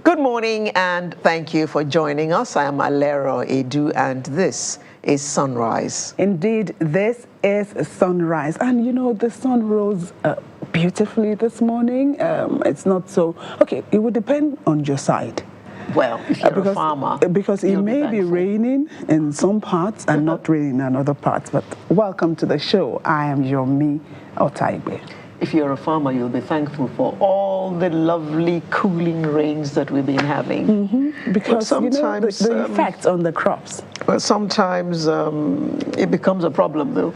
Good morning and thank you for joining us. I am Alero Edu and this is Sunrise. Indeed, this is Sunrise. And you know, the sun rose beautifully this morning. It's not so... Okay, it would depend on your side. Well, if you're a farmer, because it may be raining in some parts and not raining in other parts. But welcome to the show. I am Yomi Otaigbe. If you're a farmer, you'll be thankful for all the lovely cooling rains that we've been having. Mm-hmm. Because sometimes, the effect on the crops. Well, sometimes it becomes a problem, though,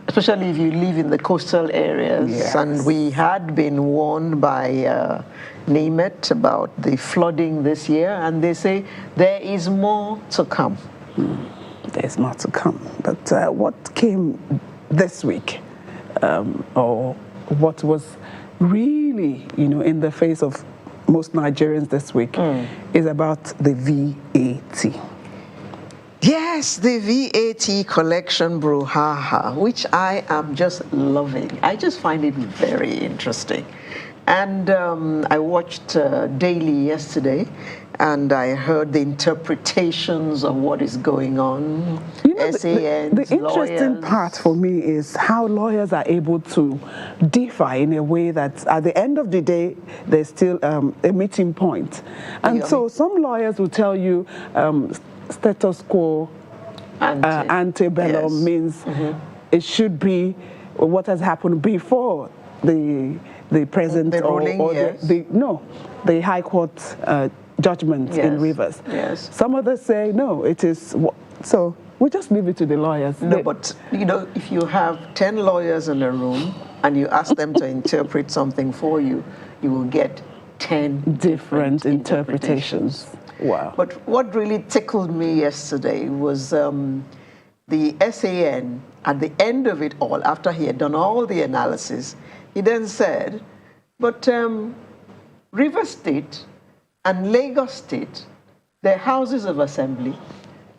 especially if you live in the coastal areas. Yes. And we had been warned by NAMET about the flooding this year, and they say there is more to come. There's more to come. But what came this week, or what was really, in the face of most Nigerians this week is about the VAT. Yes, the VAT collection brouhaha, which I am just loving. I just find it very interesting. And I watched Daily yesterday, and I heard the interpretations of what is going on. SANs, the interesting lawyers. part for me is how lawyers are able to differ in a way that at the end of the day, there's still a meeting point. And so some lawyers will tell you status quo antebellum means it should be what has happened before the present the High Court judgment in Rivers. Yes. Some others say no, it is so. We just leave it to the lawyers. No, but if you have 10 lawyers in a room and you ask them to interpret something for you, you will get 10 different interpretations. Wow. But what really tickled me yesterday was the SAN, at the end of it all, after he had done all the analysis, he then said, but Rivers State and Lagos State, their houses of assembly,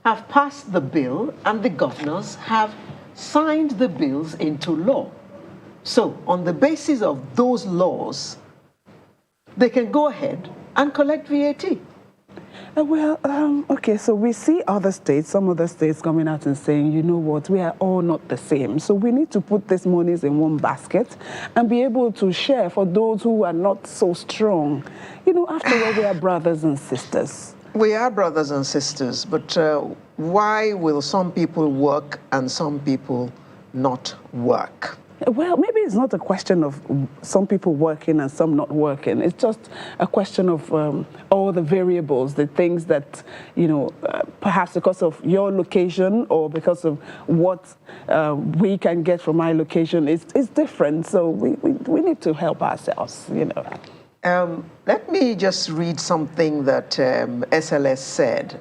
have passed the bill and the governors have signed the bills into law. So on the basis of those laws, they can go ahead and collect VAT. Okay, so we see some other states coming out and saying, you know what, we are all not the same. So we need to put these monies in one basket and be able to share for those who are not so strong. After all, we are brothers and sisters. We are brothers and sisters, but why will some people work and some people not work? Well, maybe it's not a question of some people working and some not working. It's just a question of all the variables, the things that, perhaps because of your location or because of what we can get from my location is different. So we need to help ourselves, Let me just read something that SLS said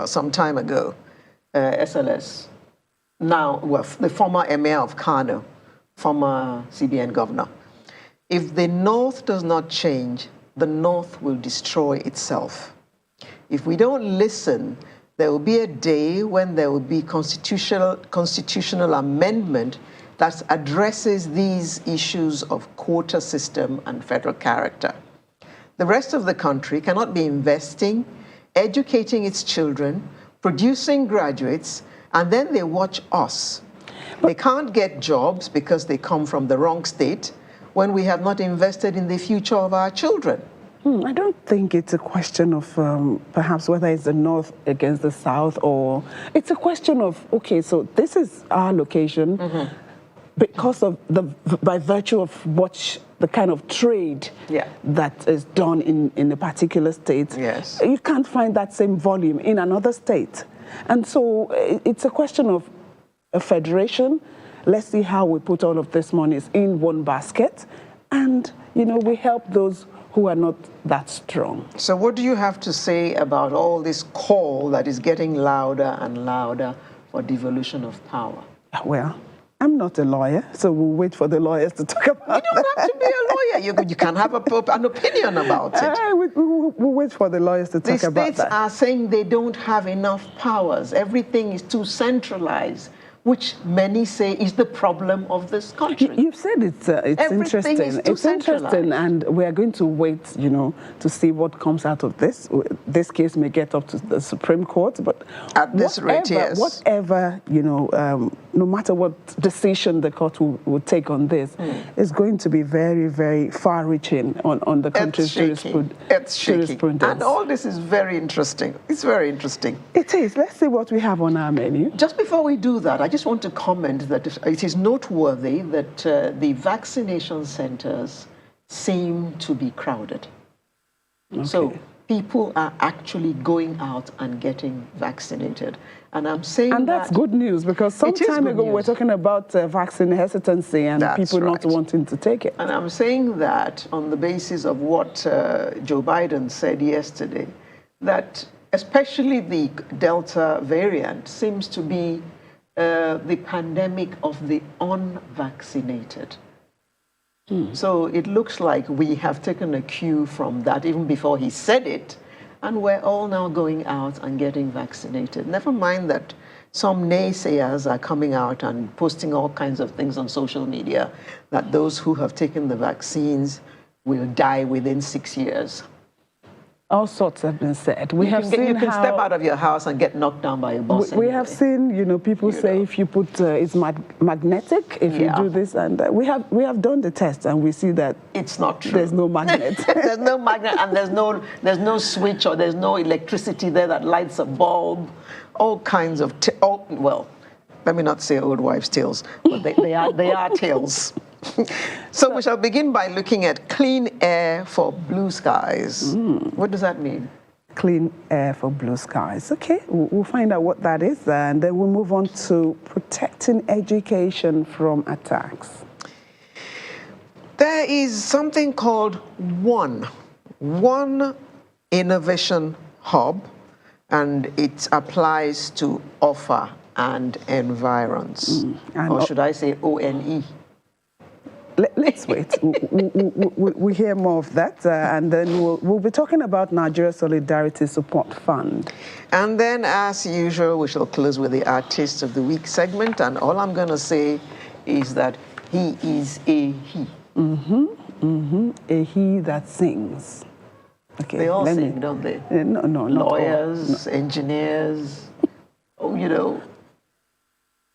some time ago. SLS, now, the former Emir of Kano, former CBN governor. If the North does not change, the North will destroy itself. If we don't listen, there will be a day when there will be constitutional amendment that addresses these issues of quota system and federal character. The rest of the country cannot be investing, educating its children, producing graduates, and then they watch us. They can't get jobs because they come from the wrong state when we have not invested in the future of our children. I don't think it's a question of perhaps whether it's the North against the South, or it's a question of, okay, so this is our location because of by virtue of the kind of trade that is done in a particular state. Yes. You can't find that same volume in another state. And so it's a question of a federation. Let's see how we put all of these monies in one basket, and we help those who are not that strong. So what do you have to say about all this call that is getting louder and louder for devolution of power? Well, I'm not a lawyer, so we'll wait for the lawyers to talk about it. You don't have to be a lawyer. You can have an opinion about it. We'll wait for the lawyers to talk about that. The states are saying they don't have enough powers. Everything is too centralized. which many say is the problem of this country. You've said it's Everything interesting. is too It's interesting, centralized. and we are going to wait, to see what comes out of this. This case may get up to the Supreme Court, but At this rate, yes. whatever, no matter what decision the court will take on this, is going to be very, very far-reaching on the country's jurisprudence. And all this is very interesting. It's very interesting. It is. Let's see what we have on our menu. Just before we do that, I just want to comment that it is noteworthy that the vaccination centers seem to be crowded. Okay. So people are actually going out and getting vaccinated. And I'm saying and that's good news, because some time ago we were talking about vaccine hesitancy and people not wanting to take it. And I'm saying that on the basis of what Joe Biden said yesterday, that especially the Delta variant seems to be the pandemic of the unvaccinated. So it looks like we have taken a cue from that even before he said it, and we're all now going out and getting vaccinated. Never mind that some naysayers are coming out and posting all kinds of things on social media, that those who have taken the vaccines will die within 6 years. All sorts have been said. You can step out of your house and get knocked down by a bus. We have seen, people say if you put it's magnetic if you do this, and we have done the test and we see that it's not true. There's no magnet. There's no magnet, and there's no switch, or there's no electricity there that lights a bulb. All kinds of well, let me not say old wives' tales, but they are tales. So we shall begin by looking at clean air for blue skies. What does that mean? Clean air for blue skies. Okay, we'll find out what that is, and then we'll move on to protecting education from attacks. There is something called One Innovation Hub, and it applies to OFA and environs. Or should I say ONE? Let's wait. We'll hear more of that, and then we'll be talking about Nigeria Solidarity Support Fund. And then, as usual, we shall close with the Artist of the Week segment, and all I'm going to say is that he is a he. A he that sings. Okay, they all sing, don't they? No, lawyers, engineers,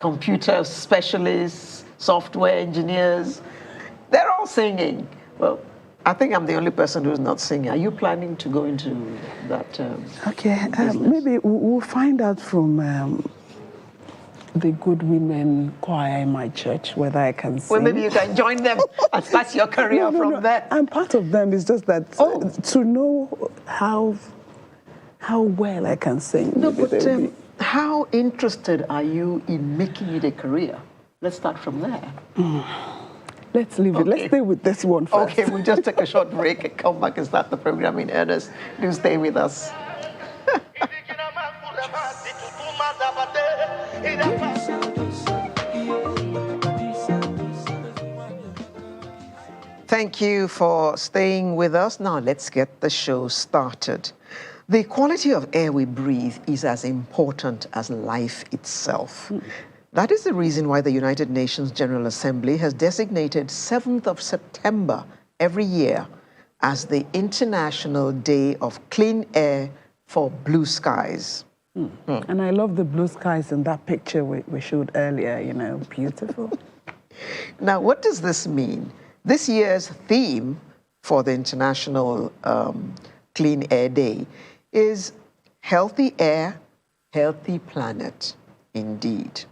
computer specialists, software engineers. They're all singing. Well, I think I'm the only person who's not singing. Are you planning to go into that? Okay, maybe we'll find out from the Good Women Choir in my church whether I can sing. Well, maybe you can join them and start your career from there. I'm part of them. It's just that to know how well I can sing. No, but how interested are you in making it a career? Let's start from there. Let's leave it. Let's stay with this one first. Okay, we'll just take a short break and come back and start the program in earnest. Do stay with us. Thank you for staying with us. Now let's get the show started. The quality of air we breathe is as important as life itself. That is the reason why the United Nations General Assembly has designated 7th of September every year as the International Day of Clean Air for Blue Skies. And I love the blue skies in that picture we showed earlier, beautiful. Now, what does this mean? This year's theme for the International Clean Air Day is Healthy Air, Healthy Planet, indeed.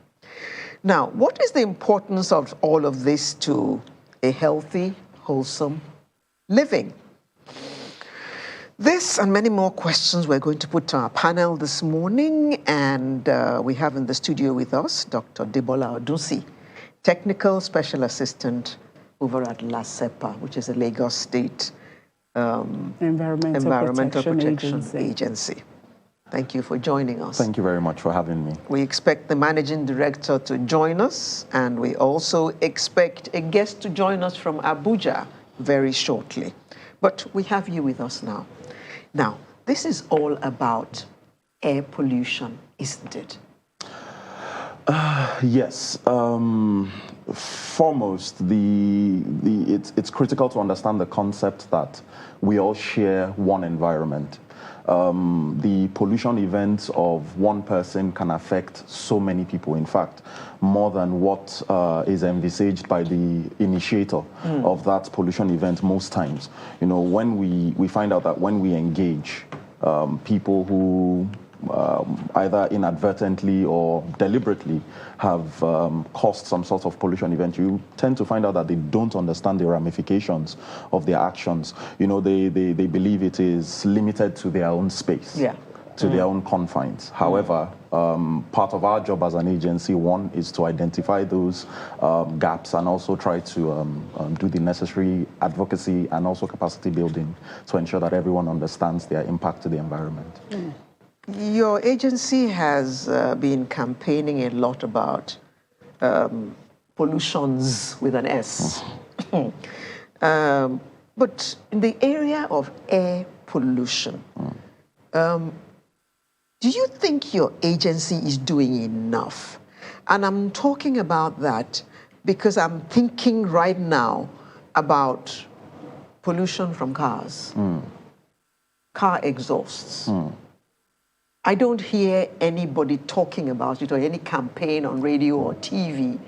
Now, what is the importance of all of this to a healthy, wholesome living? This and many more questions we're going to put to our panel this morning, and we have in the studio with us Dr. Debola Odunsi, Technical Special Assistant over at LASEPA, which is a Lagos State Environmental Protection Agency. Thank you for joining us. Thank you very much for having me. We expect the Managing Director to join us, and we also expect a guest to join us from Abuja very shortly. But we have you with us now. Now, this is all about air pollution, isn't it? Yes. Foremost, it's critical to understand the concept that we all share one environment. The pollution events of one person can affect so many people. In fact, more than what is envisaged by the initiator of that pollution event most times. You know, when we find out that when we engage people who either inadvertently or deliberately have caused some sort of pollution event, you tend to find out that they don't understand the ramifications of their actions. You know, they believe it is limited to their own space. Yeah. To their own confines. However, part of our job as an agency, one, is to identify those gaps and also try to do the necessary advocacy and also capacity building to ensure that everyone understands their impact to the environment. Your agency has been campaigning a lot about pollutions with an S. But in the area of air pollution, do you think your agency is doing enough? And I'm talking about that because I'm thinking right now about pollution from cars, car exhausts. I don't hear anybody talking about it or any campaign on radio or TV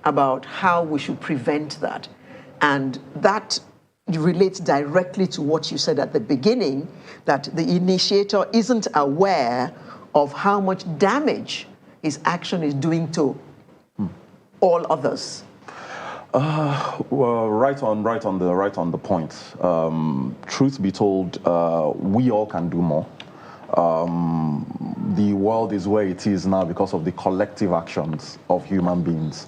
about how we should prevent that. And that relates directly to what you said at the beginning, that the initiator isn't aware of how much damage his action is doing to all others. Well, right on the point. Truth be told, we all can do more. The world is where it is now because of the collective actions of human beings.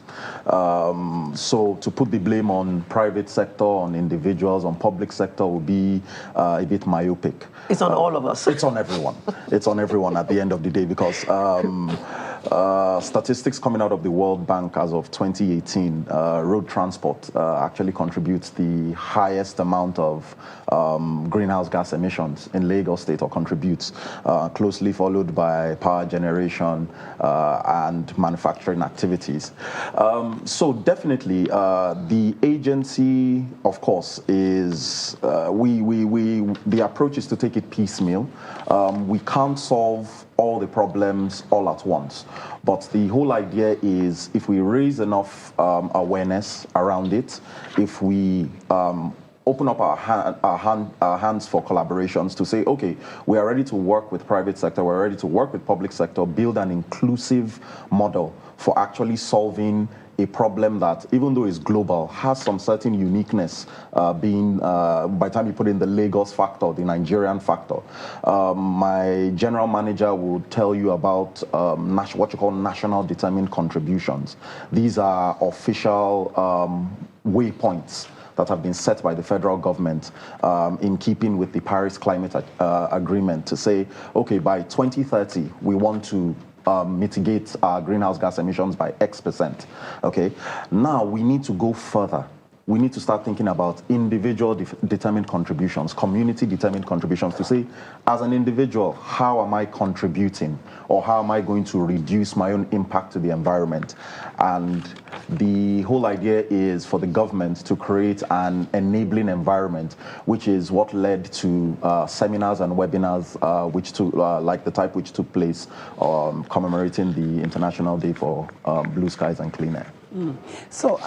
So to put the blame on private sector, on individuals, on public sector would be a bit myopic. It's on all of us. It's on everyone. It's on everyone at the end of the day because statistics coming out of the World Bank as of 2018, road transport actually contributes the highest amount of greenhouse gas emissions in Lagos State, or contributes, closely followed by power generation and manufacturing activities. So definitely, the agency, of course, is the approach is to take it piecemeal. We can't solve all the problems all at once, but the whole idea is if we raise enough awareness around it, if we open up our hands for collaborations to say, okay, we are ready to work with private sector, we're ready to work with public sector, build an inclusive model for actually solving a problem that, even though it's global, has some certain uniqueness, being, by the time you put in the Lagos factor, the Nigerian factor. My general manager will tell you about what you call national determined contributions. These are official waypoints that have been set by the federal government in keeping with the Paris Climate Agreement to say, okay, by 2030, we want to mitigate our greenhouse gas emissions by X%. Okay, now we need to go further. We need to start thinking about individual determined contributions, community determined contributions, to say, as an individual, how am I contributing, or how am I going to reduce my own impact to the environment? And the whole idea is for the government to create an enabling environment, which is what led to seminars and webinars, like the type which took place commemorating the International Day for Blue Skies and Clean Air. So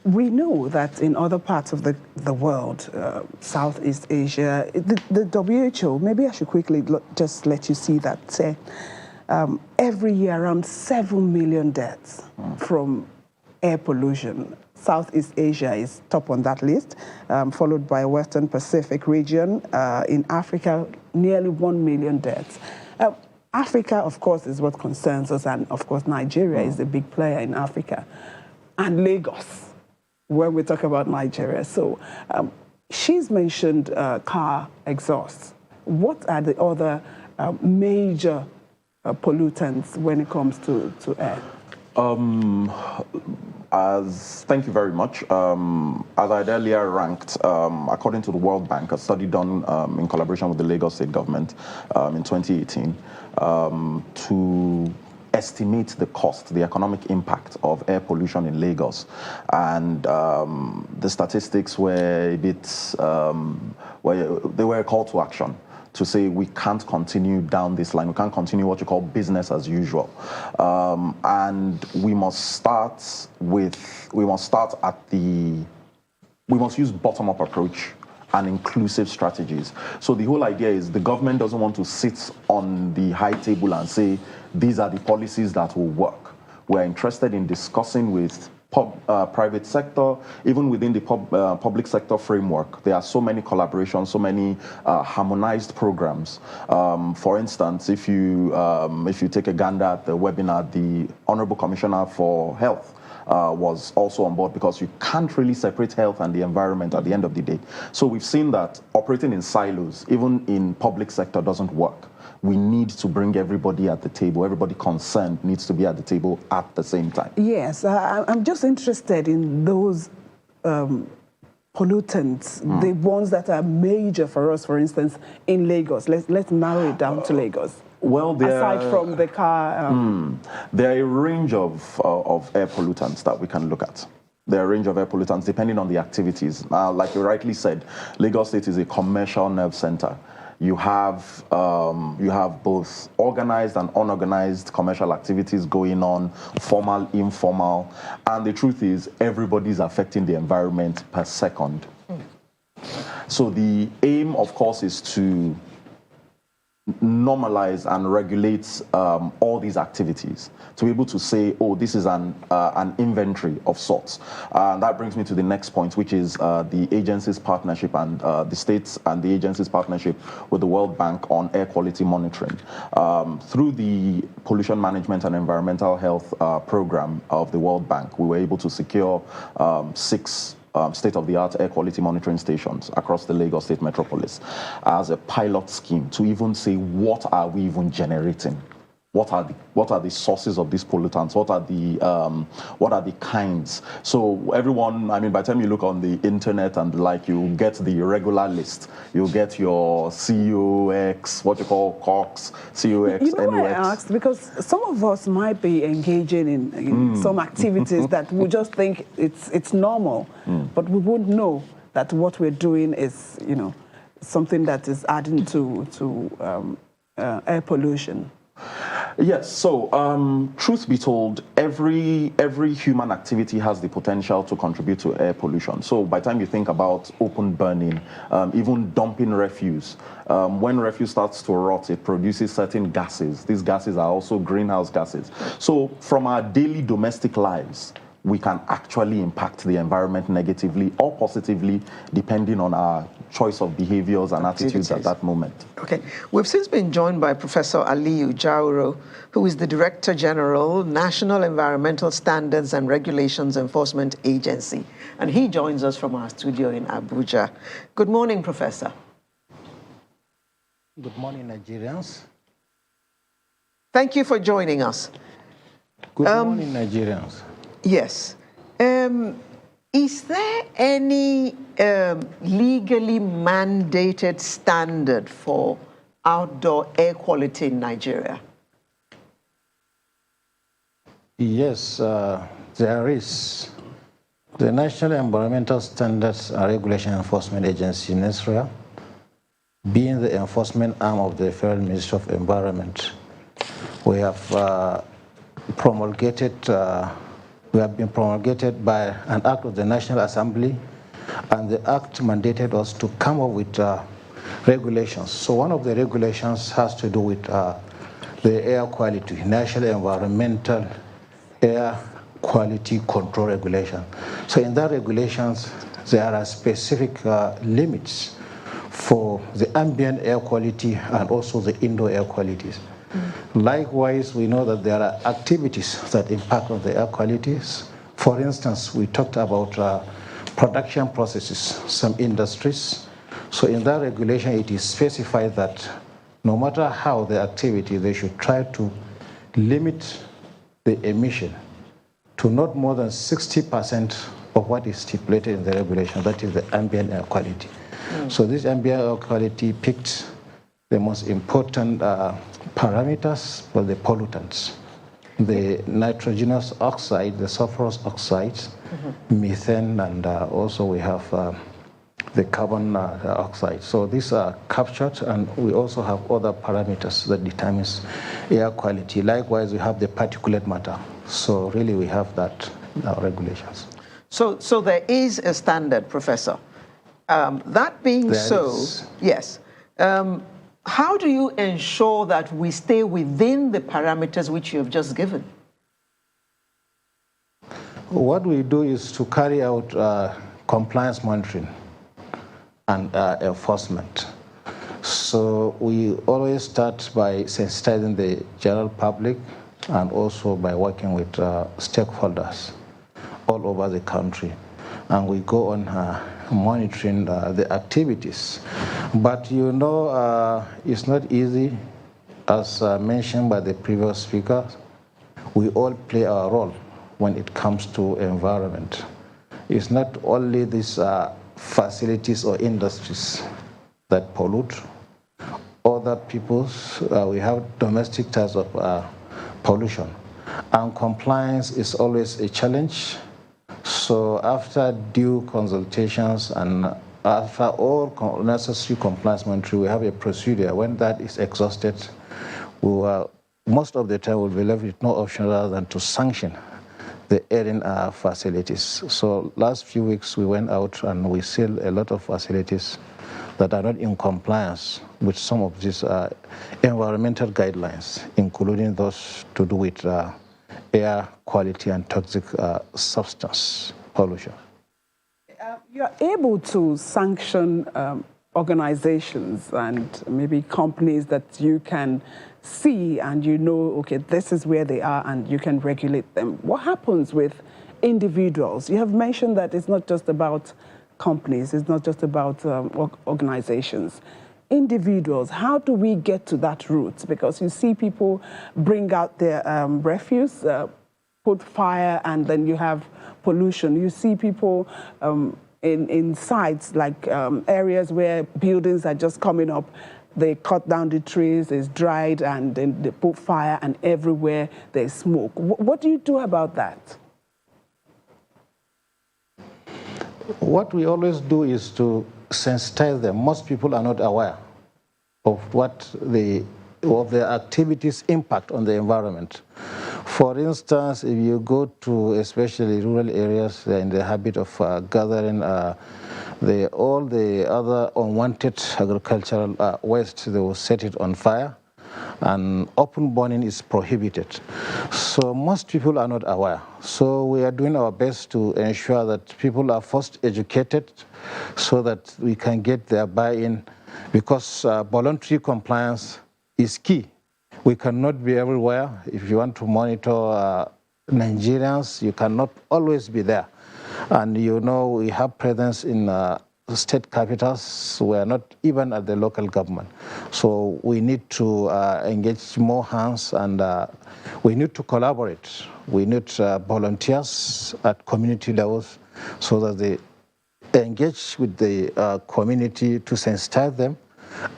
we know that in other parts of the world, Southeast Asia, the WHO, maybe I should quickly just let you see that every year around 7 million deaths from air pollution. Southeast Asia is top on that list, followed by Western Pacific region. In Africa, nearly 1 million deaths. Africa, of course, is what concerns us, and of course Nigeria is a big player in Africa, and Lagos when we talk about Nigeria. So she's mentioned car exhausts. What are the other major pollutants when it comes to air? Thank you very much. As I'd earlier ranked, according to the World Bank, a study done in collaboration with the Lagos State government in 2018, to estimate the cost, the economic impact of air pollution in Lagos. And the statistics were a bit, they were a call to action to say we can't continue down this line. We can't continue what you call business as usual. And we must start we must use bottom-up approach and inclusive strategies. So the whole idea is the government doesn't want to sit on the high table and say, these are the policies that will work. We're interested in discussing with private sector, even within the public sector framework. There are so many collaborations, so many harmonized programs. For instance, if you take a gander at the webinar, the Honorable Commissioner for Health was also on board, because you can't really separate health and the environment at the end of the day. So we've seen that operating in silos, even in public sector, doesn't work. We need to bring everybody at the table. Everybody concerned needs to be at the table at the same time. Yes, I'm just interested in those pollutants, the ones that are major for us, for instance, in Lagos. Let's narrow it down to Lagos. Well, aside from the car... there are a range of air pollutants that we can look at. There are a range of air pollutants depending on the activities. Now, like you rightly said, Lagos State is a commercial nerve center. You have both organized and unorganized commercial activities going on, formal, informal, and the truth is everybody's affecting the environment per second. So the aim, of course, is to normalize and regulate all these activities, to be able to say, oh, this is an inventory of sorts. And that brings me to the next point, which is the agency's partnership and the states and the agency's partnership with the World Bank on air quality monitoring. Through the Pollution Management and Environmental Health Program of the World Bank, we were able to secure 6 state-of-the-art air quality monitoring stations across the Lagos State metropolis as a pilot scheme to even say, what are we even generating? What are the sources of these pollutants? What are the kinds? So everyone, I mean, by the time you look on the internet and like, you get the regular list. You get your COX, what you call COX, COX, You know why NOx. I asked? Because some of us might be engaging in some activities that we just think it's normal, but we wouldn't know that what we're doing is, something that is adding to air pollution. Yes, so truth be told, every human activity has the potential to contribute to air pollution. So by the time you think about open burning, even dumping refuse, when refuse starts to rot, it produces certain gases. These gases are also greenhouse gases. So from our daily domestic lives, we can actually impact the environment negatively or positively, depending on our choice of behaviors and attitudes at that moment. Okay. We've since been joined by Professor Aliyu Jauro, who is the Director General, National Environmental Standards and Regulations Enforcement Agency. And he joins us from our studio in Abuja. Good morning, Professor. Good morning, Nigerians. Thank you for joining us. Good morning, Nigerians. Yes. Is there any legally mandated standard for outdoor air quality in Nigeria? Yes, there is. The National Environmental Standards and Regulation Enforcement Agency, NESRA, being the enforcement arm of the Federal Ministry of Environment, we have been promulgated by an act of the National Assembly, and the act mandated us to come up with regulations. So one of the regulations has to do with the air quality, National Environmental Air Quality Control Regulation. So in that regulations, there are specific limits for the ambient air quality and also the indoor air qualities. Likewise, we know that there are activities that impact on the air qualities. For instance, we talked about production processes, some industries. So in that regulation, it is specified that no matter how the activity, they should try to limit the emission to not more than 60% of what is stipulated in the regulation, that is the ambient air quality. So this ambient air quality picked the most important parameters for the pollutants. the nitrogenous oxide, the sulfurous oxides, methane, and also we have the carbon dioxide. So these are captured, and we also have other parameters that determines air quality. Likewise, we have the particulate matter. So really we have that regulations. So there is a standard, Professor. That being There so, is. yes. How do you ensure that we stay within the parameters which you have just given? What we do is to carry out compliance monitoring and enforcement. So we always start by sensitizing the general public and also by working with stakeholders all over the country. And we go on monitoring the activities. But you know, it's not easy, as mentioned by the previous speaker. We all play our role when it comes to environment. It's not only these facilities or industries that pollute. Other people's, we have domestic types of pollution. And compliance is always a challenge. So after due consultations and after all necessary compliance monitoring, we have a procedure. When that is exhausted, we will, most of the time we'll be left with no option rather than to sanction the airing facilities. So last few weeks we went out and we sealed a lot of facilities that are not in compliance with some of these environmental guidelines, including those to do with air quality and toxic substance pollution. You're able to sanction organizations and maybe companies that you can see and you know, okay, this is where they are and you can regulate them. What happens with individuals? You have mentioned that it's not just about companies, it's not just about organizations. Individuals, how do we get to that route? Because you see people bring out their refuse, put fire, and then you have pollution. You see people in sites like areas where buildings are just coming up, they cut down the trees, it's dried, and then they put fire, and everywhere there's smoke. What do you do about that? What we always do is to sensitize them. Most people are not aware of what of their activities' impact on the environment. For instance, if you go to especially rural areas, they're in the habit of gathering all the other unwanted agricultural waste. They will set it on fire, and open burning is prohibited. So most people are not aware. So we are doing our best to ensure that people are first educated so that we can get their buy-in, because voluntary compliance is key. We cannot be everywhere. If you want to monitor Nigerians, you cannot always be there. And you know, we have presence in state capitals. We are not even at the local government. So we need to engage more hands, and we need to collaborate. We need volunteers at community levels so that they engage with the community to sensitize them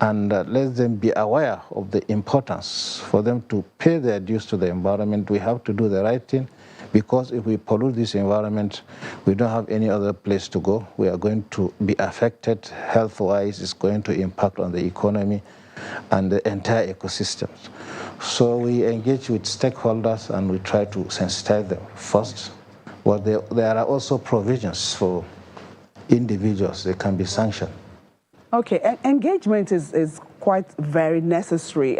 and let them be aware of the importance for them to pay their dues to the environment. We have to do the right thing, because if we pollute this environment, we don't have any other place to go. We are going to be affected health-wise. It's going to impact on the economy and the entire ecosystem. So we engage with stakeholders and we try to sensitize them first. Well, there are also provisions for individuals. They can be sanctioned. Okay, engagement is quite very necessary,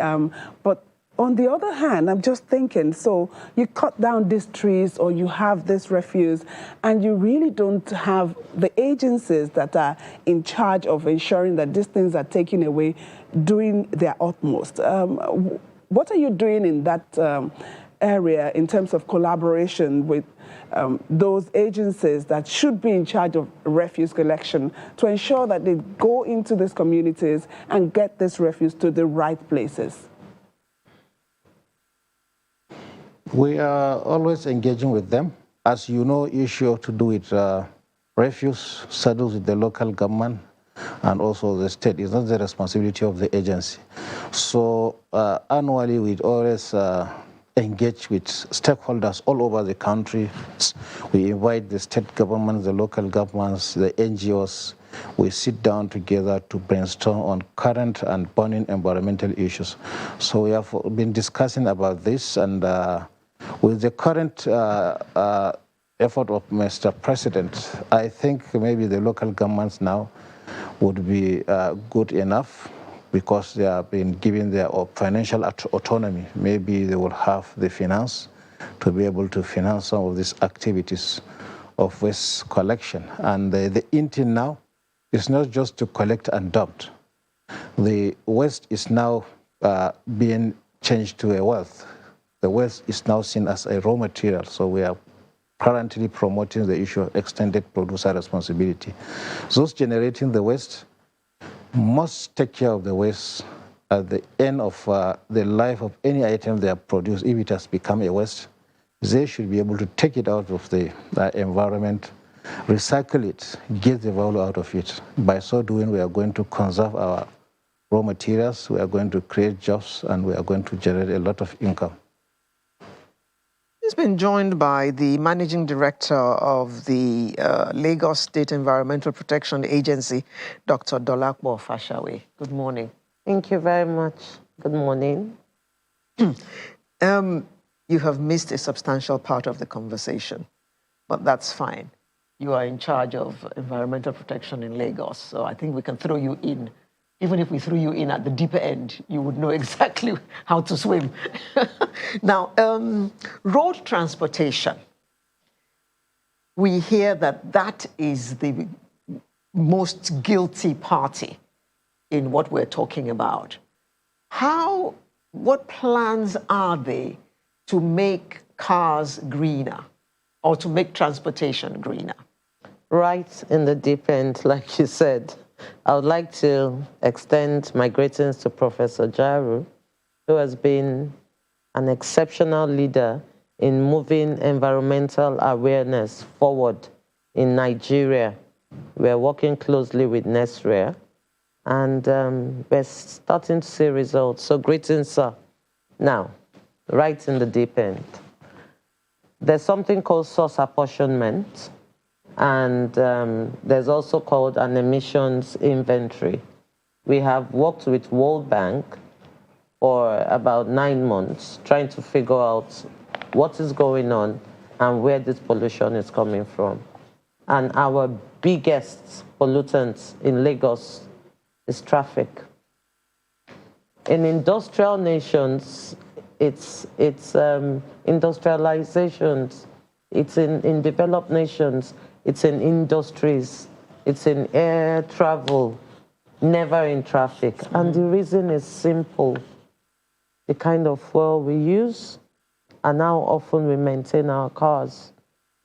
but on the other hand, I'm just thinking, so you cut down these trees or you have this refuse and you really don't have the agencies that are in charge of ensuring that these things are taken away doing their utmost. What are you doing in that area in terms of collaboration with those agencies that should be in charge of refuse collection to ensure that they go into these communities and get this refuse to the right places? We are always engaging with them. As you know, issue to do with refuse settles with the local government and also the state. It's not the responsibility of the agency. So annually we always engage with stakeholders all over the country. We invite the state governments, the local governments, the NGOs. We sit down together to brainstorm on current and burning environmental issues. So we have been discussing about this, and with the current effort of Mr. President, I think maybe the local governments now would be good enough, because they have been given their financial autonomy. Maybe they will have the finance to be able to finance some of these activities of waste collection. And the intent now is not just to collect and dump. The waste is now being changed to a wealth. The waste is now seen as a raw material, so we are currently promoting the issue of extended producer responsibility. Those generating the waste must take care of the waste at the end of the life of any item they have produced. If it has become a waste, they should be able to take it out of the environment, recycle it, get the value out of it. By so doing, we are going to conserve our raw materials, we are going to create jobs, and we are going to generate a lot of income. He's been joined by the Managing Director of the Lagos State Environmental Protection Agency, Dr. Dolapo Fashawe. Good morning. Thank you very much. Good morning. You have missed a substantial part of the conversation, but that's fine. You are in charge of environmental protection in Lagos, so I think we can throw you in. Even if we threw you in at the deeper end, you would know exactly how to swim. Now, road transportation. We hear that that is the most guilty party in what we're talking about. What plans are there to make cars greener or to make transportation greener? Right in the deep end, like you said. I would like to extend my greetings to Professor Jaru, who has been an exceptional leader in moving environmental awareness forward in Nigeria. We're working closely with NESREA, and we're starting to see results. So greetings, sir. Now, right in the deep end. There's something called source apportionment, and there's also called an emissions inventory. We have worked with World Bank for about 9 months trying to figure out what is going on and where this pollution is coming from. And our biggest pollutants in Lagos is traffic. In industrial nations, it's industrializations. It's in developed nations. It's in industries, it's in air travel, never in traffic. And the reason is simple. The kind of fuel we use and how often we maintain our cars.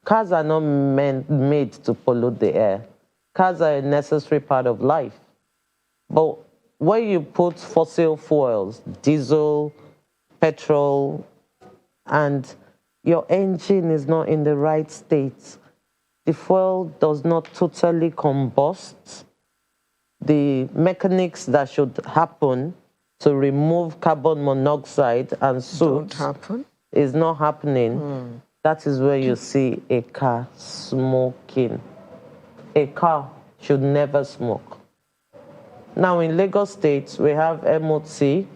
Cars are not made to pollute the air. Cars are a necessary part of life. But when you put fossil fuels, diesel, petrol, and your engine is not in the right state, the fuel does not totally combust. The mechanics that should happen to remove carbon monoxide and soot is not happening. That is where you see a car smoking. A car should never smoke. Now in Lagos State, we have MOT,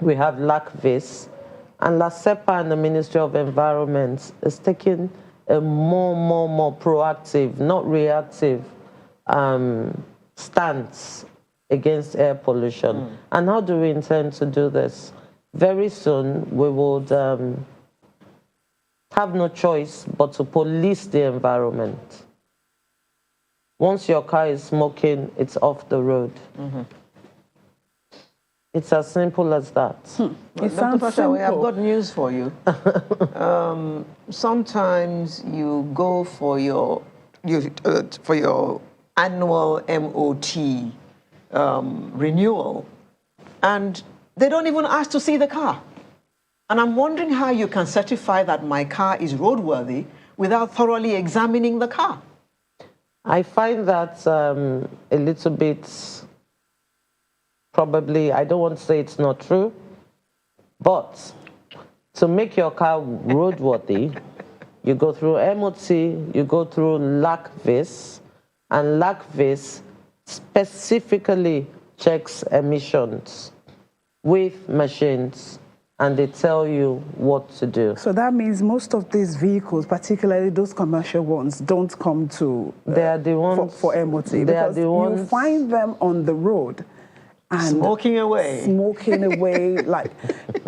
we have LACVIS, and LASEPA and the Ministry of Environment is taking a more proactive, not reactive stance against air pollution. And how do we intend to do this? Very soon, we would have no choice but to police the environment. Once your car is smoking, it's off the road. It's as simple as that. It sounds simple. I've got news for you. Sometimes you go for your annual MOT renewal, and they don't even ask to see the car. And I'm wondering how you can certify that my car is roadworthy without thoroughly examining the car. I find that a little bit, probably, I don't want to say it's not true, but To make your car roadworthy, you go through MOT, you go through LACVIS, and LACVIS specifically checks emissions with machines, and they tell you what to do. So that means most of these vehicles, particularly those commercial ones, don't come to They are the ones for MOT, they are because the you ones find them on the road and Smoking away. smoking away. Like,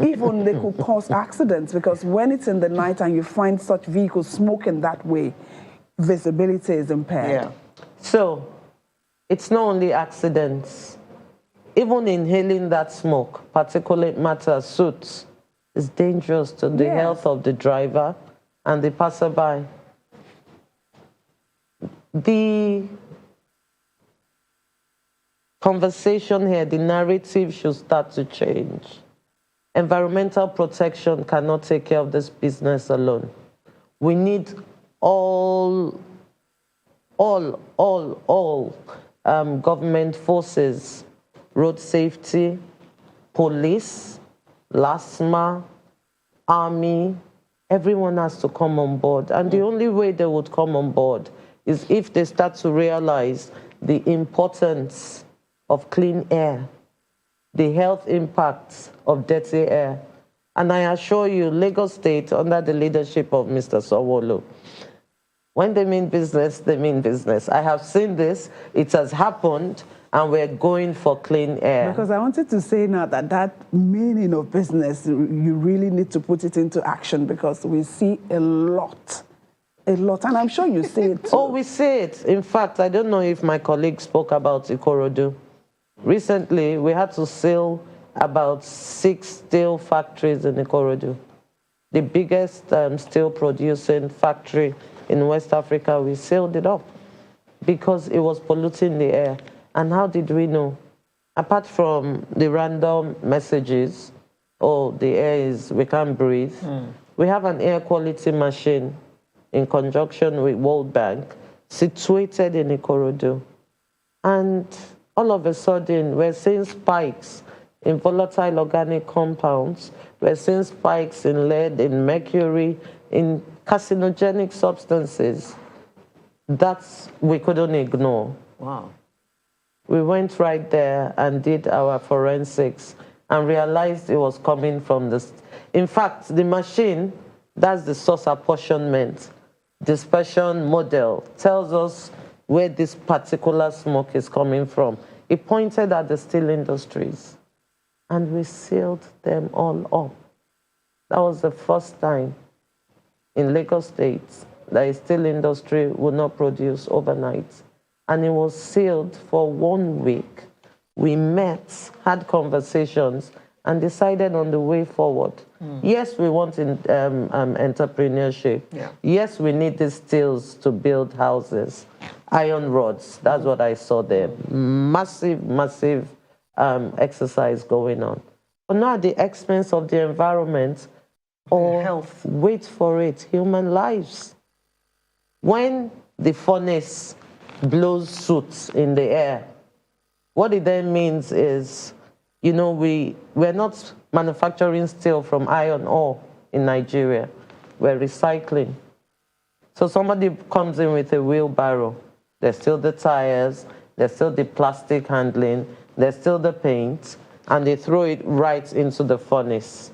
even they could cause accidents, because when it's in the night and you find such vehicles smoking that way, visibility is impaired. Yeah. So it's not only accidents. Even inhaling that smoke, particulate matter, soot, is dangerous to the Yes. health of the driver and the passerby. The conversation here, the narrative should start to change. Environmental protection cannot take care of this business alone. We need all government forces, road safety, police, LASMA, army, everyone has to come on board. And the only way they would come on board is if they start to realize the importance of clean air, the health impacts of dirty air. And I assure you, Lagos State, under the leadership of Mr. Sanwo-Olu, when they mean business, they mean business. I have seen this, it has happened, and we're going for clean air. Because I wanted to say now that that meaning of business, you really need to put it into action, because we see a lot, and I'm sure you see it too. Oh, we see it. In fact, I don't know if my colleague spoke about Ikorodu. Recently, we had to seal about 6 steel factories in Ikorodu. The biggest steel producing factory in West Africa, we sealed it up because it was polluting the air. And how did we know? Apart from the random messages, oh, the air is, we can't breathe, we have an air quality machine in conjunction with World Bank situated in Ikorodu. And all of a sudden, we're seeing spikes in volatile organic compounds. We're seeing spikes in lead, in mercury, in carcinogenic substances. That's, we couldn't ignore. Wow. We went right there and did our forensics and realized it was coming from this. In fact, the machine, that's the source apportionment, dispersion model, tells us where this particular smoke is coming from. It pointed at the steel industries, and we sealed them all up. That was the first time in Lagos State that a steel industry would not produce overnight. And it was sealed for 1 week. We met, had conversations, and decided on the way forward. Yes, we want entrepreneurship. Yeah. Yes, we need these steels to build houses. Iron rods, that's what I saw there. Massive, massive exercise going on. But not at the expense of the environment or health. Wait for it, human lives. When the furnace blows soot in the air, what it then means is, you know, we're not manufacturing steel from iron ore in Nigeria. We're recycling. So somebody comes in with a wheelbarrow. There's still the tires, there's still the plastic handling, there's still the paint, and they throw it right into the furnace.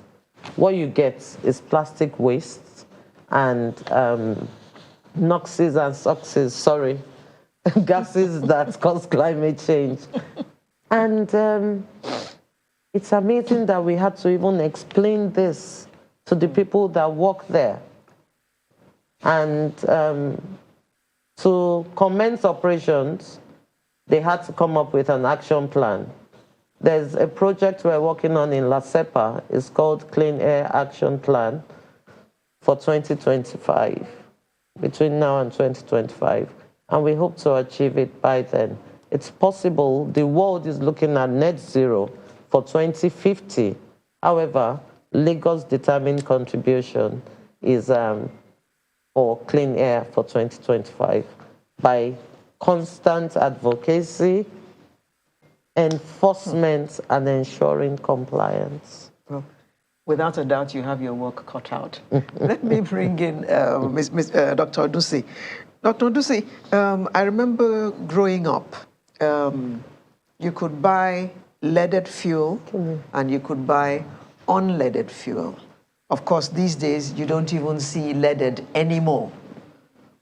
What you get is plastic waste and NOxes and SOxes, sorry, gases that cause climate change. And it's amazing that we had to even explain this to the people that work there. And to commence operations, they had to come up with an action plan. There's a project we're working on in La Cepa. It's called Clean Air Action Plan for 2025, between now and 2025. And we hope to achieve it by then. It's possible. The world is looking at net zero for 2050. However, Lagos' determined contribution is for clean air for 2025 by constant advocacy, enforcement, and ensuring compliance. Well, without a doubt, you have your work cut out. Let me bring in Dr. Odusi. Dr. Odusi, I remember growing up, you could buy leaded fuel and you could buy unleaded fuel. Of course, these days, you don't even see leaded anymore.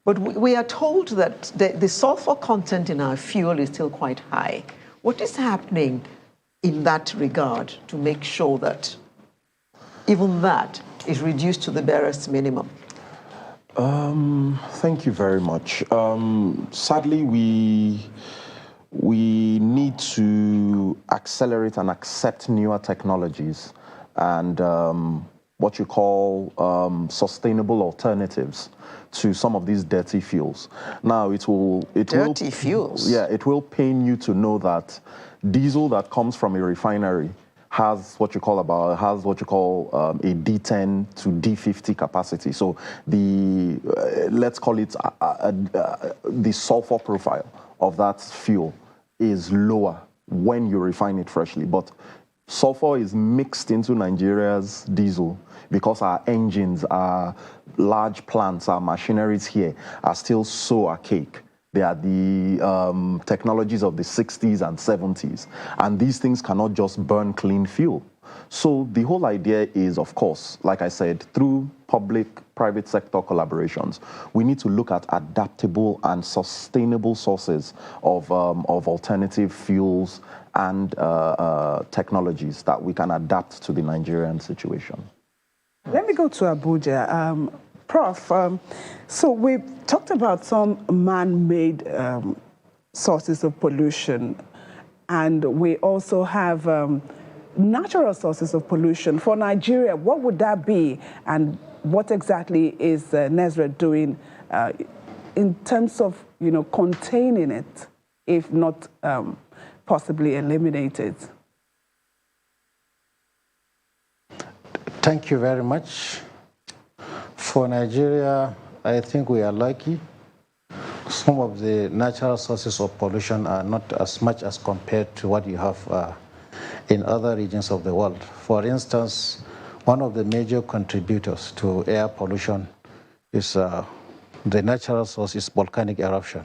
But we are told that the sulfur content in our fuel is still quite high. What is happening in that regard to make sure that even that is reduced to the barest minimum? Thank you very much. Sadly, we need to accelerate and accept newer technologies and what you call sustainable alternatives to some of these dirty fuels. Now, dirty fuels? Yeah, it will pain you to know that diesel that comes from a refinery has what you call a D10 to D50 capacity. So let's call it the sulfur profile of that fuel is lower when you refine it freshly. But sulfur is mixed into Nigeria's diesel because our engines, our large plants, our machineries here are still so archaic. They are the technologies of the 60s and 70s. And these things cannot just burn clean fuel. So the whole idea is, of course, like I said, through public-private sector collaborations, we need to look at adaptable and sustainable sources of alternative fuels and technologies that we can adapt to the Nigerian situation. Let me go to Abuja. Prof, so we've talked about some man-made sources of pollution, and we also have natural sources of pollution. For Nigeria, what would that be, and what exactly is NESRA doing in terms of, containing it, if not possibly eliminate it? Thank you very much. For Nigeria, I think we are lucky. Some of the natural sources of pollution are not as much as compared to what you have in other regions of the world. For instance, one of the major contributors to air pollution is the natural source is volcanic eruption.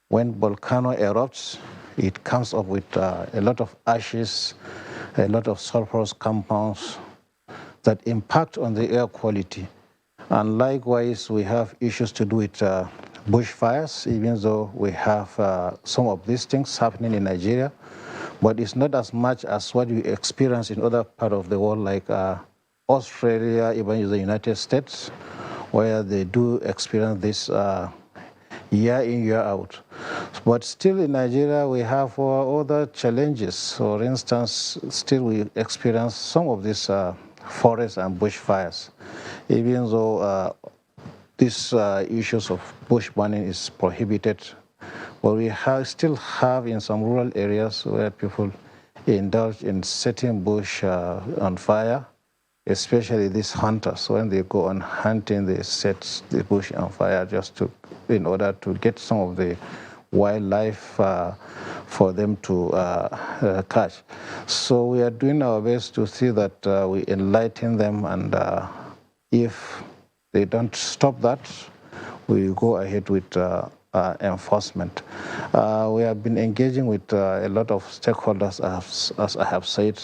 When volcano erupts, it comes up with a lot of ashes, a lot of sulfurous compounds that impact on the air quality. And likewise, we have issues to do with bushfires, even though we have some of these things happening in Nigeria, but it's not as much as what you experience in other parts of the world, like Australia, even the United States, where they do experience this year in, year out. But still in Nigeria, we have other challenges. For instance, still we experience some of these forest and bushfires. Even though these issues of bush burning is prohibited, but we still have in some rural areas where people indulge in setting bush on fire, especially these hunters. When they go on hunting, they set the bush on fire just in order to get some of the wildlife for them to catch. So we are doing our best to see that we enlighten them, and if they don't stop that, we go ahead with enforcement. We have been engaging with a lot of stakeholders, as I have said,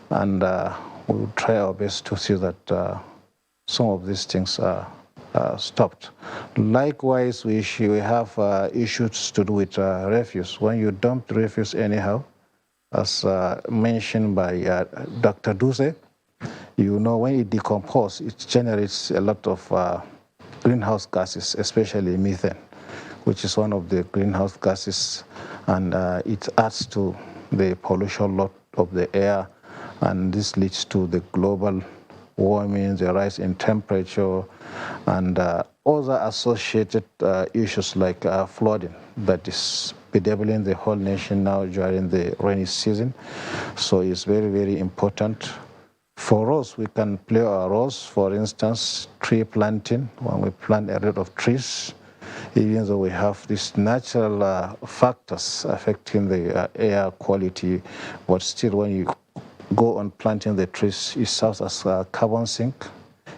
and we will try our best to see that some of these things are stopped. Likewise, we have issues to do with refuse. When you dump refuse anyhow, as mentioned by Dr. Duse, when it decomposes, it generates a lot of greenhouse gases, especially methane, which is one of the greenhouse gases, and it adds to the pollution lot of the air, and this leads to the global warming, the rise in temperature, and other associated issues like flooding that is bedeviling the whole nation now during the rainy season. So it's very, very important. For us, we can play our roles. For instance, tree planting, when we plant a lot of trees, even though we have these natural factors affecting the air quality, but still when you go on planting the trees, it serves as a carbon sink.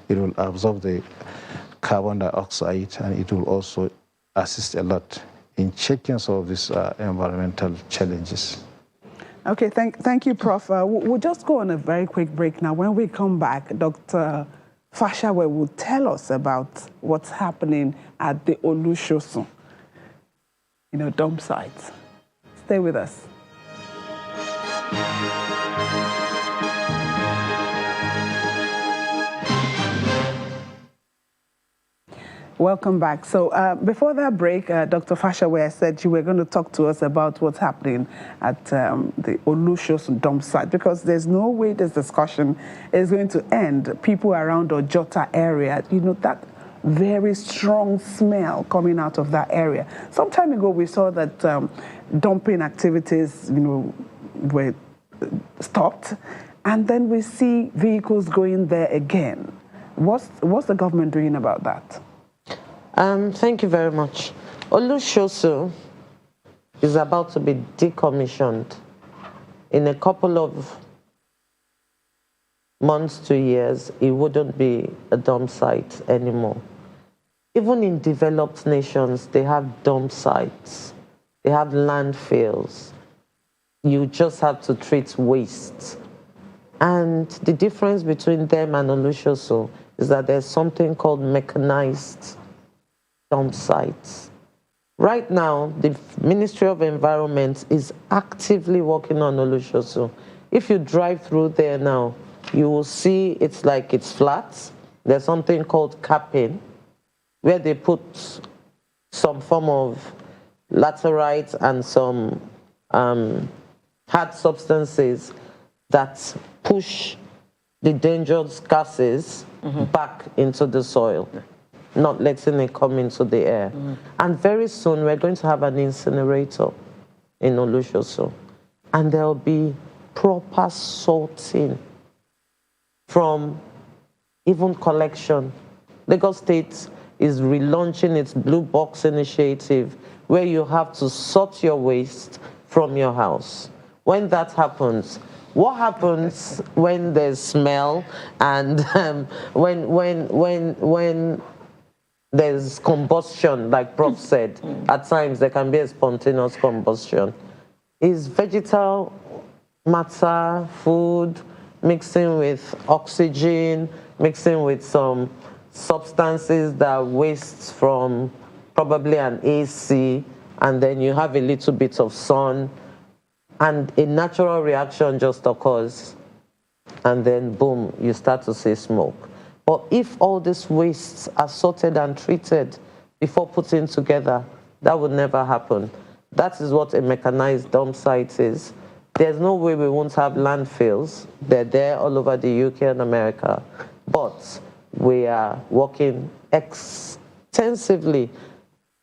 It will absorb the carbon dioxide, and it will also assist a lot in checking some of these environmental challenges. Okay, thank you, Prof. We'll just go on a very quick break now. When we come back, Dr. Fashawe will tell us about what's happening at the Olushosun, dump sites. Stay with us. Welcome back. So before that break, Dr. Fashawe said you were going to talk to us about what's happening at the Olushosun dump site, because there's no way this discussion is going to end. People around Ojota area, that very strong smell coming out of that area. Some time ago, we saw that dumping activities, were stopped, and then we see vehicles going there again. What's the government doing about that? Thank you very much. Olushosun is about to be decommissioned in a couple of months to years. It wouldn't be a dump site anymore. Even in developed nations, they have dump sites. They have landfills. You just have to treat waste. And the difference between them and Olushosun is that there's something called mechanized dump sites. Right now, the Ministry of Environment is actively working on Olushosun. If you drive through there now, you will see it's like it's flat. There's something called capping, where they put some form of laterite and some hard substances that push the dangerous gases back into the soil, not letting it come into the air. And very soon, we're going to have an incinerator in Olushosun. And there'll be proper sorting from even collection. Lagos State is relaunching its Blue Box initiative, where you have to sort your waste from your house. When that happens, what happens when there's smell and when there's combustion, like Prof said, at times there can be a spontaneous combustion? Is vegetal matter, food, mixing with oxygen, mixing with some substances that waste from probably an AC, and then you have a little bit of sun, and a natural reaction just occurs, and then boom, you start to see smoke. But if all these wastes are sorted and treated before putting together, that would never happen. That is what a mechanized dump site is. There's no way we won't have landfills. They're there all over the UK and America. But we are working extensively.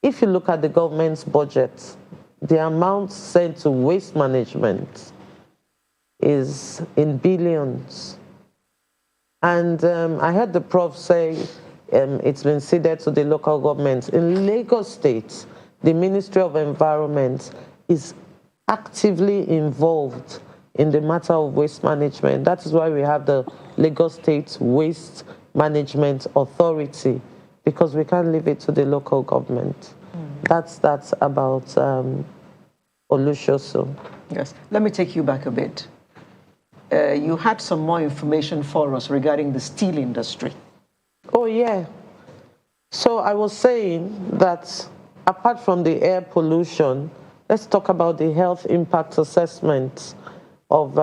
If you look at the government's budget, the amount sent to waste management is in billions. And I heard the Prof say it's been ceded to the local governments. In Lagos State, the Ministry of Environment is actively involved in the matter of waste management. That is why we have the Lagos State Waste Management Authority, because we can't leave it to the local government. That's about Olushosun. Yes. Let me take you back a bit. You had some more information for us regarding the steel industry. Oh, yeah. So I was saying that apart from the air pollution, let's talk about the health impact assessment of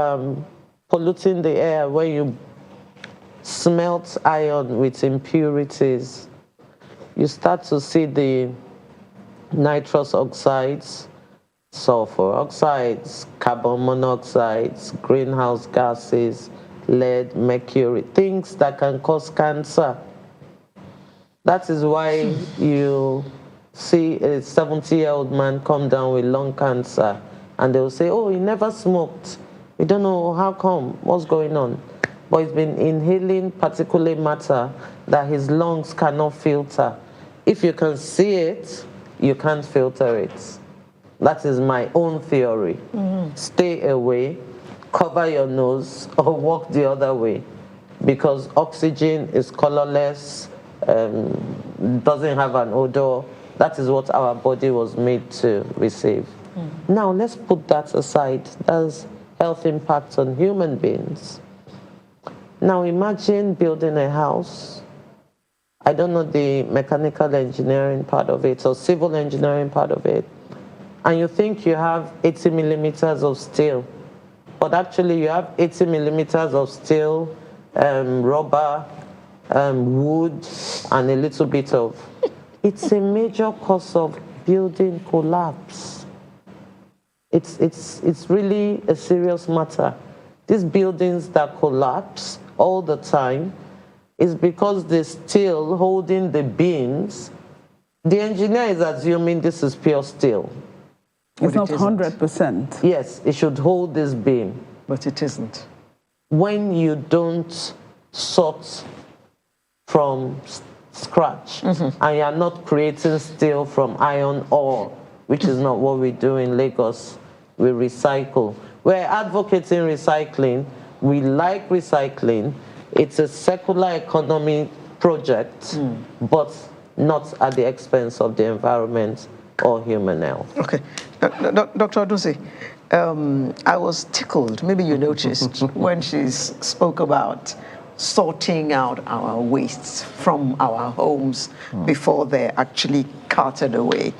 polluting the air when you smelt iron with impurities. You start to see the nitrous oxides, sulfur oxides, carbon monoxides, greenhouse gases, lead, mercury, things that can cause cancer. That is why you see a 70-year-old man come down with lung cancer, and they'll say, oh, he never smoked. We don't know how come, what's going on. But he's been inhaling particulate matter that his lungs cannot filter. If you can see it, you can't filter it. That is my own theory. Stay away. cover your nose or walk the other way, because oxygen is colorless, doesn't have an odor. That is what our body was made to receive. Now let's put that aside. That's health impacts on human beings. Now imagine building a house. I don't know the mechanical engineering part of it or civil engineering part of it. And you think you have 80 millimeters of steel, but actually you have 80 millimeters of steel, rubber, wood, and a little bit of... It's a major cause of building collapse. It's really a serious matter. These buildings that collapse all the time is because the steel holding the beams, the engineer is assuming this is pure steel. It's not 100%. Yes, it should hold this beam. But it isn't. When you don't sort from scratch and you're not creating steel from iron ore, which is not what we do in Lagos, we recycle. We're advocating recycling. We like recycling. It's a circular economy project, but not at the expense of the environment or human health. Okay. Dr. Odusi, I was tickled, maybe you noticed, when she spoke about sorting out our wastes from our homes before they're actually carted away.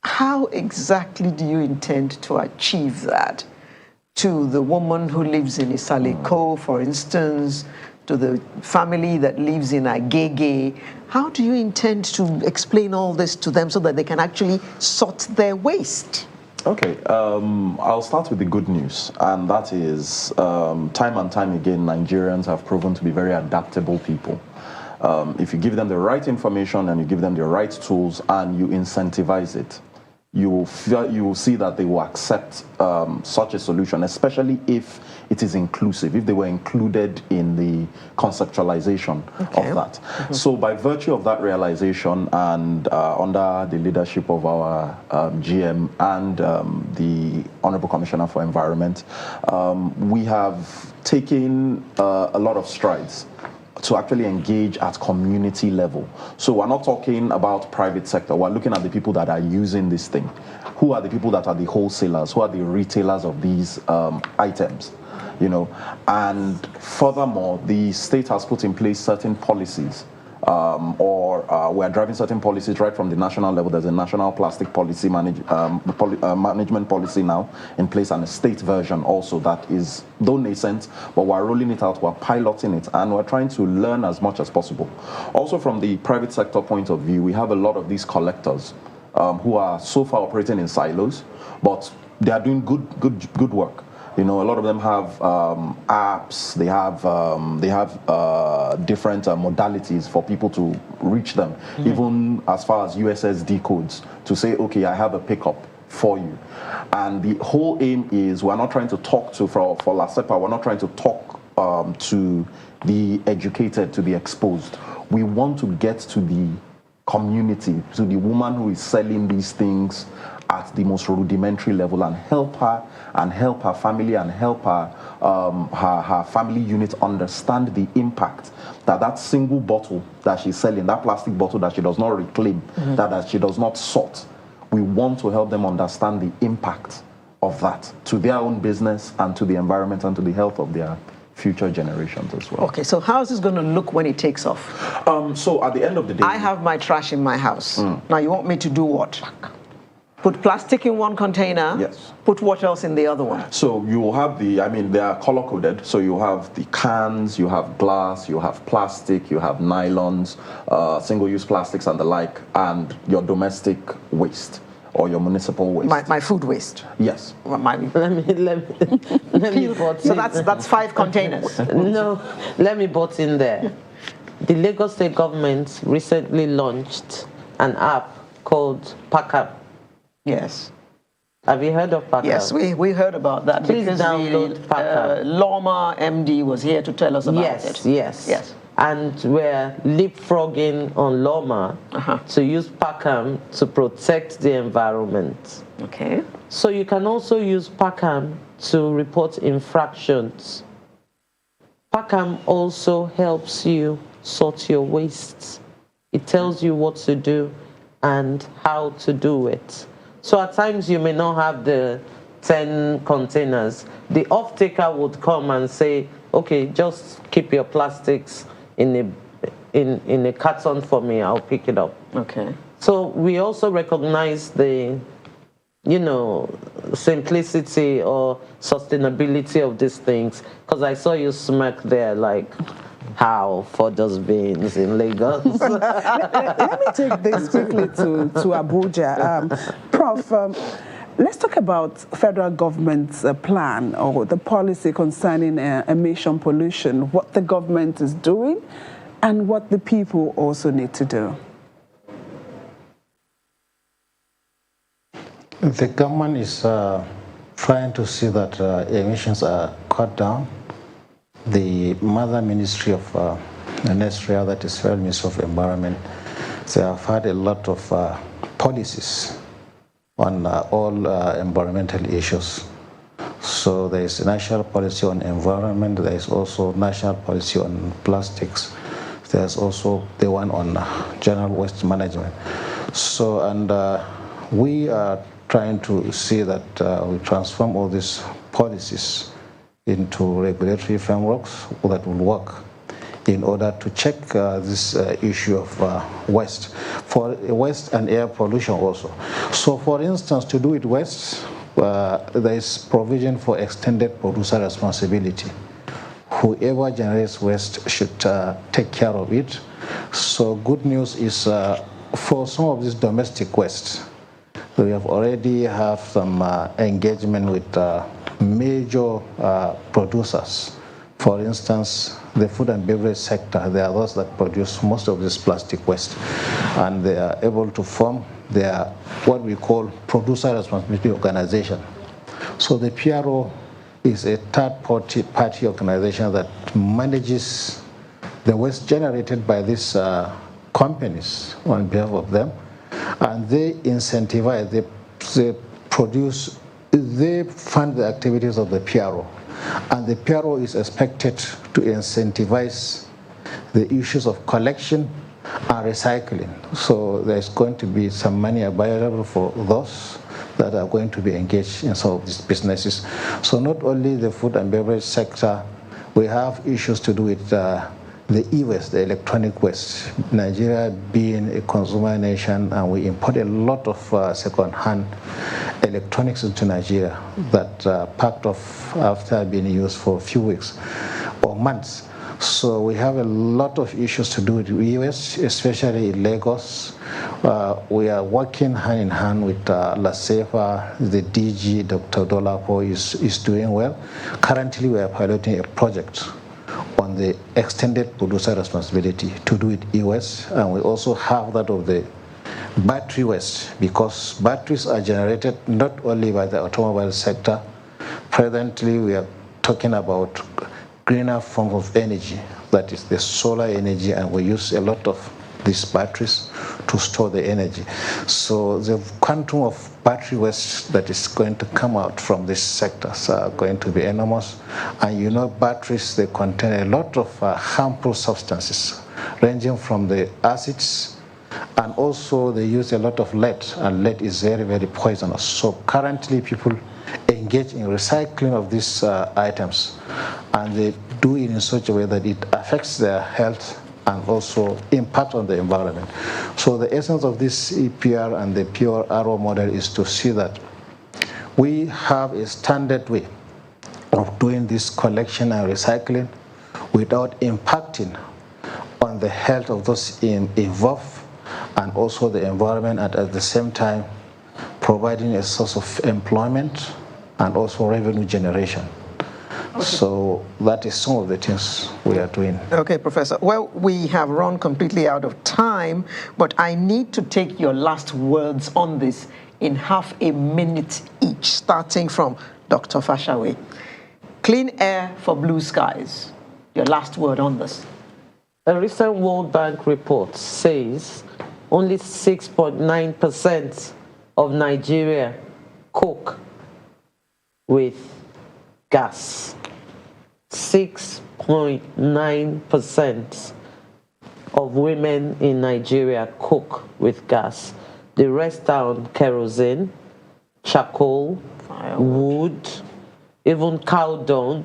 How exactly do you intend to achieve that? To the woman who lives in Isaliko, for instance, to the family that lives in Agege. How do you intend to explain all this to them so that they can actually sort their waste? Okay, I'll start with the good news, and that is time and time again, Nigerians have proven to be very adaptable people. If you give them the right information and you give them the right tools and you incentivize it, you will see that they will accept such a solution, especially if it is inclusive, if they were included in the conceptualization of that. So by virtue of that realization and under the leadership of our GM and the Honorable Commissioner for Environment, we have taken a lot of strides to actually engage at community level. So we're not talking about private sector, we're looking at the people that are using this thing. Who are the people that are the wholesalers? Who are the retailers of these items? You know, and furthermore, the state has put in place certain policies, we're driving certain policies right from the national level. There's a national plastic policy management policy now in place, and a state version also that is, though nascent, but we're rolling it out, we're piloting it, and we're trying to learn as much as possible. Also from the private sector point of view, we have a lot of these collectors who are so far operating in silos, but they are doing good work. You know, a lot of them have apps. They have different modalities for people to reach them, even as far as USSD codes to say, okay, I have a pickup for you. And the whole aim is we're not trying to talk to for LASEPA. We're not trying to talk to the educated, to the exposed. We want to get to the community, to the woman who is selling these things at the most rudimentary level, and help her family and help her family unit understand the impact that single bottle that she's selling, that plastic bottle that she does not reclaim, that she does not sort. We want to help them understand the impact of that to their own business and to the environment and to the health of their future generations as well. Okay, so how is this going to look when it takes off? So at the end of the day, I have my trash in my house. Now you want me to do what? Put plastic in one container. Yes. Put what else in the other one? So you will have they are color coded. So you have the cans, you have glass, you have plastic, you have nylons, single-use plastics and the like, and your domestic waste or your municipal waste. My food waste. Yes. Let me butt So in. that's 5 containers. No, let me butt in there. The Lagos State government recently launched an app called Packap. Yes. Have you heard of Packap? Yes, we heard about that. Please because download Packap. Loma MD was here to tell us about it. Yes. Yes. and we're leapfrogging on Loma to use PACAM to protect the environment. Okay. So you can also use PACAM to report infractions. PACAM also helps you sort your waste. It tells you what to do and how to do it. So at times you may not have the 10 containers. The off-taker would come and say, okay, just keep your plastics in a carton for me, I'll pick it up. Okay. So we also recognize the, simplicity or sustainability of these things, because I saw you smirk there like, how for dustbins in Lagos? Let me take this quickly to Abuja. Prof, let's talk about federal government's plan or the policy concerning emission pollution, what the government is doing and what the people also need to do. The government is trying to see that emissions are cut down. The mother ministry of Nesria, that is Federal Ministry of Environment, they have had a lot of policies on all environmental issues. So there is a national policy on environment, there is also national policy on plastics, there's also the one on general waste management. So, and we are trying to see that we transform all these policies into regulatory frameworks that will work in order to check this issue of waste, for waste and air pollution also. So for instance, to do with waste, there is provision for extended producer responsibility. Whoever generates waste should take care of it. So good news is for some of this domestic waste, we have already have some engagement with major producers. For instance, the food and beverage sector, they are those that produce most of this plastic waste, and they are able to form their what we call producer responsibility organization. So the PRO is a third-party organization that manages the waste generated by these companies on behalf of them, and they incentivize, they fund the activities of the PRO, and the PRO is expected to incentivize the issues of collection and recycling. So there's going to be some money available for those that are going to be engaged in some of these businesses. So not only the food and beverage sector, we have issues to do with the e-waste, the electronic waste. Nigeria being a consumer nation, and we import a lot of second-hand electronics into Nigeria that packed off after being used for a few weeks or months. So we have a lot of issues to do with e-waste, especially in Lagos. We are working hand in hand with LASEFA. The DG, Dr. Dolapo, is doing well. Currently, we are piloting a project on the extended producer responsibility to do with e-waste, and we also have that of the battery waste, because batteries are generated not only by the automobile sector. Presently, we are talking about greener form of energy, that is the solar energy, and we use a lot of these batteries to store the energy. So the quantum of battery waste that is going to come out from these sectors are going to be enormous. And you know, batteries, they contain a lot of harmful substances, ranging from the acids, and also they use a lot of lead, and lead is very, very poisonous. So currently people engage in recycling of these items, and they do it in such a way that it affects their health and also impact on the environment. So the essence of this EPR and the PRO model is to see that we have a standard way of doing this collection and recycling without impacting on the health of those involved and also the environment, and at the same time providing a source of employment and also revenue generation. Okay. So that is some of the things we are doing. Okay, Professor. Well, we have run completely out of time, but I need to take your last words on this in half a minute each, starting from Dr. Fashawe. Clean air for blue skies. Your last word on this. A recent World Bank report says only 6.9% of Nigeria cook with gas. 6.9% of women in Nigeria cook with gas. The rest are on kerosene, charcoal, wood, even cow dung,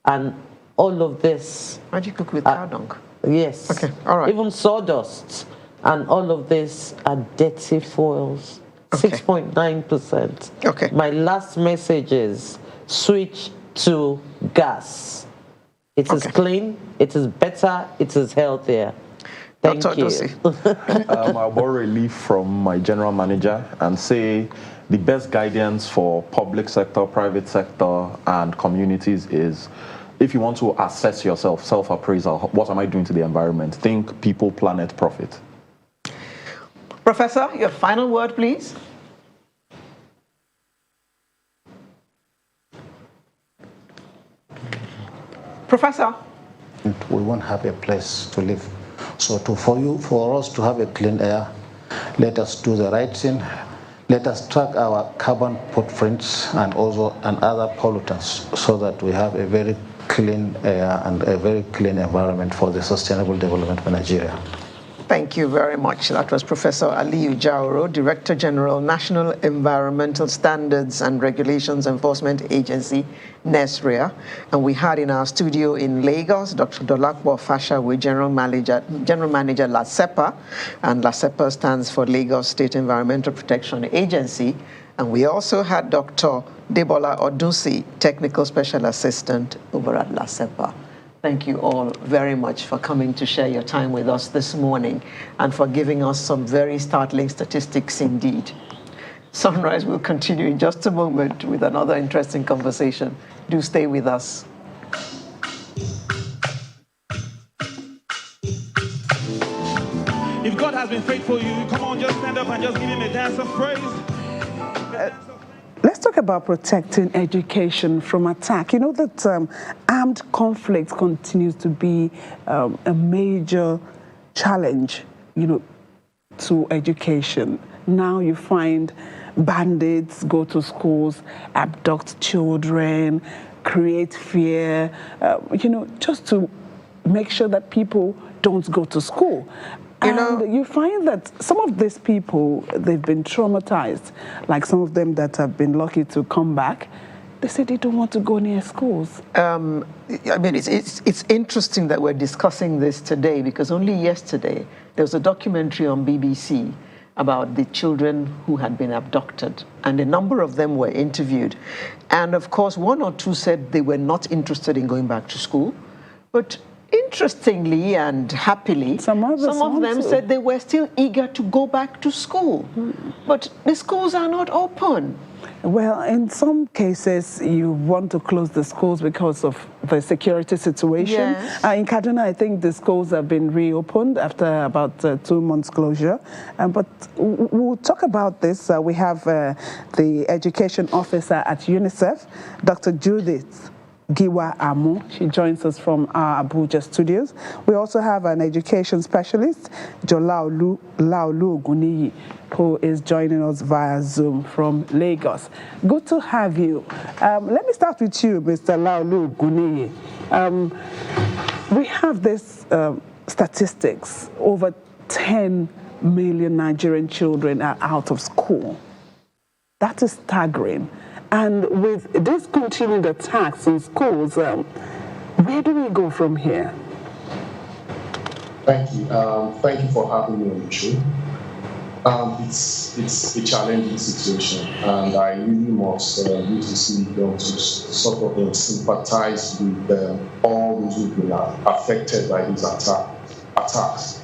and all of this. How do you cook with cow dung? Yes. Okay, all right. Even sawdust, and all of this are dirty fuels. Okay. 6.9%. Okay. My last message is switch to gas. It is clean, it is better, it is healthier. Thank Dr. you. Odosi. I'll borrow relief from my general manager and say the best guidance for public sector, private sector, and communities is if you want to assess yourself, self-appraisal, what am I doing to the environment? Think people, planet, profit. Professor, your final word, please. Professor. We won't have a place to live. So for us to have a clean air, let us do the right thing. Let us track our carbon footprints and other pollutants so that we have a very clean air and a very clean environment for the sustainable development of Nigeria. Thank you very much. That was Professor Aliyu Jauro, Director General, National Environmental Standards and Regulations Enforcement Agency, NESREA. And we had in our studio in Lagos, Dr. Dolakbo Fashawe, General Manager LASEPA, and LASEPA stands for Lagos State Environmental Protection Agency. And we also had Dr. Debola Odusi, Technical Special Assistant over at LASEPA. Thank you all very much for coming to share your time with us this morning and for giving us some very startling statistics indeed. Sunrise will continue in just a moment with another interesting conversation. Do stay with us. If God has been faithful to you, come on, just stand up and just give him a dance of praise. Let's talk about protecting education from attack. You know that armed conflict continues to be a major challenge, to education. Now you find bandits go to schools, abduct children, create fear, just to make sure that people don't go to school. And you find that some of these people, they've been traumatized, like some of them that have been lucky to come back. They say they don't want to go near schools. It's interesting that we're discussing this today because only yesterday there was a documentary on BBC about the children who had been abducted, and a number of them were interviewed. And of course, one or two said they were not interested in going back to school, but interestingly and happily, some of them said they were still eager to go back to school. But the schools are not open. Well, in some cases, you want to close the schools because of the security situation. Yes. In Kaduna, I think the schools have been reopened after about 2 months closure. But we'll talk about this. We have the education officer at UNICEF, Dr. Judith Giwa Amu. She joins us from our Abuja studios. We also have an education specialist, Jolaolu Oguniyi, who is joining us via Zoom from Lagos. Good to have you. Let me start with you, Mr. Laolu Oguniyi. We have this statistics. Over 10 million Nigerian children are out of school. That is staggering. And with this continued attacks in schools, where do we go from here? Thank you. Thank you for having me on the show. It's a challenging situation, and I really must need to see them to sort of sympathize with all those who've been affected by these attacks.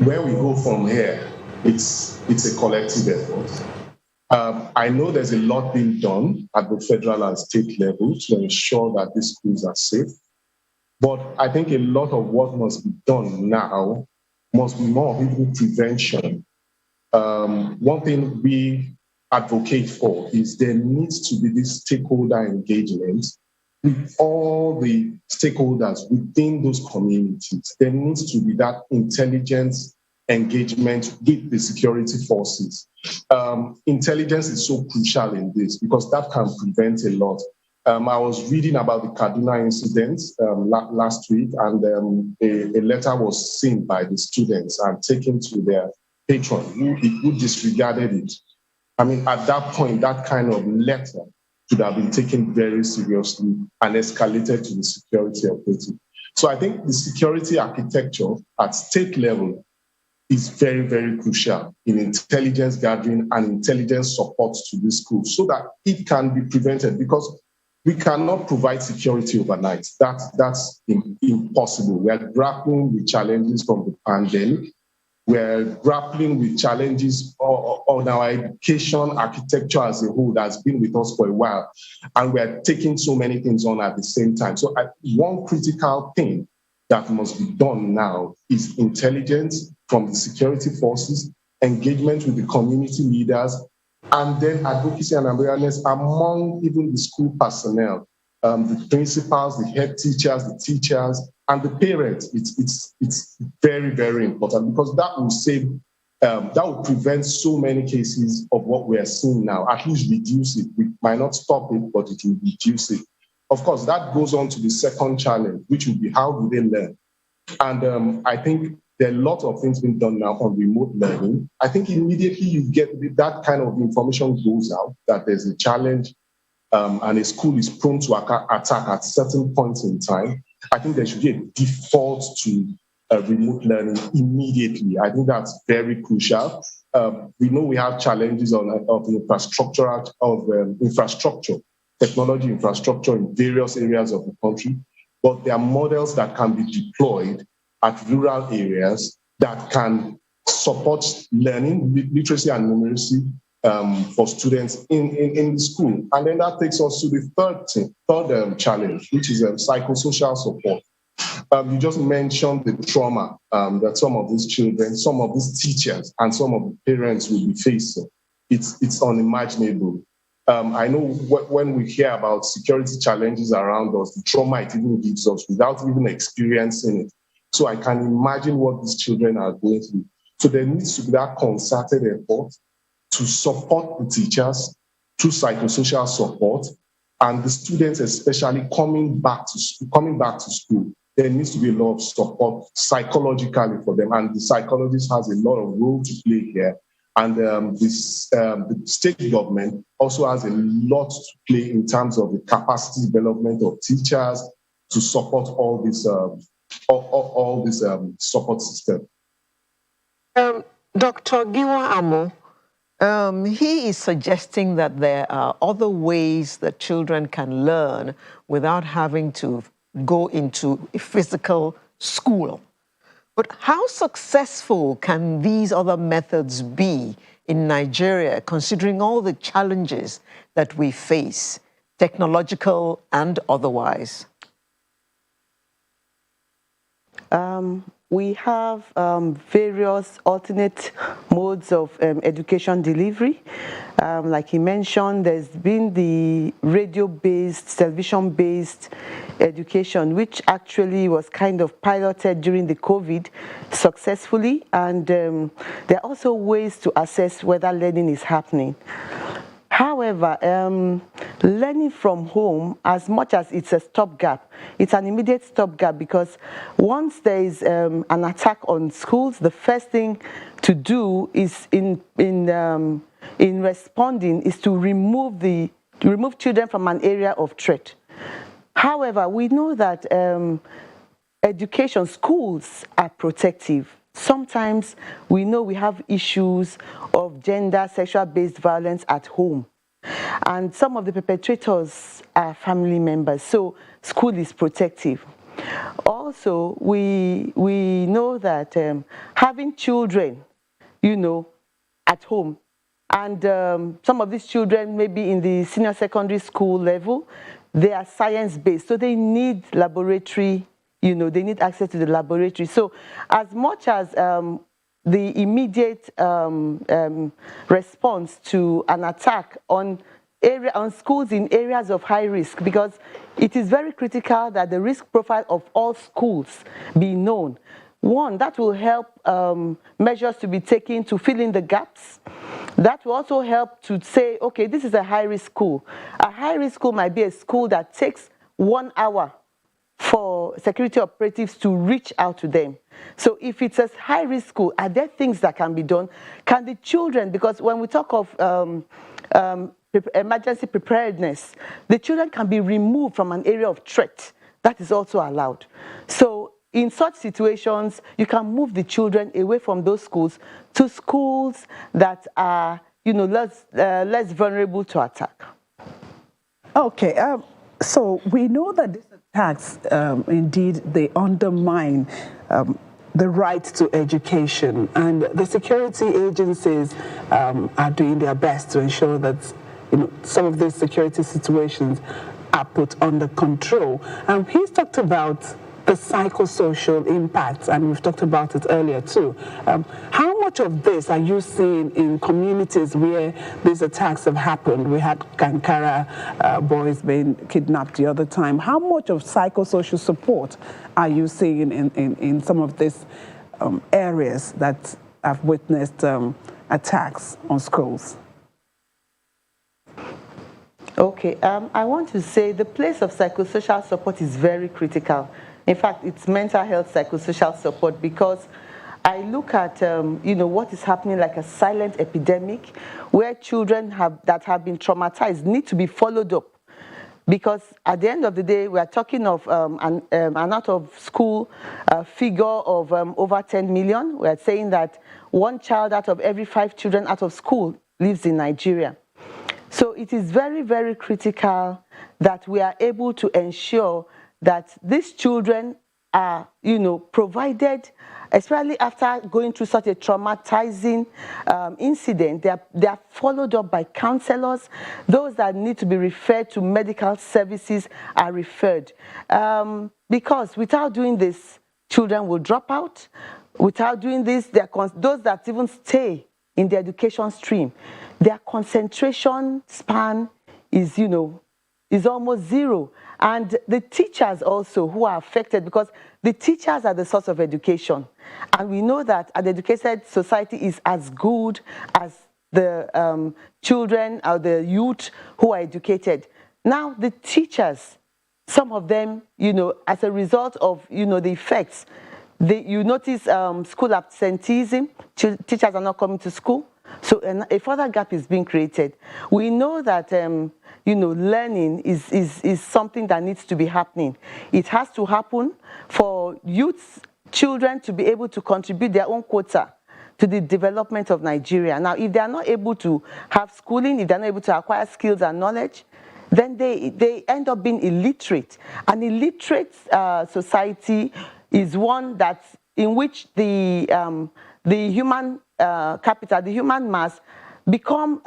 Where we go from here, it's a collective effort. I know there's a lot being done at the federal and state level to ensure that these schools are safe. But I think a lot of what must be done now must be more of even prevention. One thing we advocate for is there needs to be this stakeholder engagement with all the stakeholders within those communities. There needs to be that intelligence engagement with the security forces. Intelligence is so crucial in this because that can prevent a lot. I was reading about the Kaduna incident last week, and a letter was seen by the students and taken to their patron who disregarded it. I mean, at that point, that kind of letter should have been taken very seriously and escalated to the security authority. So I think the security architecture at state level is very, very crucial in intelligence gathering and intelligence support to this school so that it can be prevented, because we cannot provide security overnight. That's impossible. We are grappling with challenges from the pandemic. We're grappling with challenges on our education architecture as a whole that's been with us for a while. And we're taking so many things on at the same time. So one critical thing that must be done now is intelligence from the security forces, engagement with the community leaders, and then advocacy and awareness among even the school personnel, the principals, the head teachers, the teachers, and the parents. It's very, very important because that will save, that will prevent so many cases of what we are seeing now, at least reduce it. We might not stop it, but it will reduce it. Of course, that goes on to the second challenge, which will be how do they learn? And I think there are a lot of things being done now on remote learning. I think immediately you get that kind of information goes out that there's a challenge and a school is prone to attack at certain points in time. I think there should be a default to remote learning immediately. I think that's very crucial. We know we have challenges of infrastructure, technology infrastructure in various areas of the country, but there are models that can be deployed at rural areas that can support learning, literacy and numeracy for students in the school. And then that takes us to the third challenge, which is psychosocial support. You just mentioned the trauma that some of these children, some of these teachers, and some of the parents will be facing. It's unimaginable. I know when we hear about security challenges around us, the trauma it even gives us without even experiencing it. So I can imagine what these children are going through. So there needs to be that concerted effort to support the teachers through psychosocial support, and the students especially coming back to school. There needs to be a lot of support psychologically for them, and the psychologist has a lot of role to play here. And the state government also has a lot to play in terms of the capacity development of teachers to support all this support system. Dr. Giwa Amo, he is suggesting that there are other ways that children can learn without having to go into a physical school. But how successful can these other methods be in Nigeria, considering all the challenges that we face, technological and otherwise? We have various alternate modes of education delivery. Like he mentioned, there's been the radio-based, television-based education, which actually was kind of piloted during the COVID successfully. And there are also ways to assess whether learning is happening. However, learning from home, as much as it's a stopgap, it's an immediate stopgap, because once there is an attack on schools, the first thing to do is in responding is to remove children from an area of threat. However, we know that education, schools are protective. Sometimes we know we have issues of gender, sexual-based violence at home. And some of the perpetrators are family members, so school is protective. Also, we know that having children, at home, and some of these children maybe in the senior secondary school level, they are science-based, so they need laboratory, they need access to the laboratory. So as much as the immediate response to an attack on schools in areas of high risk, because it is very critical that the risk profile of all schools be known. One, that will help measures to be taken to fill in the gaps. That will also help to say, okay, this is a high-risk school. A high-risk school might be a school that takes 1 hour for security operatives to reach out to them. So if it's a high-risk school, are there things that can be done? Can the children, because when we talk of emergency preparedness, the children can be removed from an area of threat. That is also allowed. So in such situations, you can move the children away from those schools to schools that are, less vulnerable to attack. Okay, so we know that these attacks, indeed, they undermine the right to education, and the security agencies are doing their best to ensure that some of these security situations are put under control. He's talked about the psychosocial impacts, and we've talked about it earlier too. How much of this are you seeing in communities where these attacks have happened? We had Kankara boys being kidnapped the other time. How much of psychosocial support are you seeing in some of these areas that have witnessed attacks on schools? Okay, I want to say the place of psychosocial support is very critical. In fact, it's mental health psychosocial support, because I look at what is happening like a silent epidemic, where children that have been traumatized need to be followed up. Because at the end of the day, we are talking of an out of school figure of over 10 million. We are saying that 1 child out of every 5 children out of school lives in Nigeria. So it is very, very critical that we are able to ensure that these children are, provided, especially after going through such a traumatizing incident, they are followed up by counselors. Those that need to be referred to medical services are referred. Because without doing this, children will drop out. Without doing this, those that even stay in the education stream, their concentration span is, is almost zero. And the teachers also who are affected, because the teachers are the source of education. And we know that an educated society is as good as the children or the youth who are educated. Now, the teachers, some of them, as a result of, the effects, you notice school absenteeism, teachers are not coming to school. So a further gap is being created. We know that learning is something that needs to be happening. It has to happen for children to be able to contribute their own quota to the development of Nigeria. Now, if they are not able to have schooling, if they're not able to acquire skills and knowledge, then they end up being illiterate. An illiterate society is one in which the human capital, the human mass, become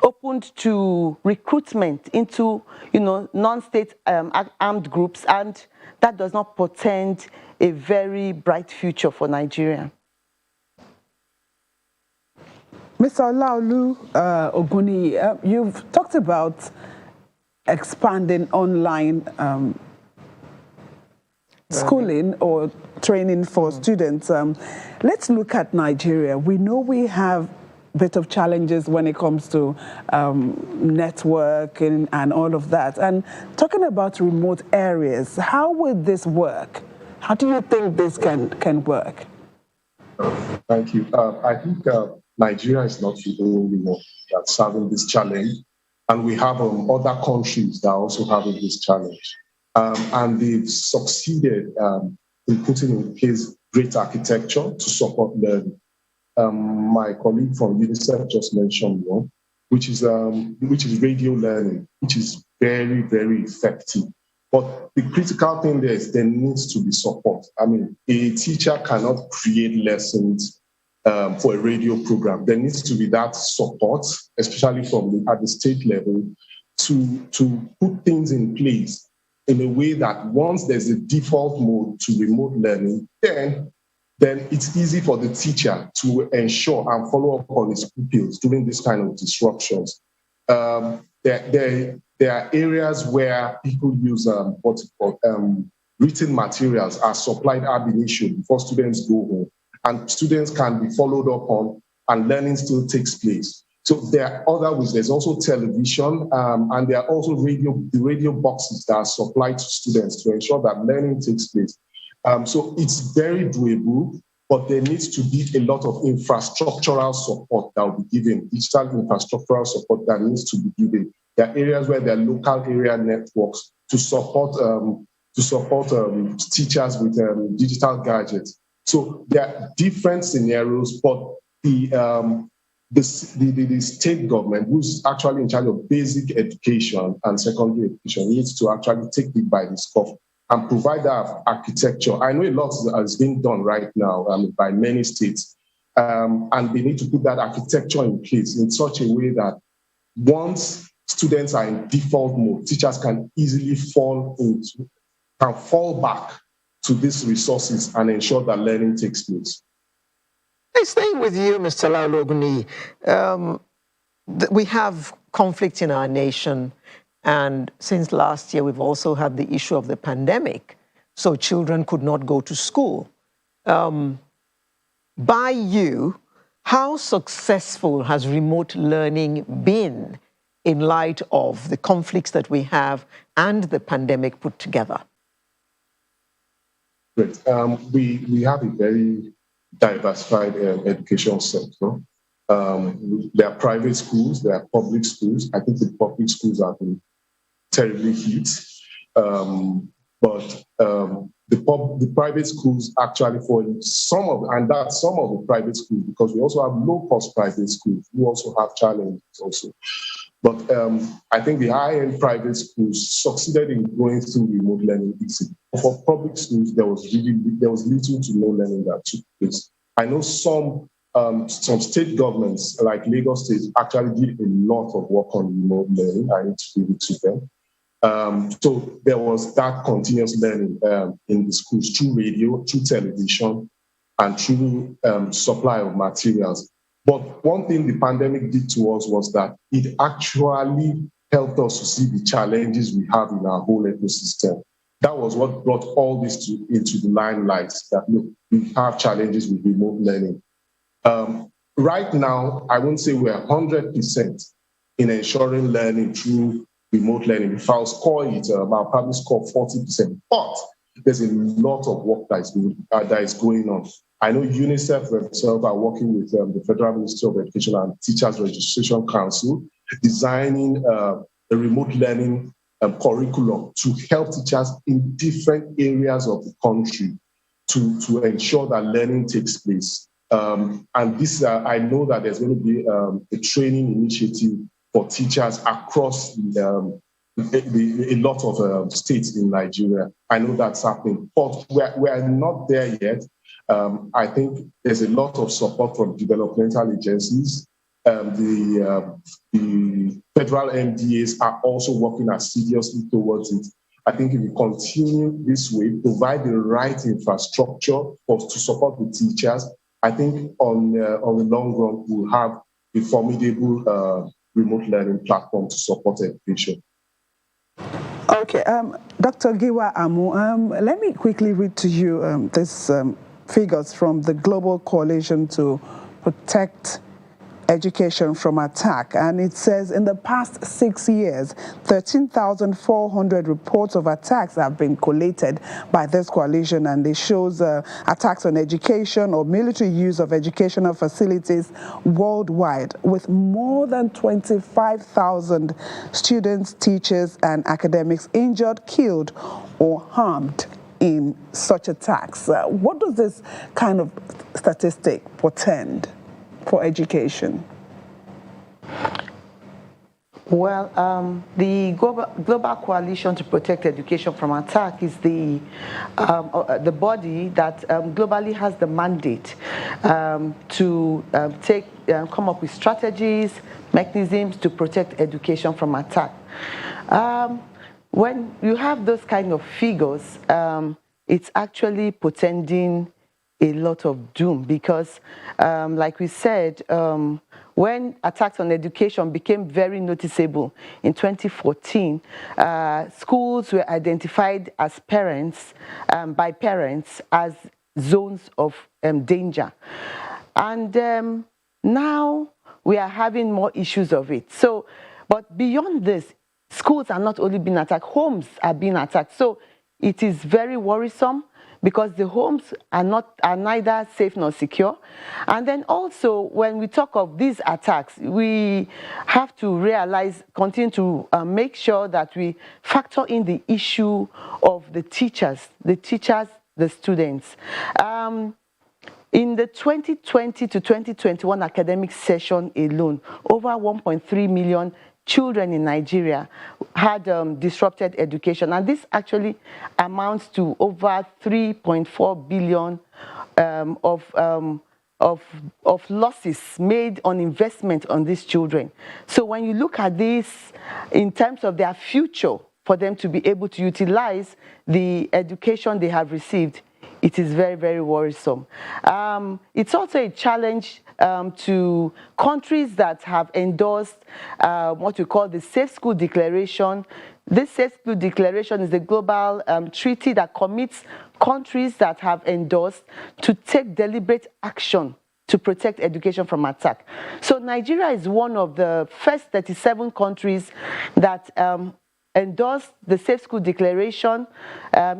opened to recruitment into, non-state armed groups, and that does not portend a very bright future for Nigeria. Mr. Olaolu Oguni, you've talked about expanding online schooling or training for students. Let's look at Nigeria. We know we have a bit of challenges when it comes to networking and all of that. And talking about remote areas, how will this work? How do you think this can work? Thank you. I think Nigeria is not the only one that's having this challenge. And we have other countries that are also having this challenge. And they've succeeded in putting in place great architecture to support learning. My colleague from UNICEF just mentioned one, which is radio learning, which is very, very effective. But the critical thing there is there needs to be support. I mean, a teacher cannot create lessons for a radio program. There needs to be that support, especially at the state level, to put things in place in a way that once there's a default mode to remote learning, then it's easy for the teacher to ensure and follow up on his pupils during this kind of disruptions. there are areas where people use written materials as supplied ab initio before students go home, and students can be followed up on, and learning still takes place. So there are other ways. There's also television, and there are also the radio boxes that are supplied to students to ensure that learning takes place. So it's very doable, but there needs to be a lot of infrastructural support that will be given, digital infrastructural support that needs to be given. There are areas where there are local area networks to support teachers with digital gadgets. So there are different scenarios, but the state government, who's actually in charge of basic education and secondary education, needs to actually take it by the scruff and provide that architecture. I know a lot is being done right now by many states, and they need to put that architecture in place in such a way that once students are in default mode, teachers can easily fall back to these resources and ensure that learning takes place. Hey, staying with you, Mr. Lauloguni, we have conflict in our nation, and since last year, we've also had the issue of the pandemic, so children could not go to school. By you, how successful has remote learning been in light of the conflicts that we have and the pandemic put together? Great. We have a very diversified education sector. There are private schools, there are public schools. I think the public schools have been terribly hit. But the private schools actually, for some of the private schools, because we also have low-cost private schools who also have challenges also. But I think the high-end private schools succeeded in going through remote learning easily. For public schools, there was little to no learning that took place. I know some state governments, like Lagos State, actually did a lot of work on remote learning. I need to give it to them. So there was that continuous learning in the schools through radio, through television, and through supply of materials. But one thing the pandemic did to us was that it actually helped us to see the challenges we have in our whole ecosystem. That was what brought all this into the limelight, that look, we have challenges with remote learning. Right now, I won't say we're 100% in ensuring learning through remote learning. If I'll score it, I'll probably score 40%. But there's a lot of work that is going on. I know UNICEF themselves are working with the Federal Ministry of Education and Teachers Registration Council, designing a remote learning curriculum to help teachers in different areas of the country to ensure that learning takes place. And this, I know that there's going to be a training initiative for teachers across a lot of states in Nigeria. I know that's happening, but we're not there yet. I think there's a lot of support from developmental agencies. The federal MDAs are also working assiduously towards it. I think if we continue this way, provide the right infrastructure to support the teachers, I think on the long run, we'll have a formidable remote learning platform to support education. Okay, Dr. Giwa Amu, let me quickly read to you this figures from the Global Coalition to Protect Education from Attack, and it says in the past 6 years, 13,400 reports of attacks have been collated by this coalition, and it shows attacks on education or military use of educational facilities worldwide, with more than 25,000 students, teachers, and academics injured, killed, or harmed in such attacks. What does this kind of statistic portend for education? Well, the Global Coalition to Protect Education from Attack is the body that globally has the mandate to come up with strategies, mechanisms to protect education from attack. When you have those kind of figures, it's actually portending a lot of doom because, like we said, when attacks on education became very noticeable in 2014, schools were identified as by parents as zones of danger. And now we are having more issues of it. So, but beyond this, schools are not only being attacked, homes are being attacked. So it is very worrisome because the homes are neither safe nor secure. And then also, when we talk of these attacks, we have to realize, continue to make sure that we factor in the issue of the teachers, the students. In the 2020 to 2021 academic session alone, over 1.3 million children in Nigeria had disrupted education, and this actually amounts to over 3.4 billion of losses made on investment on these children. So when you look at this in terms of their future, for them to be able to utilize the education they have received, it is very, very worrisome. It's also a challenge to countries that have endorsed what we call the Safe School Declaration. This Safe School Declaration is a global treaty that commits countries that have endorsed to take deliberate action to protect education from attack. So Nigeria is one of the first 37 countries that endorsed the Safe School Declaration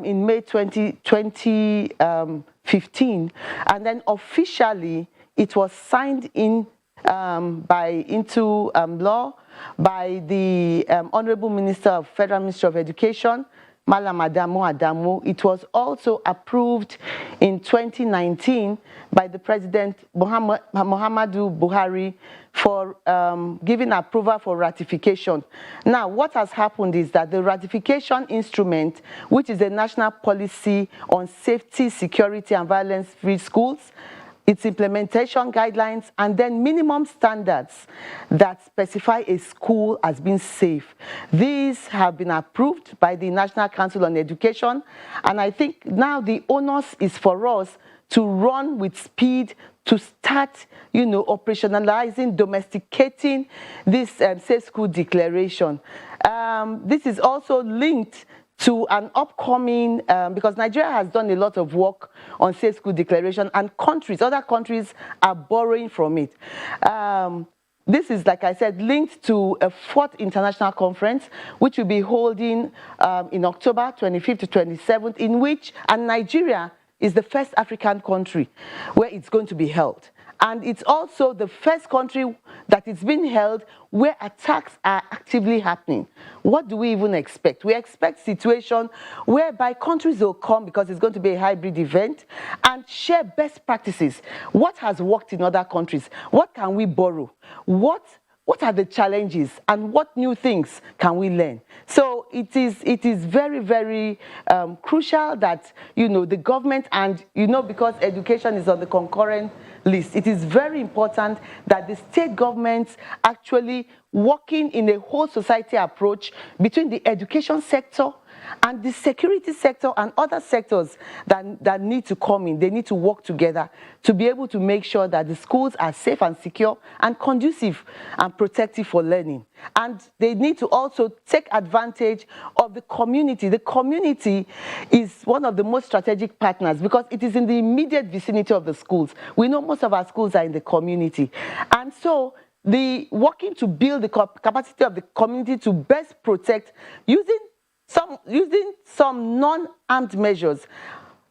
in May 2015, and then officially it was signed into law by the Honorable Minister of Federal Ministry of Education, Malam Adamu. It was also approved in 2019 by the President Muhammadu Buhari for giving approval for ratification. Now, what has happened is that the ratification instrument, which is a national policy on safety, security, and violence-free schools, its implementation guidelines, and then minimum standards that specify a school as being safe. These have been approved by the National Council on Education, and I think now the onus is for us to run with speed to start, operationalizing, domesticating this Safe School Declaration. This is also linked to an upcoming, because Nigeria has done a lot of work on Safe School Declaration, and other countries are borrowing from it. This is, like I said, linked to a 4th international conference, which will be holding in October 25th to 27th, in which, and Nigeria is the first African country where it's going to be held. And it's also the first country that it's been held where attacks are actively happening. What do we even expect? We expect a situation whereby countries will come, because it's going to be a hybrid event, and share best practices. What has worked in other countries? What can we borrow? What are the challenges, and what new things can we learn? So it is very, very crucial that the government, and because education is on the concurrent list, it is very important that the state governments actually working in a whole society approach between the education sector and the security sector and other sectors that need to come in. They need to work together to be able to make sure that the schools are safe and secure and conducive and protective for learning. And they need to also take advantage of the community. The community is one of the most strategic partners because it is in the immediate vicinity of the schools. We know most of our schools are in the community. And so the working to build the capacity of the community to best protect using some non-armed measures,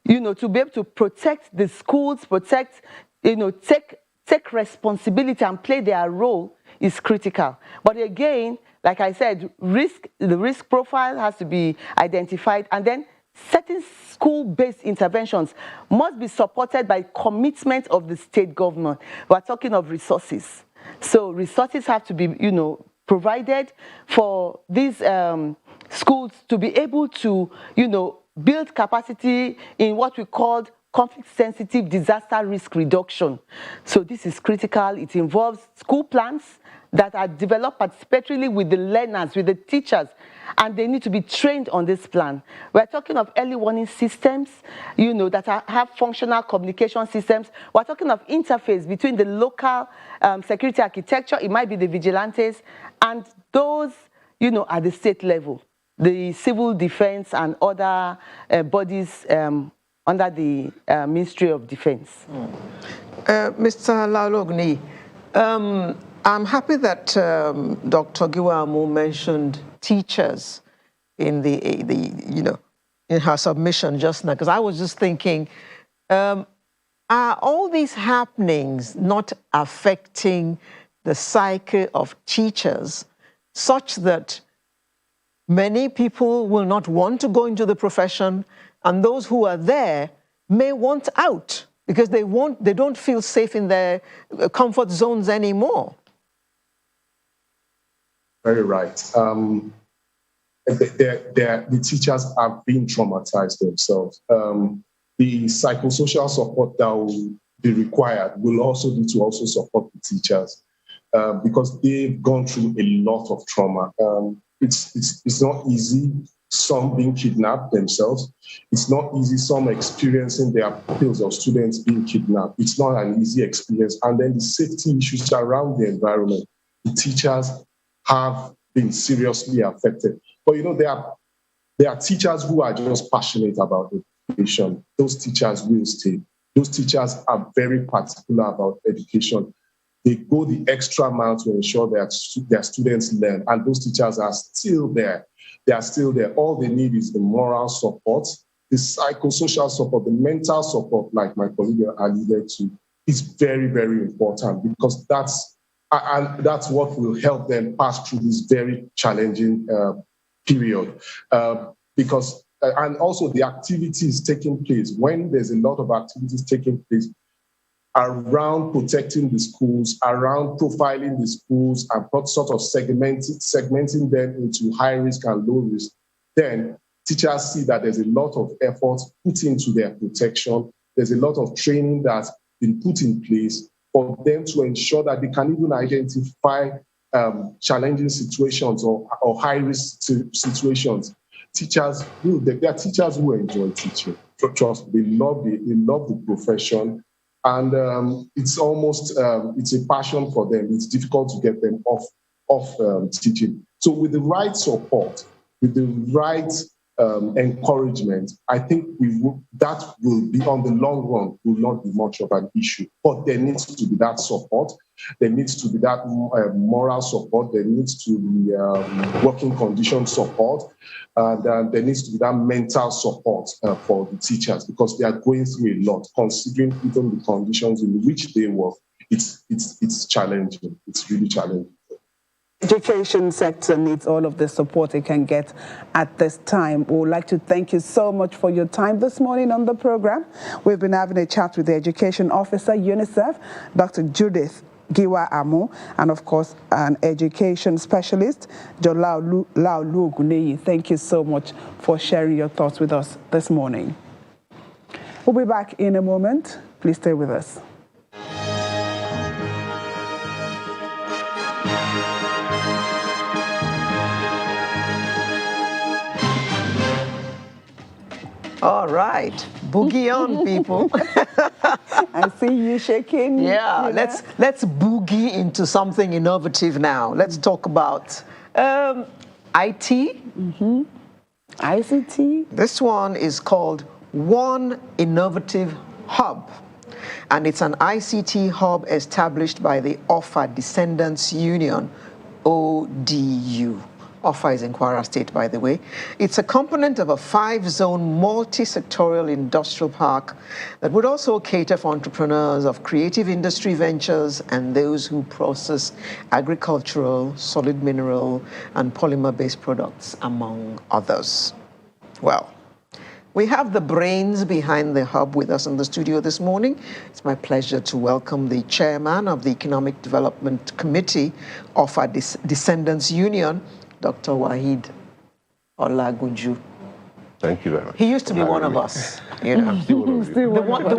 to be able to protect the schools, take responsibility and play their role is critical. But again, like I said, the risk profile has to be identified, and then certain school-based interventions must be supported by commitment of the state government. We're talking of resources. So resources have to be, provided for these schools to be able to, build capacity in what we call conflict-sensitive disaster risk reduction. So this is critical. It involves school plans that are developed participatorily with the learners, with the teachers, and they need to be trained on this plan. We're talking of early warning systems, that have functional communication systems. We're talking of interface between the local security architecture, it might be the vigilantes, and those, at the state level, the civil defense and other bodies under the Ministry of Defense. Mr. Laulogni, I'm happy that Dr. Giwa mentioned teachers in in her submission just now, because I was just thinking, are all these happenings not affecting the psyche of teachers such that many people will not want to go into the profession, and those who are there may want out because they don't feel safe in their comfort zones anymore? Very right. The teachers have been traumatized themselves. The psychosocial support that will be required will also be to also support the teachers because they've gone through a lot of trauma. It's not easy. Some being kidnapped themselves. It's not easy. Some experiencing their peers of students being kidnapped. It's not an easy experience. And then the safety issues around the environment. The teachers have been seriously affected. But there are teachers who are just passionate about education. Those teachers will stay. Those teachers are very particular about education. They go the extra mile to ensure that their students learn, and those teachers are still there. They are still there. All they need is the moral support, the psychosocial support, the mental support, like my colleague alluded to, is very, very important because that's what will help them pass through this very challenging period. And also the activities taking place, when there's a lot of activities taking place around protecting the schools, around profiling the schools and sort of segmenting them into high risk and low risk, then teachers see that there's a lot of effort put into their protection. There's a lot of training that's been put in place for them to ensure that they can even identify challenging situations or high risk situations. Teachers there are teachers who enjoy teaching. Trust, they love the profession. And it's almost, it's a passion for them. It's difficult to get them off teaching. So with the right support, with the right encouragement, I think that will be, on the long run, will not be much of an issue. But there needs to be that support. There needs to be that moral support. There needs to be working condition support. And there needs to be that mental support for the teachers because they are going through a lot, considering even the conditions in which they work. It's challenging. It's really challenging. Education sector needs all of the support it can get at this time. We would like to thank you so much for your time this morning on the program. We've been having a chat with the Education Officer, UNICEF, Dr. Judith Giwa Amu, and of course, an education specialist, Laulu Oguneyi. Thank you so much for sharing your thoughts with us this morning. We'll be back in a moment. Please stay with us. All right, boogie on, people. I see you shaking. Yeah, let's boogie into something innovative now. Let's talk about IT. ICT. This one is called One Innovative Hub, and it's an ICT hub established by the OFA Descendants Union, ODU. OFA is in Kwara State, by the way. It's a component of a 5-zone multi-sectorial industrial park that would also cater for entrepreneurs of creative industry ventures and those who process agricultural, solid mineral, and polymer-based products, among others. Well, we have the brains behind the hub with us in the studio this morning. It's my pleasure to welcome the chairman of the Economic Development Committee of our Descendants Union, Dr. Waheed Olagunju. Thank you very much. He used to be one of us, you know. The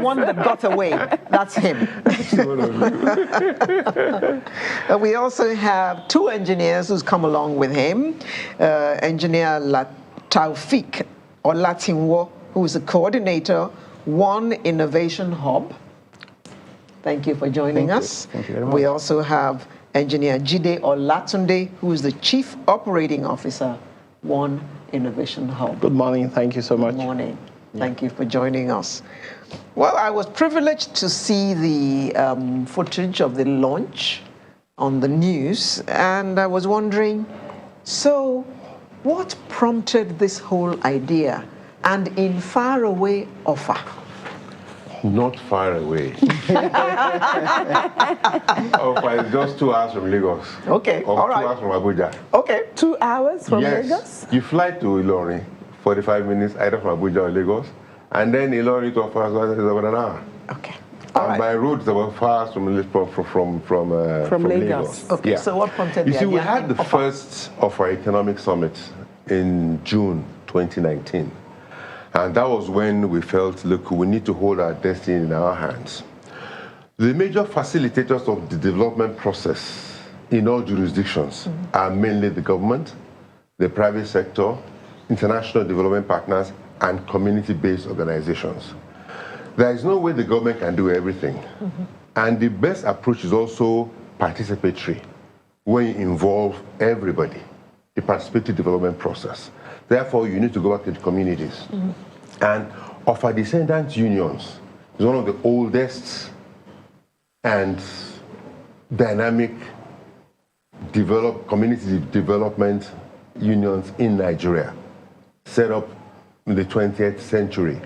one that got away, that's him. We also have two engineers who's come along with him. Engineer Taufik Olatinwo, who is the coordinator, One Innovation Hub. Thank you for joining us. Thank you very much. We also have Engineer Jide Olatunde, who is the Chief Operating Officer, One Innovation Hub. Good morning. Thank you so much. Good morning. Thank you for joining us. Well, I was privileged to see the footage of the launch on the news, and I was wondering, so what prompted this whole idea and in faraway offer? Not far away. It's just 2 hours from Lagos. Okay, or all right. 2 hours from Abuja. Okay. 2 hours from Yes. Lagos? You fly to Ilorin, 45 minutes either from Abuja or Lagos, and then Ilorin to Offa is about an hour. Okay. All And right. by road, it's about 4 hours from Lagos. Okay, so what prompted You the see, we idea had the of- first of our economic summit in June 2019. And that was when we felt, look, we need to hold our destiny in our hands. The major facilitators of the development process in all jurisdictions are mainly the government, the private sector, international development partners, and community-based organizations. There is no way the government can do everything. And the best approach is also participatory, where you involve everybody, the participative development process. Therefore, you need to go back to the communities. And of our descendants unions is one of the oldest and dynamic community development unions in Nigeria, set up in the 20th century.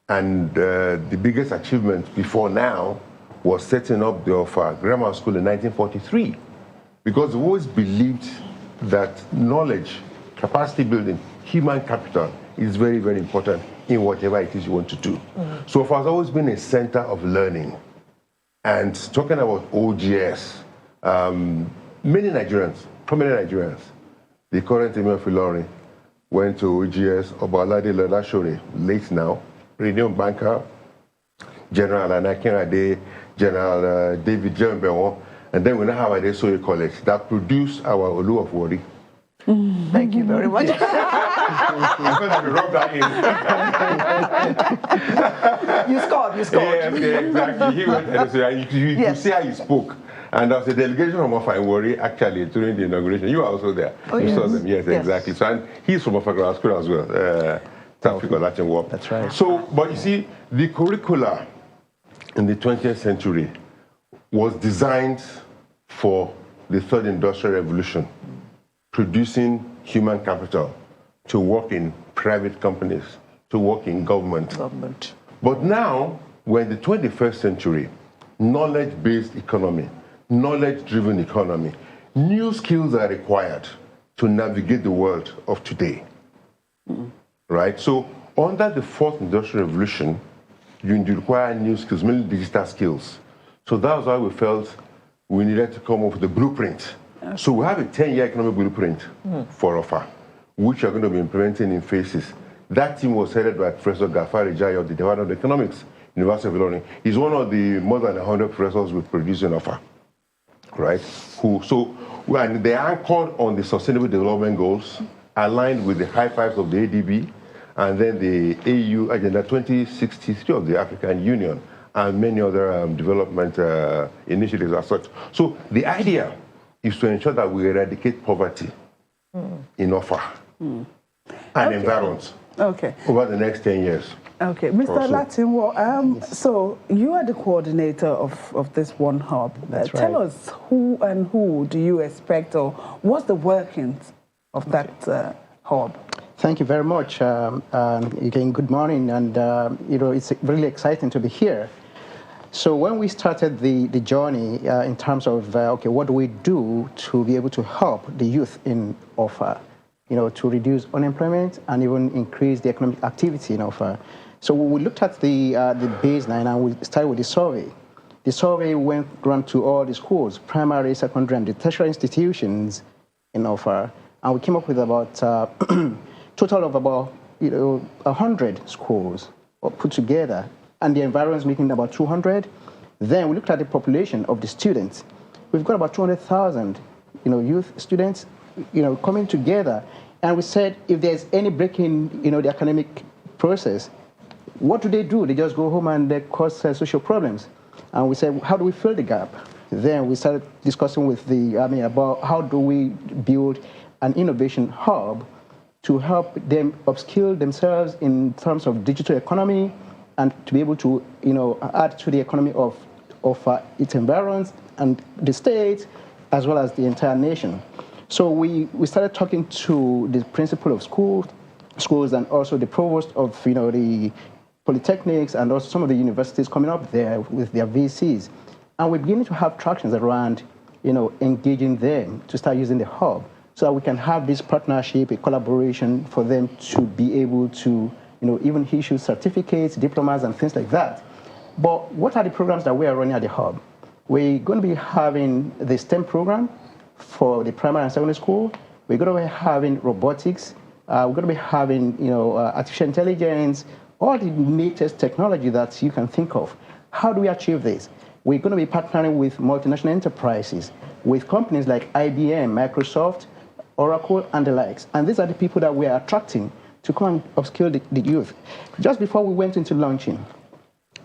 And the biggest achievement before now was setting up the Offa Grammar School in 1943, because we always believed that knowledge, capacity building, human capital is very, very important in whatever it is you want to do. So Offa has always been a center of learning. And talking about OGS, many Nigerians, prominent Nigerians, the current Emir of Ilorin went to OGS, Obalade Ladashore, late now, renowned banker, General Anakin, General David Jembewo, and then we now have Adesoye College that produced our Olu of Wari. Thank you very much. I feel like we rubbed that in. You scored. Yes, exactly. He went and so you could see how he spoke. And there was a delegation from Offa and Wari actually during the inauguration. You were also there. Oh, you yes. saw them, yes, exactly. So and he's from Offa Grammar School as well. Taufik Latin War. That's right. So, but you see, the curricula in the 20th century was designed for the third industrial revolution, producing human capital to work in private companies, to work in government. But now, we're in the 21st century, knowledge-based economy, knowledge-driven economy. New skills are required to navigate the world of today, right? So under the fourth industrial revolution, you require new skills, mainly digital skills. So that was why we felt we needed to come up with a blueprint. So we have a 10-year economic blueprint for Offa, which we're going to be implementing in phases. That team was headed by Professor Gafari Jai of the Department of Economics, University of Ilorin. He's one of the more than 100 professors we produce in Offa, right? And they are anchored on the Sustainable Development Goals, aligned with the high fives of the ADB, and then the AU Agenda 2063 of the African Union, and many other development initiatives as such. So the idea is to ensure that we eradicate poverty in Offa and environs over the next 10 years. Okay, Mr. Latinwo, so you are the coordinator of this One Hub. That's right. Tell us who do you expect, or what's the workings of that hub? Thank you very much. Again, good morning, and it's really exciting to be here. So when we started the journey in terms of, what do we do to be able to help the youth in Offa, to reduce unemployment and even increase the economic activity in Offa. So we looked at the baseline, and we started with the survey. The survey went around to all the schools, primary, secondary, and the tertiary institutions in Offa, and we came up with about total of about 100 schools put together, and the environment is making about 200. Then we looked at the population of the students. We've got about 200,000, youth students, coming together. And we said, if there's any break in, the academic process, what do? They just go home and they cause social problems. And we said, how do we fill the gap? Then we started discussing with the Army about how do we build an innovation hub to help them upskill themselves in terms of digital economy and to be able to, add to the economy of its environs and the state, as well as the entire nation. So we started talking to the principal of schools and also the provost of, the polytechnics and also some of the universities coming up there with their VCs. And we're beginning to have tractions around, engaging them to start using the hub so that we can have this partnership, a collaboration for them to be able to, even issue certificates, diplomas, and things like that. But what are the programs that we are running at the hub? We're going to be having the STEM program for the primary and secondary school. We're going to be having robotics. We're going to be having, artificial intelligence, all the latest technology that you can think of. How do we achieve this? We're going to be partnering with multinational enterprises, with companies like IBM, Microsoft, Oracle, and the likes. And these are the people that we are attracting to come and upskill the youth. Just before we went into launching,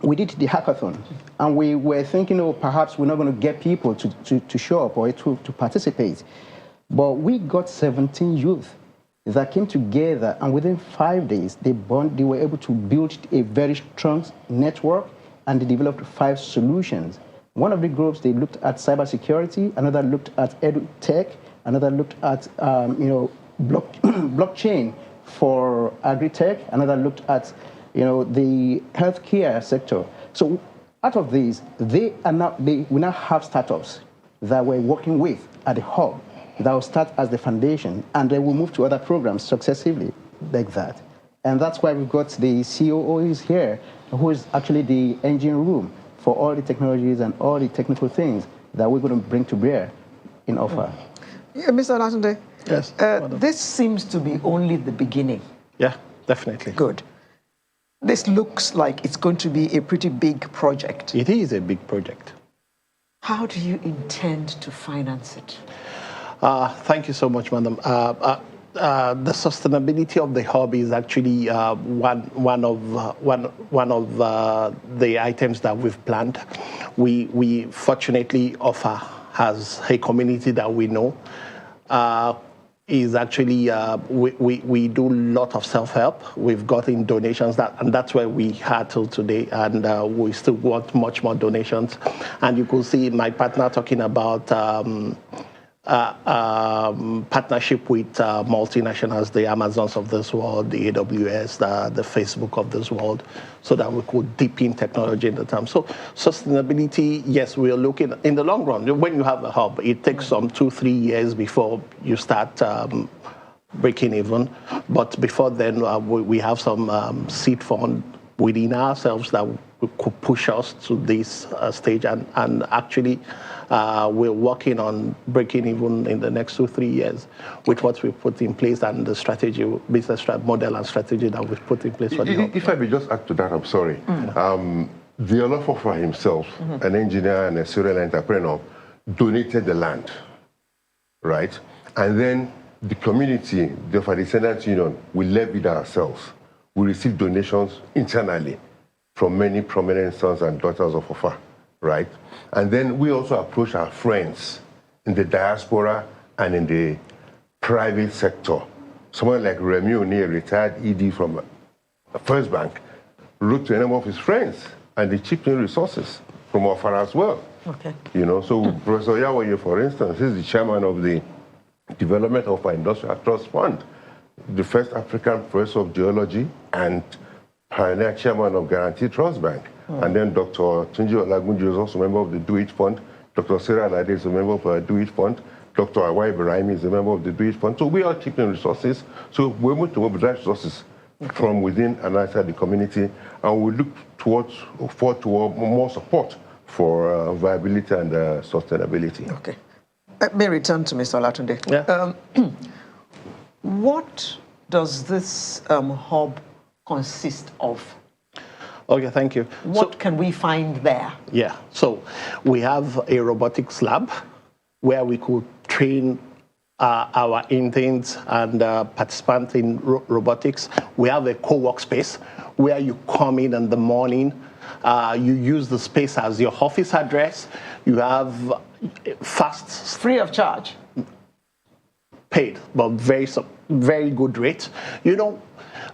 we did the hackathon, and we were thinking, perhaps we're not going to get people to show up or to participate. But we got 17 youth that came together, and within 5 days, they were able to build a very strong network, and they developed 5 solutions. One of the groups, they looked at cybersecurity, another looked at edu-tech, another looked at blockchain for agri-tech, another looked at the healthcare sector. So out of these, we now have startups that we're working with at the hub that will start as the foundation, and they will move to other programs successively like that. And that's why we've got the COO is here, who is actually the engine room for all the technologies and all the technical things that we're going to bring to bear in offer. Yeah, Mr. Olatunde, yes, this seems to be only the beginning. Yeah, definitely. Good. This looks like it's going to be a pretty big project. It is a big project. How do you intend to finance it? Thank you so much, madam. The sustainability of the hub is actually one of the items that we've planned. We fortunately offer as a community that we know. Is actually, we do a lot of self-help. We've gotten donations, and that's where we had till today, and we still want much more donations. And you could see my partner talking about partnership with multinationals, the Amazons of this world, the AWS, the Facebook of this world, so that we could deep in technology in the term. So sustainability, yes, we are looking in the long run. When you have a hub, it takes some 2-3 years before you start breaking even. But before then, we have some seed fund within ourselves that could push us to this stage, and actually we're working on breaking even in the next 2-3 years with what we've put in place and the strategy, business model and strategy that we've put in place for the hub. If I may just add to that, I'm sorry. The Olofofo himself, an engineer and a serial entrepreneur, donated the land, right? And then the community, the Descendants Union, we levied ourselves. We received donations internally from many prominent sons and daughters of Ofa, right? And then we also approach our friends in the diaspora and in the private sector. Someone like Remy O'Neill, retired ED from First Bank, wrote to a number of his friends, and they chipped in resources from Ofa as well. Okay. So Professor Yawoye, for instance, is the chairman of the Development of our Industrial Trust Fund, the first African professor of geology and pioneer chairman of Guarantee Trust Bank. And then Dr. Tunji Olagunju is also a member of the Do It Fund. Dr. Sarah Alade is a member of the Do It Fund. Dr. Awai Ibrahim is a member of the Do It Fund. So we are keeping resources. So we're able to mobilize resources from within and outside the community. And we look forward to more support for viability and sustainability. Okay. Let me return to Mr. Olatunde. Yeah. What does this hub consist of? Okay, thank you. What can we find there? Yeah, so we have a robotics lab where we could train our interns and participants in robotics. We have a co-work space where you come in the morning, you use the space as your office address, you have fast... Free of charge? Paid, but very good rate. You know,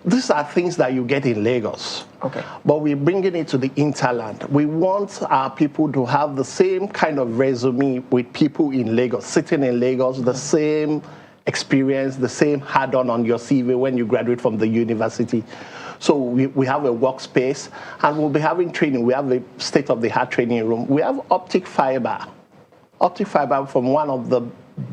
these are things that you get in Lagos. Okay. But we're bringing it to the interland. We want our people to have the same kind of resume with people in Lagos, sitting in Lagos, the same experience, the same add-on on your CV when you graduate from the university. So we have a workspace, and we'll be having training. We have a state-of-the-art training room. We have optic fiber from one of the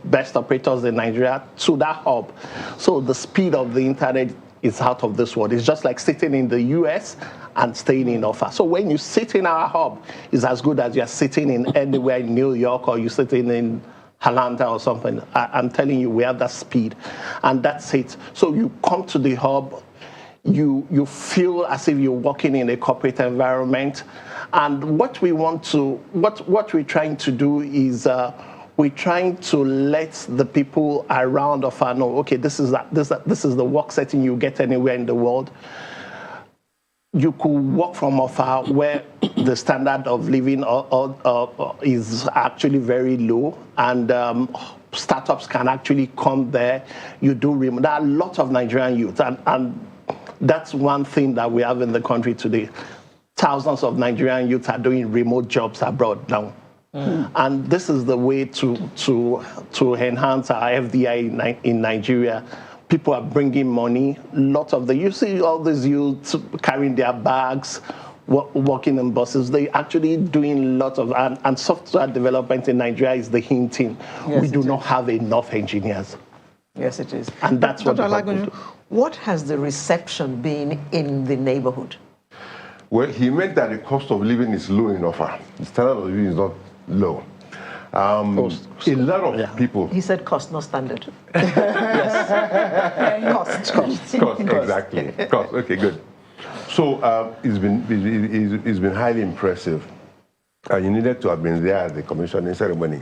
best operators in Nigeria to that hub. So the speed of the internet is out of this world. It's just like sitting in the US and staying in Offa. So when you sit in our hub, it's as good as you're sitting in anywhere in New York or you're sitting in Atlanta or something. I'm telling you, we have that speed, and that's it. So you come to the hub, you feel as if you're working in a corporate environment. And what we're trying to do is we're trying to let the people around Offa know, okay, this is the work setting you get anywhere in the world. You could work from Offa where the standard of living is actually very low, and startups can actually come there. You do remote. There are a lot of Nigerian youth, and that's one thing that we have in the country today. Thousands of Nigerian youth are doing remote jobs abroad now. And this is the way to enhance our FDI in Nigeria. People are bringing money. You see all these youths carrying their bags, working in buses. They're actually doing a lot of, and software development in Nigeria is the hinting. Yes, we do not have enough engineers. Yes, it is. And that's what Dr. Alagunju, what has the reception been in the neighborhood? Well, he meant that the cost of living is low in Offa. The standard of living is not low. A lot of people... He said cost, not standard. Cost, exactly. Cost, okay, good. So it's been highly impressive. You needed to have been there at the commissioning ceremony.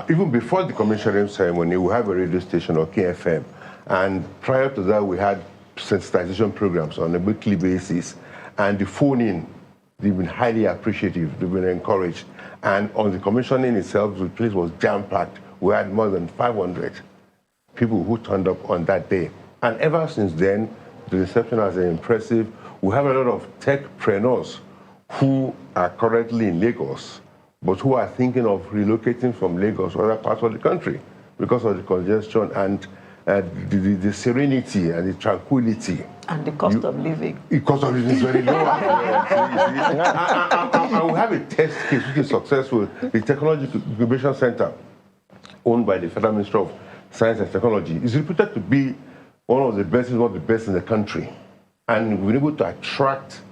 Even before the commissioning ceremony, we have a radio station on KFM. And prior to that, we had sensitization programs on a weekly basis. And the phone-in, they've been highly appreciative. They've been encouraged. And on the commissioning itself, the place was jam-packed. We had more than 500 people who turned up on that day. And ever since then, the reception has been impressive. We have a lot of techpreneurs who are currently in Lagos, but who are thinking of relocating from Lagos to other parts of the country because of the congestion and the serenity and the tranquility. And the cost of living. The cost of living is very low. And we have a test case which is successful. The Technology Incubation Center, owned by the Federal Ministry of Science and Technology, is reputed to be one of the best, if not the best in the country. And we've been able to attract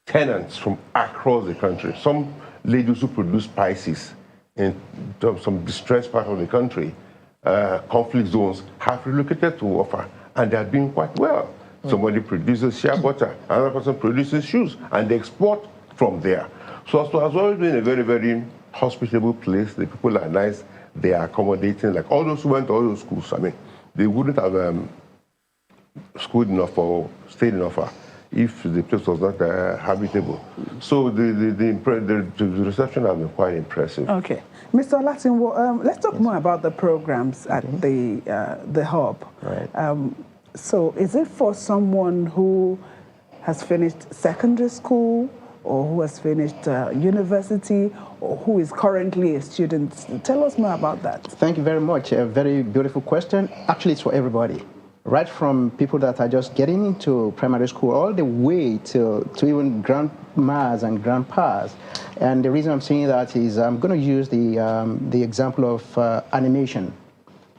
tenants from across the country. Some ladies who produce spices in some distressed part of the country, conflict zones, have relocated to Offa, and they are doing quite well. Somebody produces shea butter, another person produces shoes, and they export from there. So has always been a very, very hospitable place. The people are nice, they are accommodating. Like all those who went to all those schools, I mean, they wouldn't have schooled enough or stayed enough if the place was not habitable. So the reception has been quite impressive. Okay. Mr. Latin, let's talk more about the programs at the hub. Right. So is it for someone who has finished secondary school or who has finished university or who is currently a student? Tell us more about that. Thank you very much. A very beautiful question. Actually, it's for everybody. Right from people that are just getting into primary school all the way to even grandmas and grandpas. And the reason I'm saying that is I'm going to use the example of animation.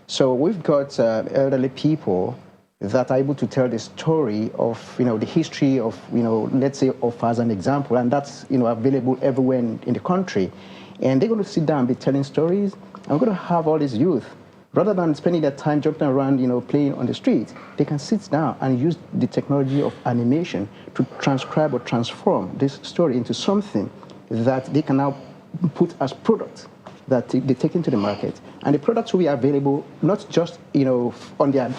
So we've got elderly people that are able to tell the story of, the history of, let's say, of as an example, and that's, available everywhere in the country. And they're going to sit down and be telling stories. I'm going to have all these youth Rather than spending their time jumping around, playing on the street, they can sit down and use the technology of animation to transcribe or transform this story into something that they can now put as products that they take into the market. And the products will be available not just on their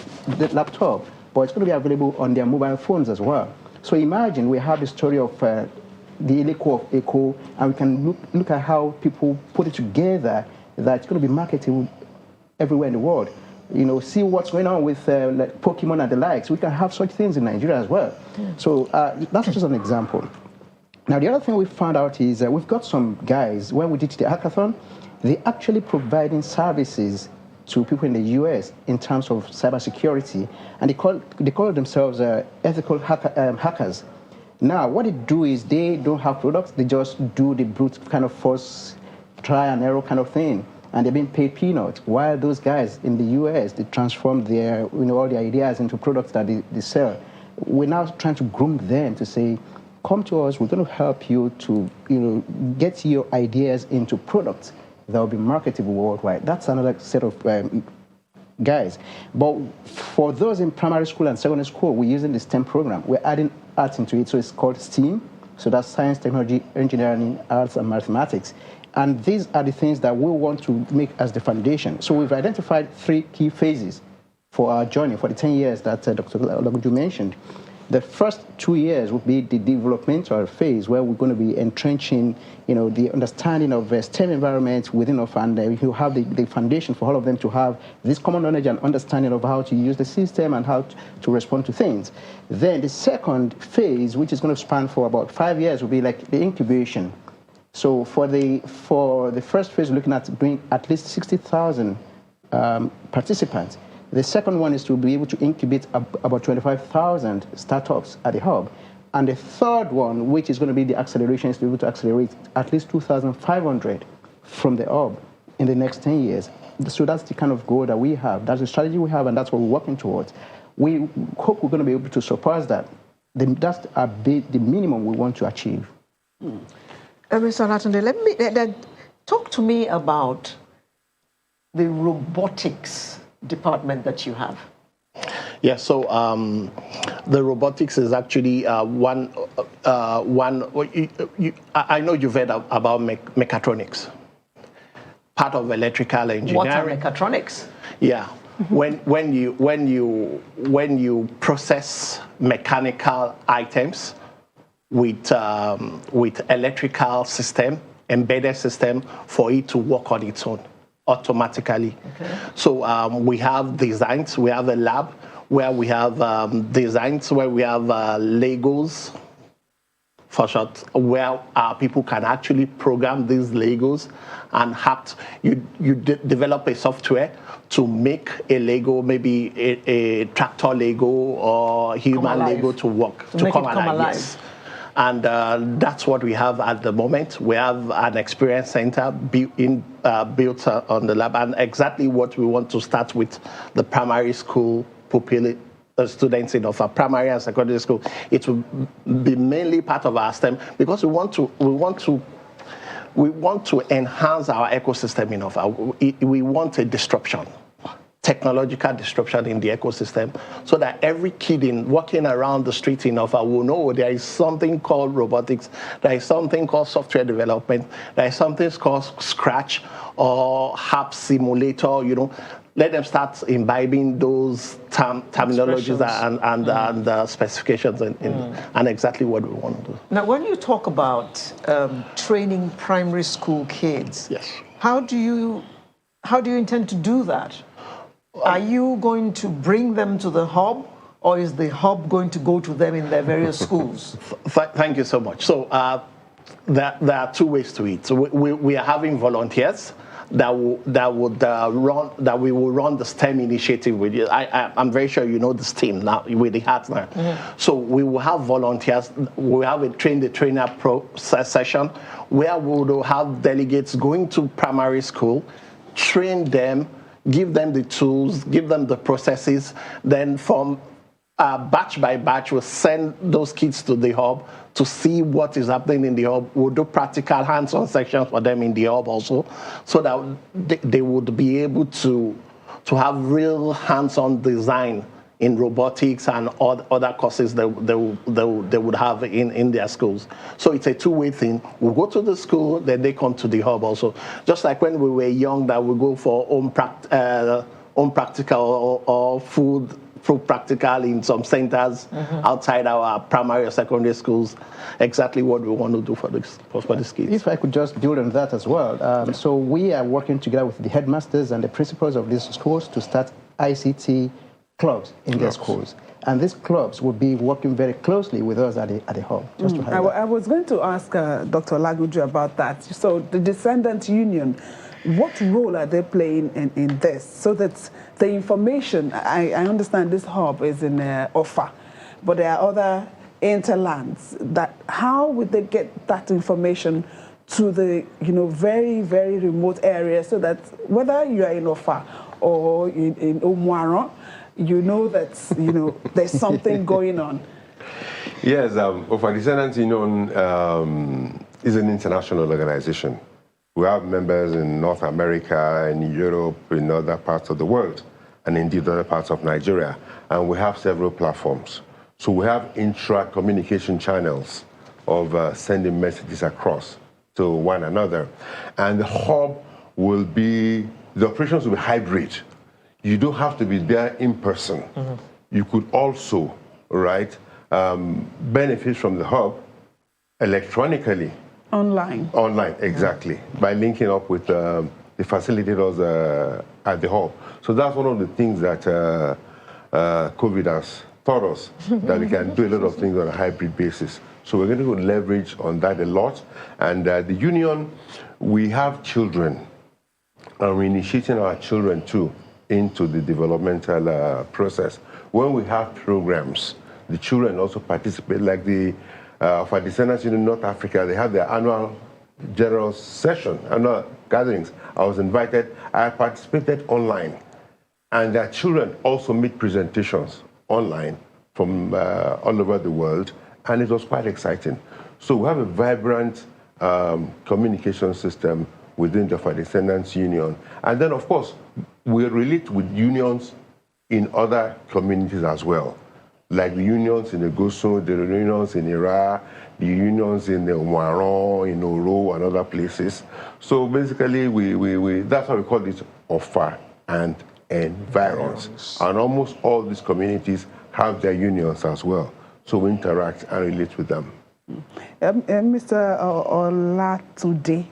laptop, but it's going to be available on their mobile phones as well. So imagine we have the story of the Eleco of Eco, and we can look at how people put it together that it's going to be marketed everywhere in the world. See what's going on with like Pokemon and the likes. We can have such things in Nigeria as well. So that's just an example. Now, the other thing we found out is we've got some guys, when we did the hackathon, they actually providing services to people in the US in terms of cybersecurity, and they call themselves ethical hackers. Now, what they do is they don't have products, they just do the brute kind of force, try and error kind of thing, and they're being paid peanuts, while those guys in the US, they transform their, all their ideas into products that they sell. We're now trying to groom them to say, come to us, we're going to help you to, get your ideas into products that will be marketable worldwide. That's another set of guys. But for those in primary school and secondary school, we're using the STEM program. We're adding arts into it, so it's called STEAM. So that's science, technology, engineering, arts, and mathematics. And these are the things that we want to make as the foundation. So we've identified 3 key phases for our journey, for the 10 years that Dr. Olagunju mentioned. The first 2 years would be the developmental phase, where we're going to be entrenching, the understanding of STEM environments within our fund. You have the foundation for all of them to have this common knowledge and understanding of how to use the system and how to respond to things. Then the second phase, which is going to span for about 5 years, will be like the incubation. So for the first phase, we're looking at doing at least 60,000 participants. The second one is to be able to incubate about 25,000 startups at the hub. And the third one, which is going to be the acceleration, is to be able to accelerate at least 2,500 from the hub in the next 10 years. So that's the kind of goal that we have. That's the strategy we have, and that's what we're working towards. We hope we're going to be able to surpass that. That's the minimum we want to achieve. Mr. Olatunde, talk to me about the robotics department that you have. Yeah, so the robotics is actually one. I know you've heard about mechatronics, part of electrical engineering. What are mechatronics? Yeah, when you process mechanical items with electrical system, embedded system, for it to work on its own automatically. Okay. So we have designs. We have a lab where we have designs, where we have Legos, for short, where people can actually program these Legos and you develop a software to make a Lego, maybe a tractor Lego or human Lego to work, to come alive. Yes. And that's what we have at the moment. We have an experience center built on the lab, and exactly what we want to start with the primary school students in our primary and secondary school. It will be mainly part of our STEM, because we want to enhance our ecosystem enough. We want a disruption, technological disruption in the ecosystem, so that every kid walking around the street in Offa will know there is something called robotics, there is something called software development, there is something called Scratch or HAP simulator. Let them start imbibing those terminologies and specifications and exactly what we want to do. Now, when you talk about training primary school kids, yes, how do you intend to do that? Are you going to bring them to the hub, or is the hub going to go to them in their various schools? Thank you so much. So there are 2 ways to it. So we are having volunteers that we will run the STEM initiative with you. I'm very sure you know the STEM now with the hats now. Mm-hmm. So we will have volunteers. We have a train-the-trainer session where we will have delegates going to primary school, train them, give them the tools, give them the processes. Then from batch by batch, we'll send those kids to the hub to see what is happening in the hub. We'll do practical hands-on sections for them in the hub also, so that they would be able to to have real hands-on design in robotics and other courses they would have in their schools. So it's a two-way thing. We go to the school, then they come to the hub also. Just like when we were young, that we go for home practical or food practical in some centers outside our primary or secondary schools. Exactly what we want to do for the kids. If I could just build on that as well. So we are working together with the headmasters and the principals of these schools to start ICT clubs in their schools. And these clubs will be working very closely with us at the hub. Just to I was going to ask Dr. Laguju about that. So the Descendants Union, what role are they playing in this? So that the information, I understand this hub is in Offa, but there are other interlands. That how would they get that information to the very, very remote areas, so that whether you are in Offa or in Omuaran, you know that there's something going on? Yes, Offa Descendants Union is an international organization. We have members in North America, in Europe, in other parts of the world, and indeed other parts of Nigeria. And we have several platforms. So we have intra-communication channels of sending messages across to one another. And the hub will be, the operations will be hybrid. You don't have to be there in person. You could also, benefit from the hub electronically. Online. Online, exactly, by linking up with the facilitators at the hub. So that's one of the things that COVID has taught us, that we can do a lot of things on a hybrid basis. So we're going to leverage on that a lot. And the union, we have children, and we're initiating our children too into the developmental process. When we have programs, the children also participate, like the for Descendants in North Africa, they have their annual general session, annual gatherings. I was invited, I participated online. And their children also made presentations online from all over the world, and it was quite exciting. So we have a vibrant communication system within the Descendants Union. And then, of course, we relate with unions in other communities as well, like the unions in the Gosun, the unions in Ira, the unions in the Omuaran, in Oro, and other places. So basically, that's why we call it Offa and environs. And almost all these communities have their unions as well. So we interact and relate with them. Mr. Olatunde,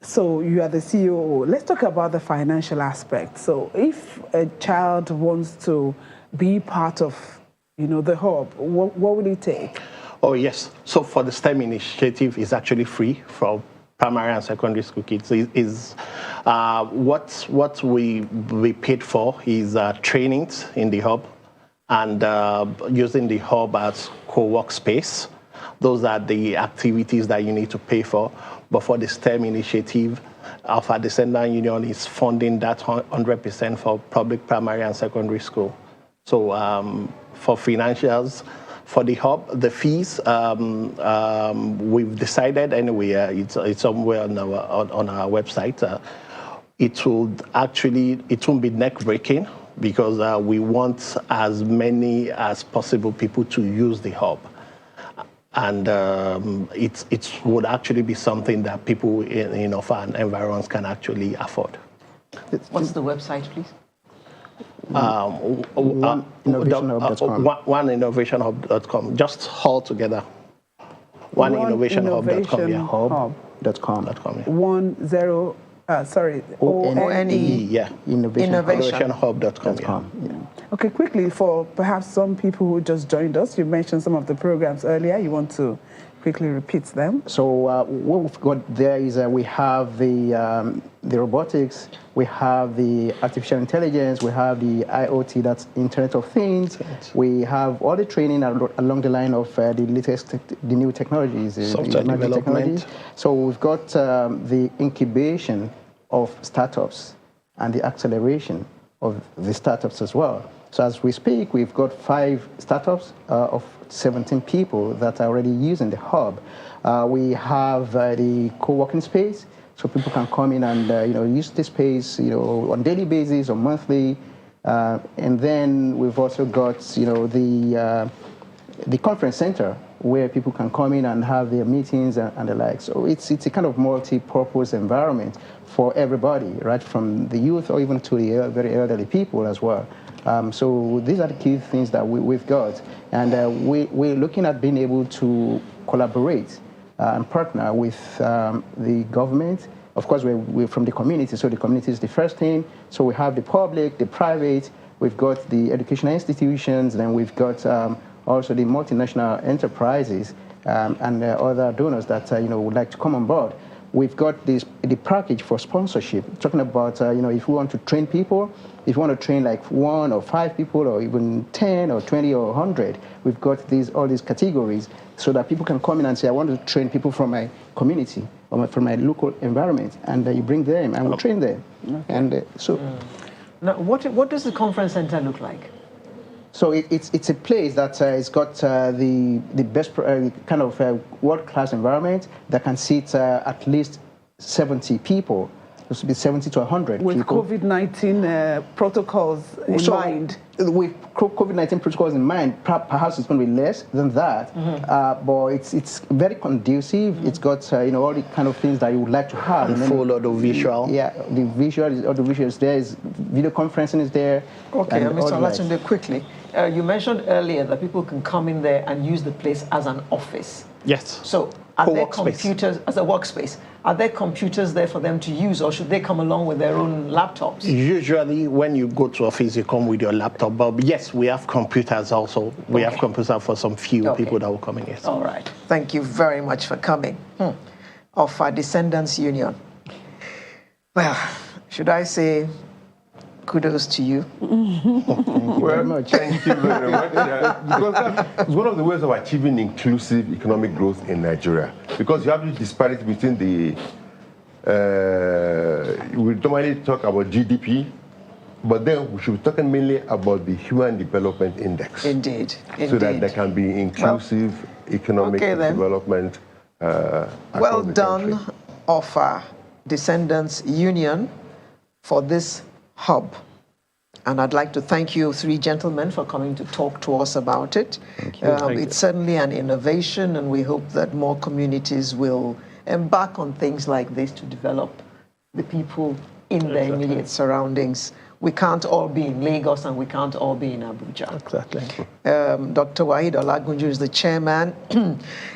so you are the CEO. Let's talk about the financial aspect. So if a child wants to be part of, the hub, what will it take? Oh, yes. So for the STEM initiative, it's actually free for primary and secondary school kids. What we paid for is trainings in the hub and using the hub as co-work space. Those are the activities that you need to pay for. But for the STEM initiative, our Descendant Union is funding that 100% for public primary and secondary school. So for financials, for the hub, the fees, we've decided anyway, it's somewhere on our website. It won't be neck-breaking, because we want as many as possible people to use the hub. And it would actually be something that people in Offa and environs can actually afford. What's the website, please? OneInnovationHub.com. OneInnovationHub.com. Just all together. OneInnovationHub.com. Yeah. Hub.com. ONE. Yeah. InnovationHub.com. Yeah. Okay, quickly, for perhaps some people who just joined us, you mentioned some of the programs earlier. You want to quickly repeat them? So what we've got there is we have the robotics, we have the artificial intelligence, we have the IoT, that's Internet of Things. We have all the training along the line of the new technologies, software development. Technologies. So we've got the incubation of startups and the acceleration of the startups as well. So as we speak, we've got 5 startups of 17 people that are already using the hub. We have the co-working space. so people can come in and use this space on daily basis or monthly. And then we've also got the conference center where people can come in and have their meetings and the like. So it's a kind of multi-purpose environment for everybody, right, from the youth or even to the very elderly people as well. So these are the key things that we've got. And we're looking at being able to collaborate and partner with the government. Of course, we're from the community, so the community is the first thing. So we have the public, the private, we've got the educational institutions, then we've got also the multinational enterprises and other donors that would like to come on board. We've got the package for sponsorship, talking about if we want to train people, if you want to train like 1 or 5 people or even 10 or 20 or 100, we've got all these categories so that people can come in and say, I want to train people from my community or from my local environment, and you bring them and we train them. Okay. And Now, what does the conference center look like? So it's a place that has got the best kind of world-class environment that can seat at least 70 people. This would be 70 to 100 with people. With COVID-19 protocols in mind. With COVID-19 protocols in mind, perhaps it's going to be less than that. But it's very conducive. It's got all the kind of things that you would like to have. And full audio-visual. Yeah, the audio-visual is there. Video conferencing is there. Okay, Mr. Olatunde, quickly. You mentioned earlier that people can come in there and use the place as an office. Yes. So are there computers as a workspace? Are there computers there for them to use, or should they come along with their own laptops? Usually, when you go to office, you come with your laptop. But yes, we have computers also. We have computers for some few people that will come in. Yes. All right. Thank you very much for coming. Of our Descendants Union. Well, should I say kudos to you? Thank you very much. Because that's one of the ways of achieving inclusive economic growth in Nigeria. Because you have this disparity between we normally talk about GDP, but then we should be talking mainly about the Human Development Index. Indeed. So that there can be inclusive economic development. Well done, of our Descendants Union, for this hub. And I'd like to thank you 3 gentlemen for coming to talk to us about it. Thank you. It's certainly an innovation, and we hope that more communities will embark on things like this to develop the people in their immediate surroundings. We can't all be in Lagos and we can't all be in Abuja. Exactly. Dr. Waheed Olagunju is the chairman,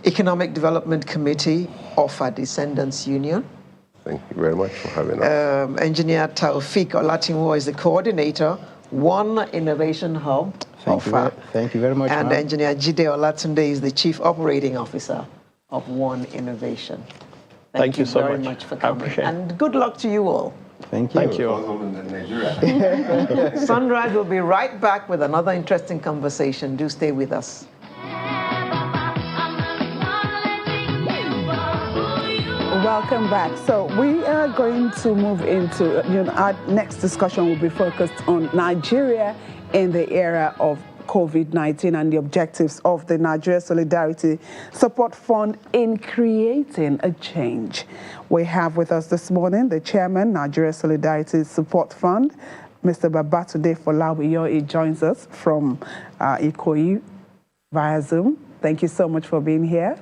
Economic Development Committee of our Descendants Union. Thank you very much for having us. Engineer Taufik Olatinwo is the coordinator, One Innovation Hub. Thank you very much. And Engineer Jide Olatunde is the Chief Operating Officer of One Innovation. Thank you so very much for coming. And good luck to you all. Thank you. Thank you. Sunrise will be right back with another interesting conversation. Do stay with us. Welcome back. So we are going to move into, our next discussion will be focused on Nigeria in the era of COVID-19 and the objectives of the Nigeria Solidarity Support Fund in creating a change. We have with us this morning the chairman, Nigeria Solidarity Support Fund, Mr. Babatunde Folawiyo. He joins us from Ikoyi via Zoom. Thank you so much for being here.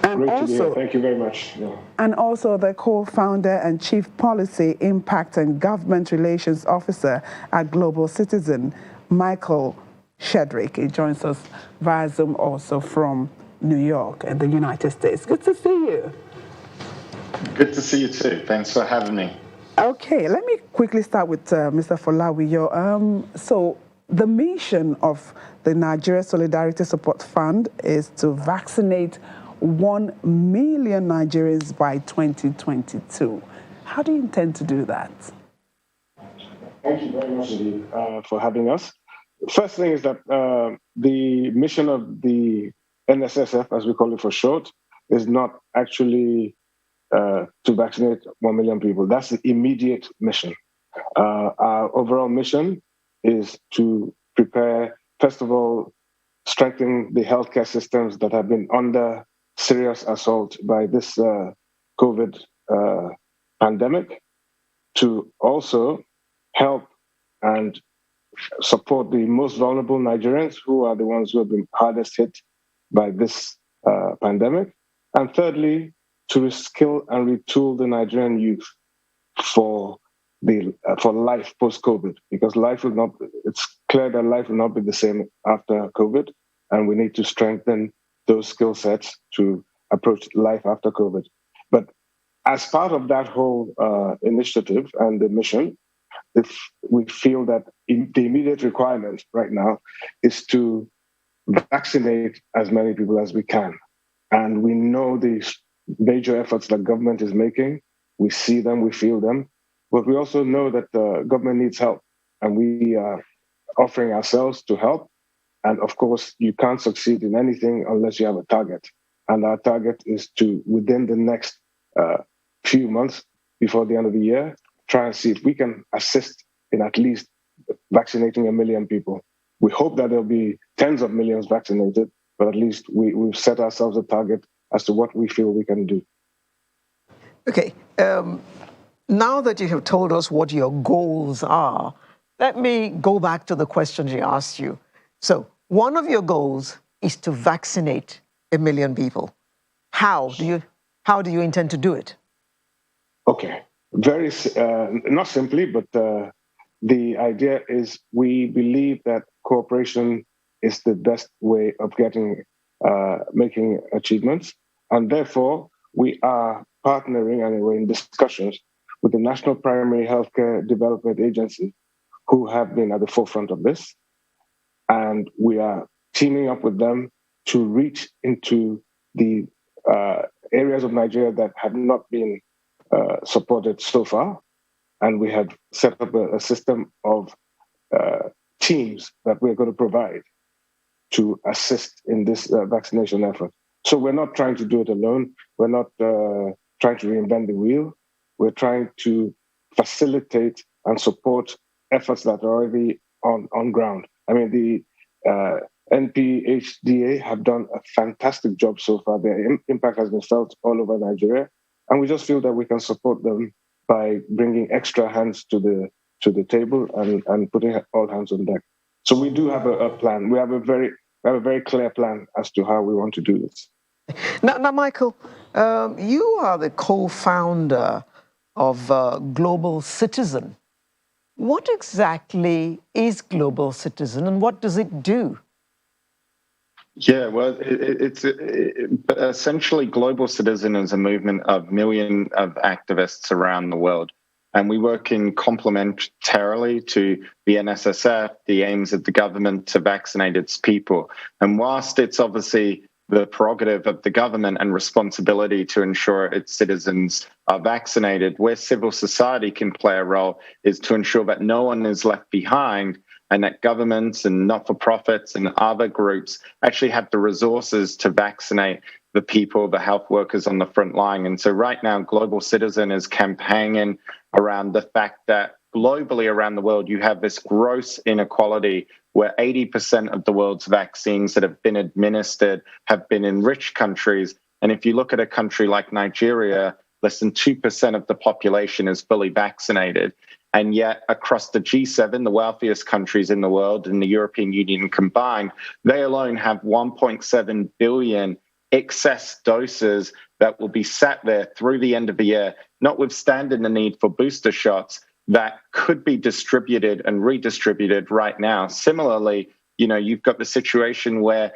And Great also, to be here. Thank you very much. Yeah. And also the co-founder and Chief Policy, Impact and Government Relations Officer at Global Citizen, Michael Shedrick. He joins us via Zoom also from New York and the United States. Good to see you. Good to see you too. Thanks for having me. Okay, let me quickly start with Mr. Folawiyo. So the mission of the Nigeria Solidarity Support Fund is to vaccinate 1 million Nigerians by 2022. How do you intend to do that? Thank you very much indeed for having us. First thing is that the mission of the NSSF, as we call it for short, is not actually to vaccinate 1 million people. That's the immediate mission. Our overall mission is to prepare, first of all, strengthen the healthcare systems that have been under serious assault by this COVID pandemic to also help and support the most vulnerable Nigerians, who are the ones who have been hardest hit by this pandemic. And thirdly, to reskill and retool the Nigerian youth for life post-COVID, because it's clear that life will not be the same after COVID, and we need to strengthen those skill sets to approach life after COVID. But as part of that whole initiative and the mission, if we feel that the immediate requirement right now is to vaccinate as many people as we can. And we know the major efforts that government is making. We see them, we feel them, but we also know that the government needs help, and we are offering ourselves to help. And of course, you can't succeed in anything unless you have a target. And our target is to, within the next few months before the end of the year, try and see if we can assist in at least vaccinating 1 million people. We hope that there'll be tens of millions vaccinated, but at least we've set ourselves a target as to what we feel we can do. Okay. Now that you have told us what your goals are, let me go back to the questions you asked you. So one of your goals is to vaccinate 1 million people. How do you intend to do it? Okay. Very, not simply, but the idea is we believe that cooperation is the best way of making achievements. And therefore, we are partnering and we're in discussions with the National Primary Healthcare Development Agency, who have been at the forefront of this. And we are teaming up with them to reach into the areas of Nigeria that have not been supported so far. And we have set up a system of teams that we're going to provide to assist in this vaccination effort. So we're not trying to do it alone. We're not trying to reinvent the wheel. We're trying to facilitate and support efforts that are already on ground. I mean, the NPHDA have done a fantastic job so far. Their impact has been felt all over Nigeria. And we just feel that we can support them by bringing extra hands to the table and putting all hands on deck. So we do have a plan. We have a very clear plan as to how we want to do this. Now Michael, you are the co-founder of Global Citizen. What exactly is Global Citizen and what does it do? Yeah, well, it's essentially Global Citizen is a movement of millions of activists around the world. And we work in complementarily to the NSSF, the aims of the government to vaccinate its people. And whilst it's obviously the prerogative of the government and responsibility to ensure its citizens are vaccinated, where civil society can play a role is to ensure that no one is left behind and that governments and not-for-profits and other groups actually have the resources to vaccinate the people, the health workers on the front line. And so right now, Global Citizen is campaigning around the fact that globally around the world, you have this gross inequality where 80% of the world's vaccines that have been administered have been in rich countries. And if you look at a country like Nigeria, less than 2% of the population is fully vaccinated. And yet across the G7, the wealthiest countries in the world and the European Union combined, they alone have 1.7 billion excess doses that will be sat there through the end of the year, notwithstanding the need for booster shots that could be distributed and redistributed right now. Similarly, you've got the situation where,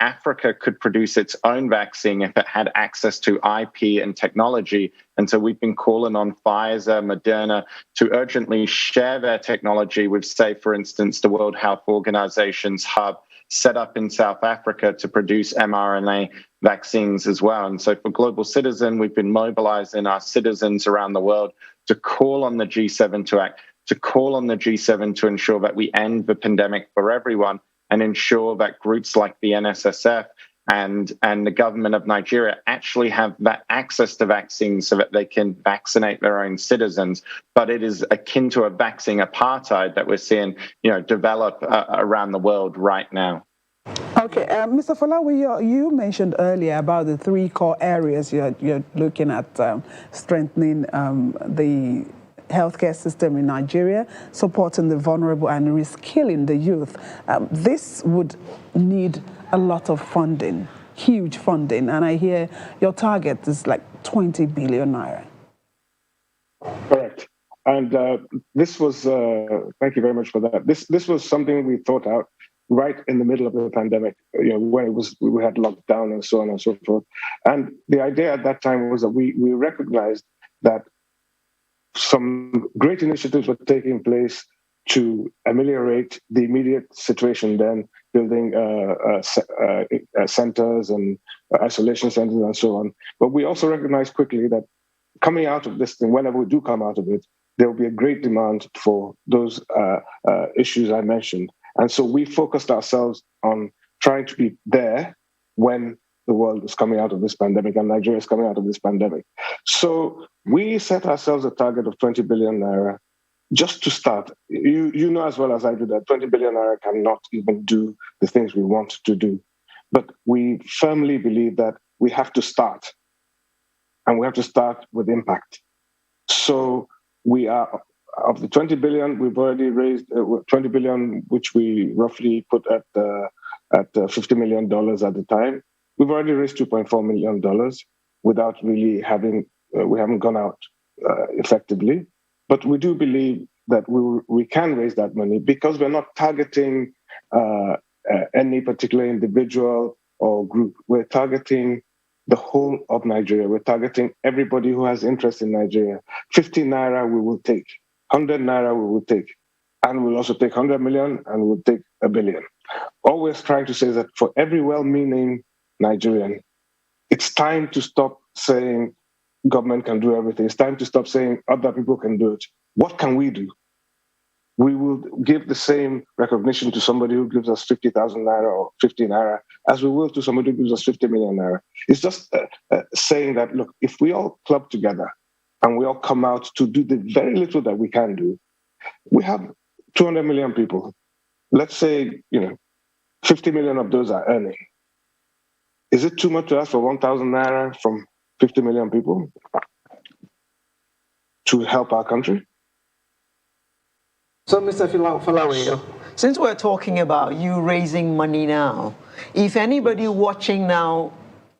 Africa could produce its own vaccine if it had access to IP and technology. And so we've been calling on Pfizer, Moderna to urgently share their technology with, say, for instance, the World Health Organization's hub set up in South Africa to produce mRNA vaccines as well. And so for Global Citizen, we've been mobilizing our citizens around the world to call on the G7 to act, to call on the G7 to ensure that we end the pandemic for everyone and ensure that groups like the NSSF and the government of Nigeria actually have that access to vaccines so that they can vaccinate their own citizens. But it is akin to a vaccine apartheid that we're seeing, develop around the world right now. Okay, Mr. Falawi, you mentioned earlier about the three core areas you're looking at strengthening the healthcare system in Nigeria, supporting the vulnerable and reskilling the youth. This would need a lot of funding, huge funding, and I hear your target is like 20 billion naira. Correct. And this was, thank you very much for that. This was something we thought out right in the middle of the pandemic, when we had lockdown and so on and so forth. And the idea at that time was that we recognized that some great initiatives were taking place to ameliorate the immediate situation, then building centers and isolation centers and so on. But we also recognized quickly that coming out of this thing, whenever we do come out of it, there will be a great demand for those issues I mentioned. And so we focused ourselves on trying to be there when the world is coming out of this pandemic and Nigeria is coming out of this pandemic. So we set ourselves a target of 20 billion naira just to start. You know as well as I do that 20 billion naira cannot even do the things we want to do. But we firmly believe that we have to start. And we have to start with impact. So we are, of the 20 billion, we've already raised 20 billion, which we roughly put at $50 million at the time. We've already raised $2.4 million without really we haven't gone out effectively. But we do believe that we can raise that money because we're not targeting any particular individual or group. We're targeting the whole of Nigeria. We're targeting everybody who has interest in Nigeria. 50 naira we will take, 100 naira we will take, and we'll also take 100 million and we'll take $1 billion. Always trying to say that for every well-meaning Nigerian, it's time to stop saying government can do everything. It's time to stop saying other people can do it. What can we do? We will give the same recognition to somebody who gives us 50,000 naira or 50 naira as we will to somebody who gives us 50 million naira. It's just saying that, look, if we all club together and we all come out to do the very little that we can do, we have 200 million people. Let's say, 50 million of those are earning. Is it too much to ask for 1,000 naira from 50 million people to help our country? So, Mr. Falawi, since we're talking about you raising money now, if anybody watching now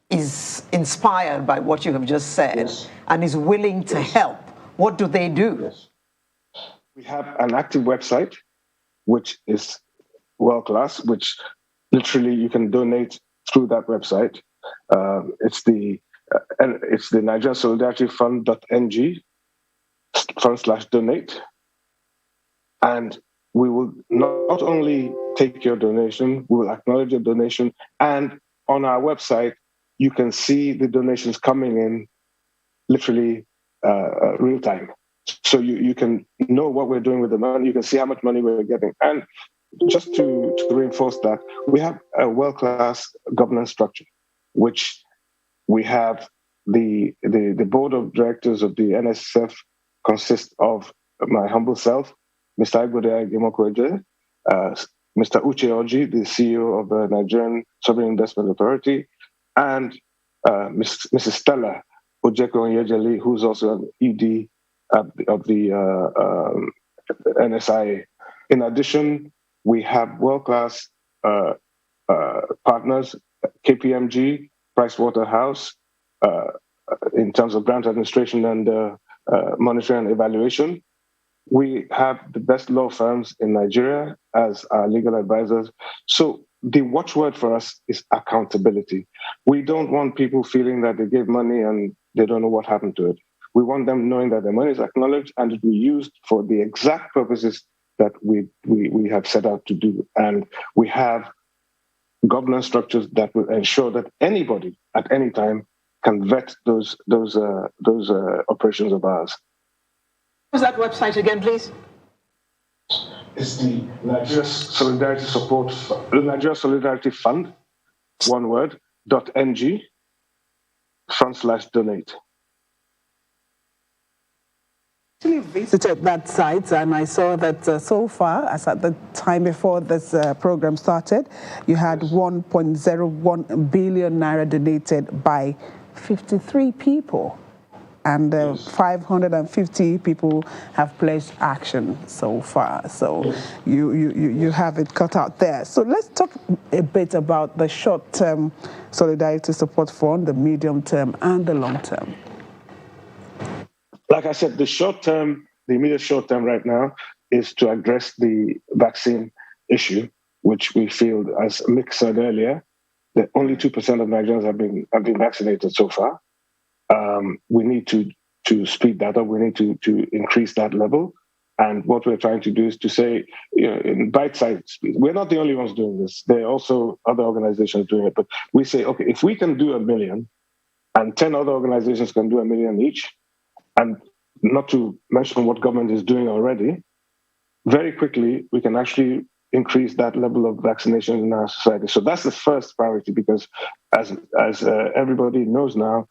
is inspired by what you have just said and is willing to help, what do they do? We have an active website, which is world-class, which literally you can donate through that website. It's the Nigerian Solidarity Fund.ng/donate. And we will not only take your donation, we will acknowledge your donation. And on our website, you can see the donations coming in literally real time. So you can know what we're doing with the money. You can see how much money we're getting. And just to reinforce that, we have a world-class governance structure, which we have the board of directors of the NSF consists of my humble self, Mr. Agbode Gemokweje, Mr. Uche Oji, the CEO of the Nigerian Sovereign Investment Authority, and Mrs. Stella Ojeko-Nyejeli, who's also an ED of the NSIA. In addition, we have world-class partners, KPMG, Pricewaterhouse, in terms of grant administration and monitoring and evaluation. We have the best law firms in Nigeria as our legal advisors. So the watchword for us is accountability. We don't want people feeling that they gave money and they don't know what happened to it. We want them knowing that their money is acknowledged and it will be used for the exact purposes that we have set out to do. And we have governance structures that will ensure that anybody at any time can vet those operations of ours. What's that website again, please? It's the Nigeria Solidarity Fund, one word, .ng/donate. Actually visited that site and I saw that so far, as at the time before this program started, you had 1.01 billion naira donated by 53 people. And 550 people have pledged action so far. So you have it cut out there. So let's talk a bit about the short-term Solidarity Support Fund, the medium-term and the long-term. Like I said, the immediate short term right now is to address the vaccine issue, which we feel, as Mick said earlier, that only 2% of Nigerians have been vaccinated so far. We need to speed that up. We need to increase that level. And what we're trying to do is to say, in bite-sized speed. We're not the only ones doing this. There are also other organizations doing it. But we say, okay, if we can do 1 million and 10 other organizations can do 1 million each, and not to mention what government is doing already, very quickly we can actually increase that level of vaccination in our society. So that's the first priority, because as everybody knows now,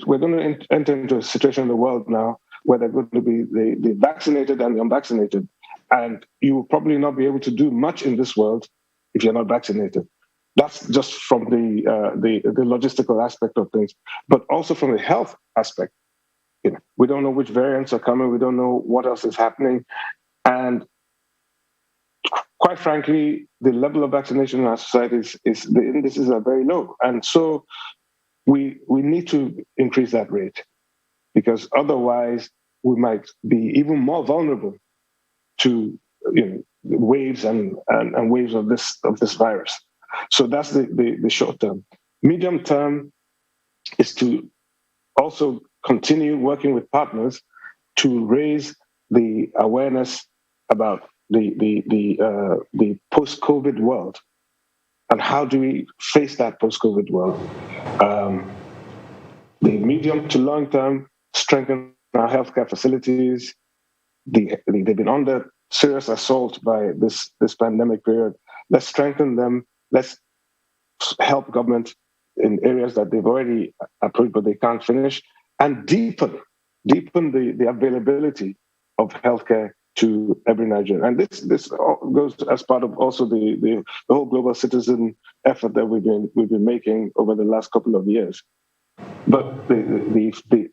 we're going to enter into a situation in the world now where they're going to be the vaccinated and the unvaccinated. And you will probably not be able to do much in this world if you're not vaccinated. That's just from the logistical aspect of things, but also from the health aspect. We don't know which variants are coming. We don't know what else is happening. And quite frankly, the level of vaccination in our society the indices are very low. And so we need to increase that rate, because otherwise we might be even more vulnerable to waves and waves of this virus. So that's the short term. Medium term is to also continue working with partners to raise the awareness about the post-COVID world, and how do we face that post-COVID world. The medium to long term, strengthen our healthcare facilities. They've been under serious assault by this pandemic period. Let's strengthen them. Let's help government in areas that they've already approved but they can't finish, and deepen the availability of healthcare to every Nigerian. And this goes as part of also the whole global citizen effort that we've been making over the last couple of years. But the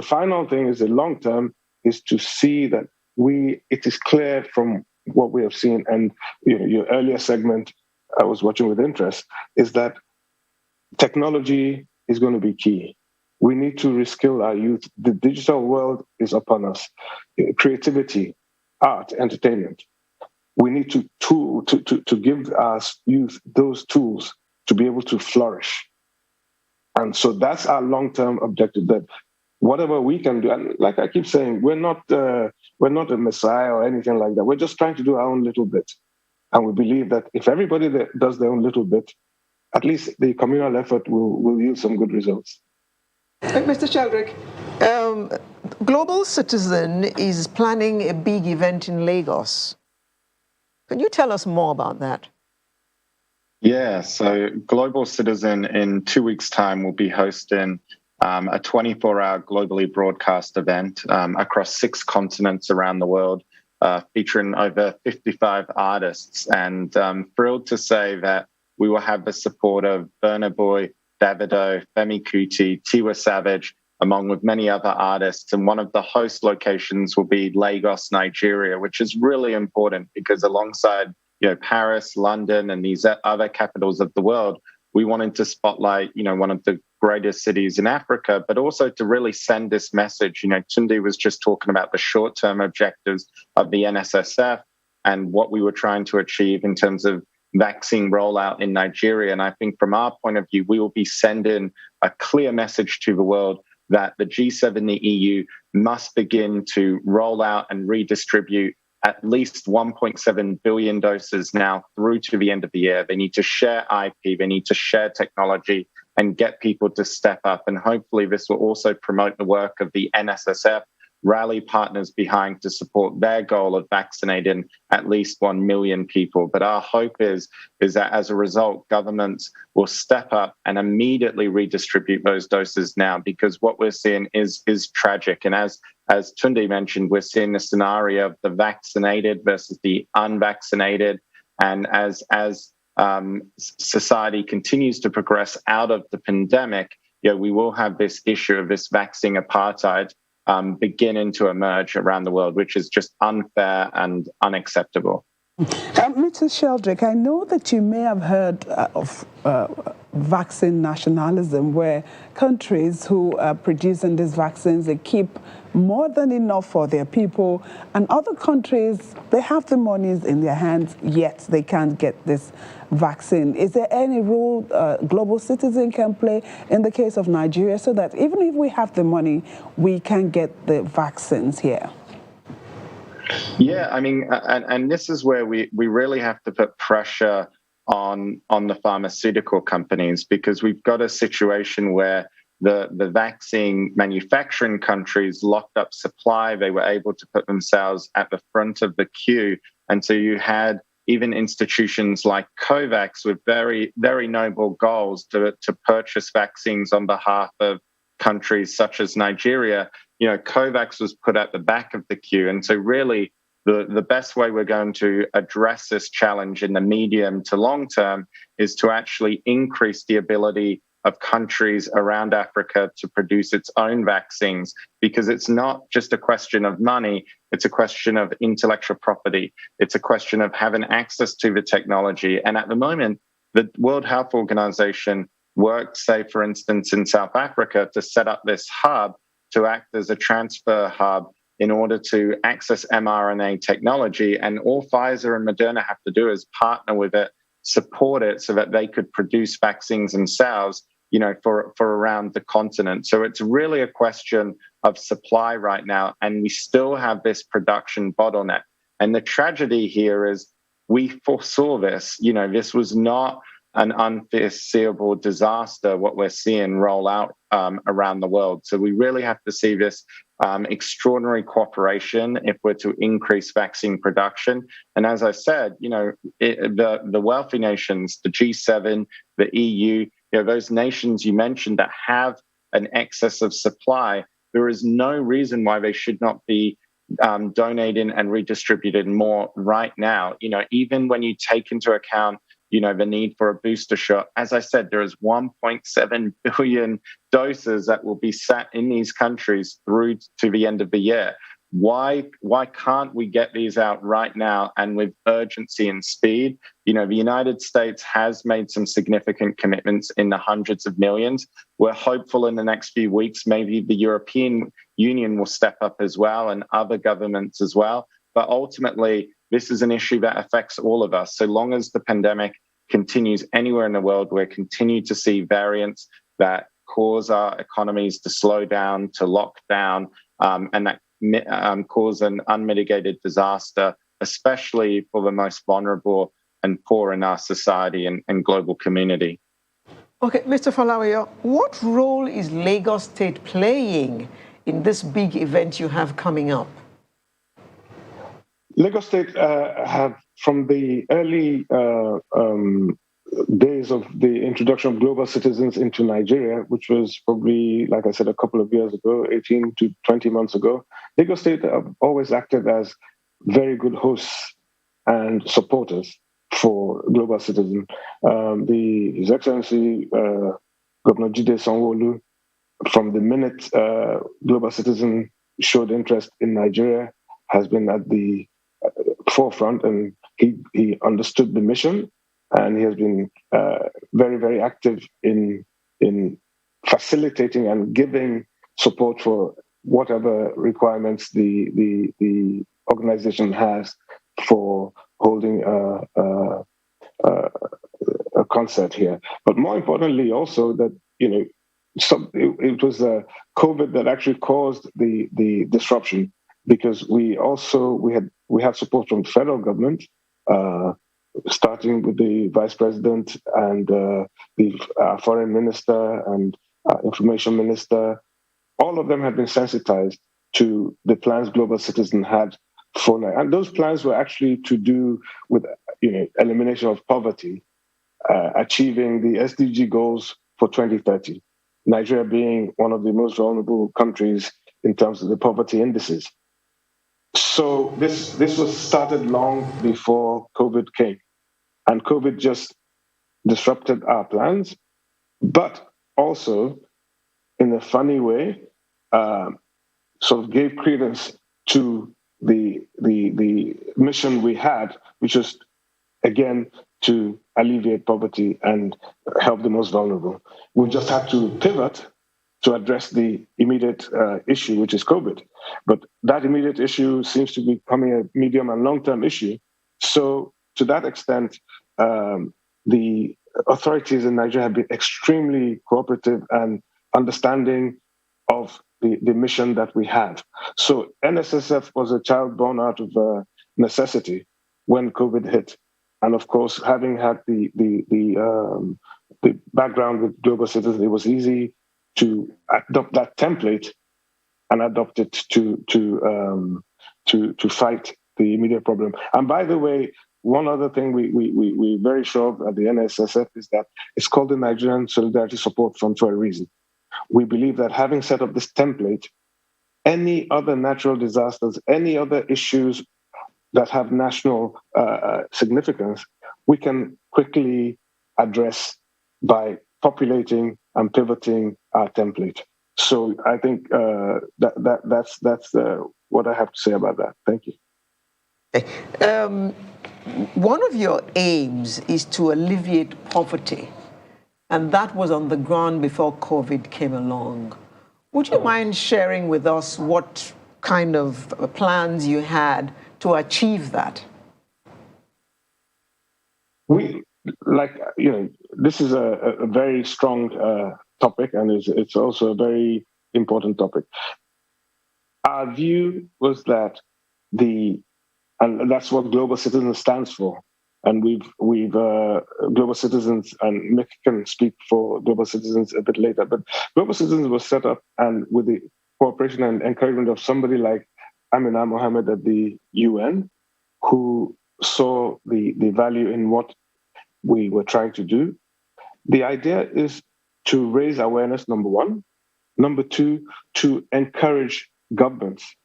final thing is the long term is to see that it is clear from what we have seen, and your earlier segment I was watching with interest, is that technology is going to be key. We need to reskill our youth. The digital world is upon us. Creativity, art, entertainment. We need to give our youth those tools to be able to flourish. And so that's our long-term objective, that whatever we can do, and like I keep saying, we're not a messiah or anything like that. We're just trying to do our own little bit. And we believe that if everybody does their own little bit, at least the communal effort will yield some good results. Mr. Sheldrick, Global Citizen is planning a big event in Lagos. Can you tell us more about that? Yeah, so Global Citizen in 2 weeks' time will be hosting a 24-hour globally broadcast event across 6 continents around the world, featuring over 55 artists. And I'm thrilled to say that we will have the support of Burna Boy, Davido, Femi Kuti, Tiwa Savage, along with many other artists. And one of the host locations will be Lagos, Nigeria, which is really important because alongside Paris, London, and these other capitals of the world, we wanted to spotlight, one of the greatest cities in Africa, but also to really send this message. Tunde was just talking about the short-term objectives of the NSSF and what we were trying to achieve in terms of vaccine rollout in Nigeria. And I think from our point of view, we will be sending a clear message to the world that the G7 and the EU must begin to roll out and redistribute at least 1.7 billion doses now through to the end of the year. They need to share IP, they need to share technology and get people to step up. And hopefully this will also promote the work of the NSSF, rally partners behind to support their goal of vaccinating at least 1 million people. But our hope is that as a result, governments will step up and immediately redistribute those doses now, because what we're seeing is tragic. And as as Tunde mentioned, we're seeing the scenario of the vaccinated versus the unvaccinated. And as society continues to progress out of the pandemic, we will have this issue of this vaccine apartheid beginning to emerge around the world, which is just unfair and unacceptable. Mr. Sheldrick, I know that you may have heard of vaccine nationalism, where countries who are producing these vaccines, they keep more than enough for their people, and other countries, they have the monies in their hands, yet they can't get this vaccine. Is there any role global citizen can play in the case of Nigeria so that even if we have the money, we can get the vaccines here? Yeah, I mean, and this is where we really have to put pressure on the pharmaceutical companies, because we've got a situation where the vaccine manufacturing countries locked up supply. They were able to put themselves at the front of the queue. And so you had even institutions like COVAX with very, very noble goals to purchase vaccines on behalf of countries such as Nigeria. COVAX was put at the back of the queue. And so really, the best way we're going to address this challenge in the medium to long term is to actually increase the ability of countries around Africa to produce its own vaccines, because it's not just a question of money, it's a question of intellectual property. It's a question of having access to the technology. And at the moment, the World Health Organization worked, say, for instance, in South Africa to set up this hub to act as a transfer hub in order to access mRNA technology. And all Pfizer and Moderna have to do is partner with it, support it so that they could produce vaccines themselves, for around the continent. So it's really a question of supply right now. And we still have this production bottleneck. And the tragedy here is we foresaw this. This was not an unforeseeable disaster, what we're seeing roll out around the world. So we really have to see this extraordinary cooperation if we're to increase vaccine production. And as I said, the wealthy nations, the G7, the EU, those nations you mentioned that have an excess of supply, there is no reason why they should not be donating and redistributing more right now. Even when you take into account the need for a booster shot. As I said, there is 1.7 billion doses that will be sat in these countries through to the end of the year. Why can't we get these out right now and with urgency and speed? The United States has made some significant commitments in the hundreds of millions. We're hopeful in the next few weeks, maybe the European Union will step up as well, and other governments as well. But ultimately, this is an issue that affects all of us. So long as the pandemic continues anywhere in the world, we continue to see variants that cause our economies to slow down, to lock down, and that cause an unmitigated disaster, especially for the most vulnerable and poor in our society and global community. Okay, Mr. Falawiyo, what role is Lagos State playing in this big event you have coming up? Lagos State have, from the early days of the introduction of global citizens into Nigeria, which was probably, like I said, a couple of years ago, 18 to 20 months ago, Lagos State have always acted as very good hosts and supporters for global citizens. His Excellency Governor Jide Sanwo-Olu, from the minute global citizen showed interest in Nigeria, has been at the forefront, and he understood the mission, and he has been very, very active in facilitating and giving support for whatever requirements the organization has for holding a concert here. Had more importantly, also that it was COVID that actually caused the disruption, because we had support from the federal government, starting with the vice president and the foreign minister and information minister. All of them had been sensitized to the plans Global Citizen had for Nigeria, and those plans were actually to do with elimination of poverty, achieving the SDG goals for 2030. Nigeria being one of the most vulnerable countries in terms of the poverty indices. So this was started long before COVID came, and COVID just disrupted our plans, but also in a funny way, sort of gave credence to the mission we had, which was again to alleviate poverty and help the most vulnerable. We just had to pivot to address the immediate issue, which is COVID. But that immediate issue seems to be becoming a medium and long-term issue. So to that extent, the authorities in Nigeria have been extremely cooperative and understanding of the mission that we have. So NSSF was a child born out of necessity when COVID hit. And of course, having had the background with Global Citizen, it was easy to adopt that template and adopt it to fight the immediate problem. And by the way, one other thing we're very sure of at the NSSF is that it's called the Nigerian Solidarity Support Fund for a reason. We believe that having set up this template, any other natural disasters, any other issues that have national significance, we can quickly address by populating and pivoting our template. So I think that's what I have to say about that. Thank you. One of your aims is to alleviate poverty, and that was on the ground before COVID came along. Would you mind sharing with us what kind of plans you had to achieve that? This is a very strong topic, and it's also a very important topic. Our view was that and that's what Global Citizens stands for. And we've Global Citizens, and Mick can speak for Global Citizens a bit later, but Global Citizens was set up and with the cooperation and encouragement of somebody like Amina Mohammed at the UN, who saw the value in what we were trying to do. The idea is to raise awareness, number one. Number two, to encourage governments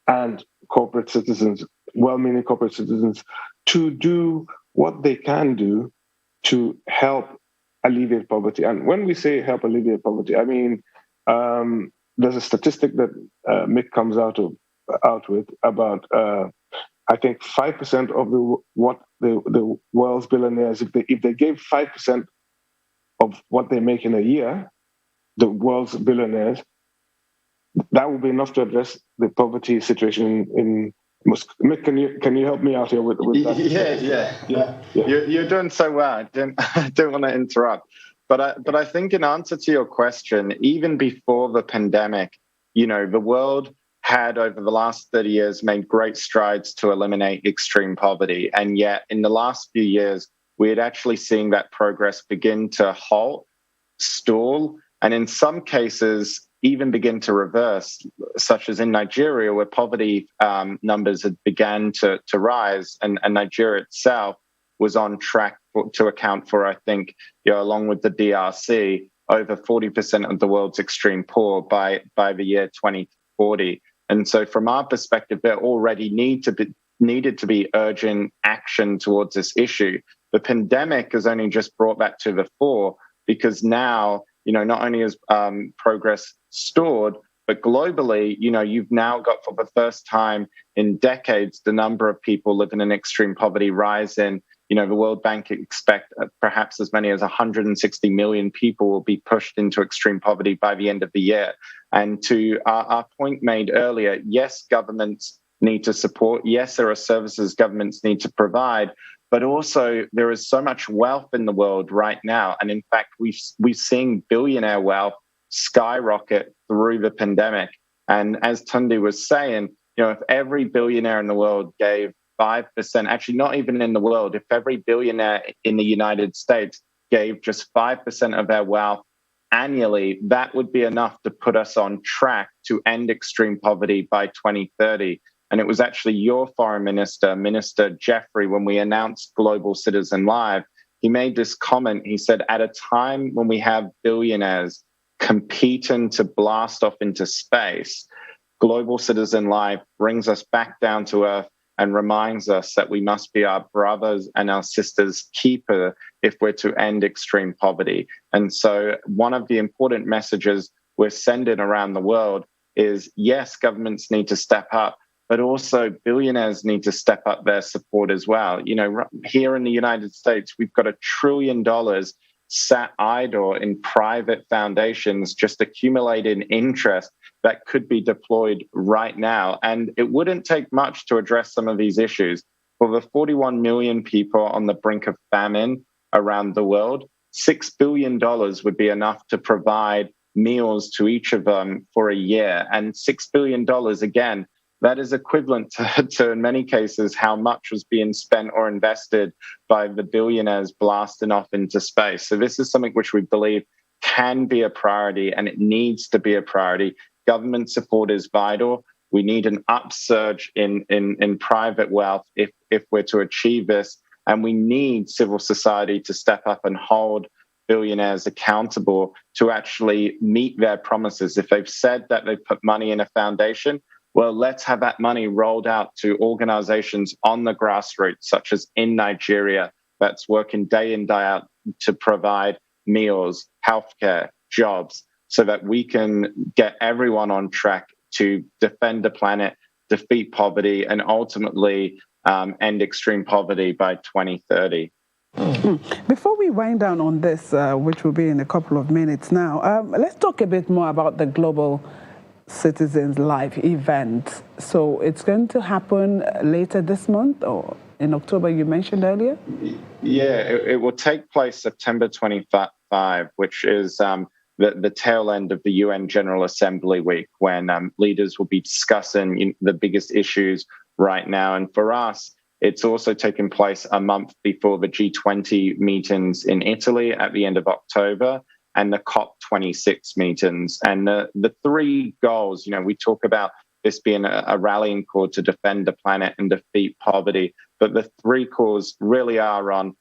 and corporate citizens, well-meaning corporate citizens, to do what they can do to help alleviate poverty. And when we say help alleviate poverty, I mean, there's a statistic that Mick comes out with about, I think 5% of what the world's billionaires, if they gave 5% of what they make in a year, the world's billionaires, that would be enough to address the poverty situation in Mick, can you help me out here with that? Yeah. You're doing so well. I don't want to interrupt, but I think in answer to your question, even before the pandemic, the world had over the last 30 years made great strides to eliminate extreme poverty, and yet in the last few years we had actually seen that progress begin to halt, stall, and in some cases even begin to reverse, such as in Nigeria, where poverty numbers had began to rise, and Nigeria itself was on track to account for, I think, along with the DRC, over 40% of the world's extreme poor by the year 2040. And so from our perspective, there already needed to be urgent action towards this issue. The pandemic has only just brought that to the fore, because now, not only is progress stored, but globally, you've now got, for the first time in decades, the number of people living in extreme poverty rising. The World Bank expect perhaps as many as 160 million people will be pushed into extreme poverty by the end of the year. And to our point made earlier, yes, governments need to support. Yes, there are services governments need to provide. But also, there is so much wealth in the world right now. And in fact, we've seen billionaire wealth skyrocket through the pandemic. And as Tunde was saying, if every billionaire in the world gave 5%, actually not even in the world, if every billionaire in the United States gave just 5% of their wealth annually, that would be enough to put us on track to end extreme poverty by 2030. And it was actually your foreign minister, Minister Jeffrey, when we announced Global Citizen Live, he made this comment. He said, at a time when we have billionaires competing to blast off into space, global citizen life brings us back down to earth and reminds us that we must be our brothers and our sisters' keeper if we're to end extreme poverty. And so one of the important messages we're sending around the world is, yes, governments need to step up, but also billionaires need to step up their support as well. You know, here in the United States, we've got $1 trillion sat idle in private foundations, just accumulating interest that could be deployed right now. And it wouldn't take much to address some of these issues. For the 41 million people on the brink of famine around the world, $6 billion would be enough to provide meals to each of them for a year. And $6 billion, again, that is equivalent to, in many cases, how much was being spent or invested by the billionaires blasting off into space. So this is something which we believe can be a priority, and it needs to be a priority. Government support is vital. We need an upsurge in private wealth if we're to achieve this. And we need civil society to step up and hold billionaires accountable to actually meet their promises. If they've said that they put money in a foundation, well, let's have that money rolled out to organizations on the grassroots, such as in Nigeria, that's working day in, day out to provide meals, healthcare, jobs, so that we can get everyone on track to defend the planet, defeat poverty, and ultimately end extreme poverty by 2030. Before we wind down on this, which will be in a couple of minutes now, let's talk a bit more about the Global Citizens Live event. So it's going to happen later this month, or in October, you mentioned earlier? Yeah, it will take place September 25, which is the tail end of the UN General Assembly week, when leaders will be discussing the biggest issues right now. And for us, it's also taking place a month before the G20 meetings in Italy at the end of October, and the COP26 meetings. And the three goals, we talk about this being a rallying call to defend the planet and defeat poverty, but the three calls really are on,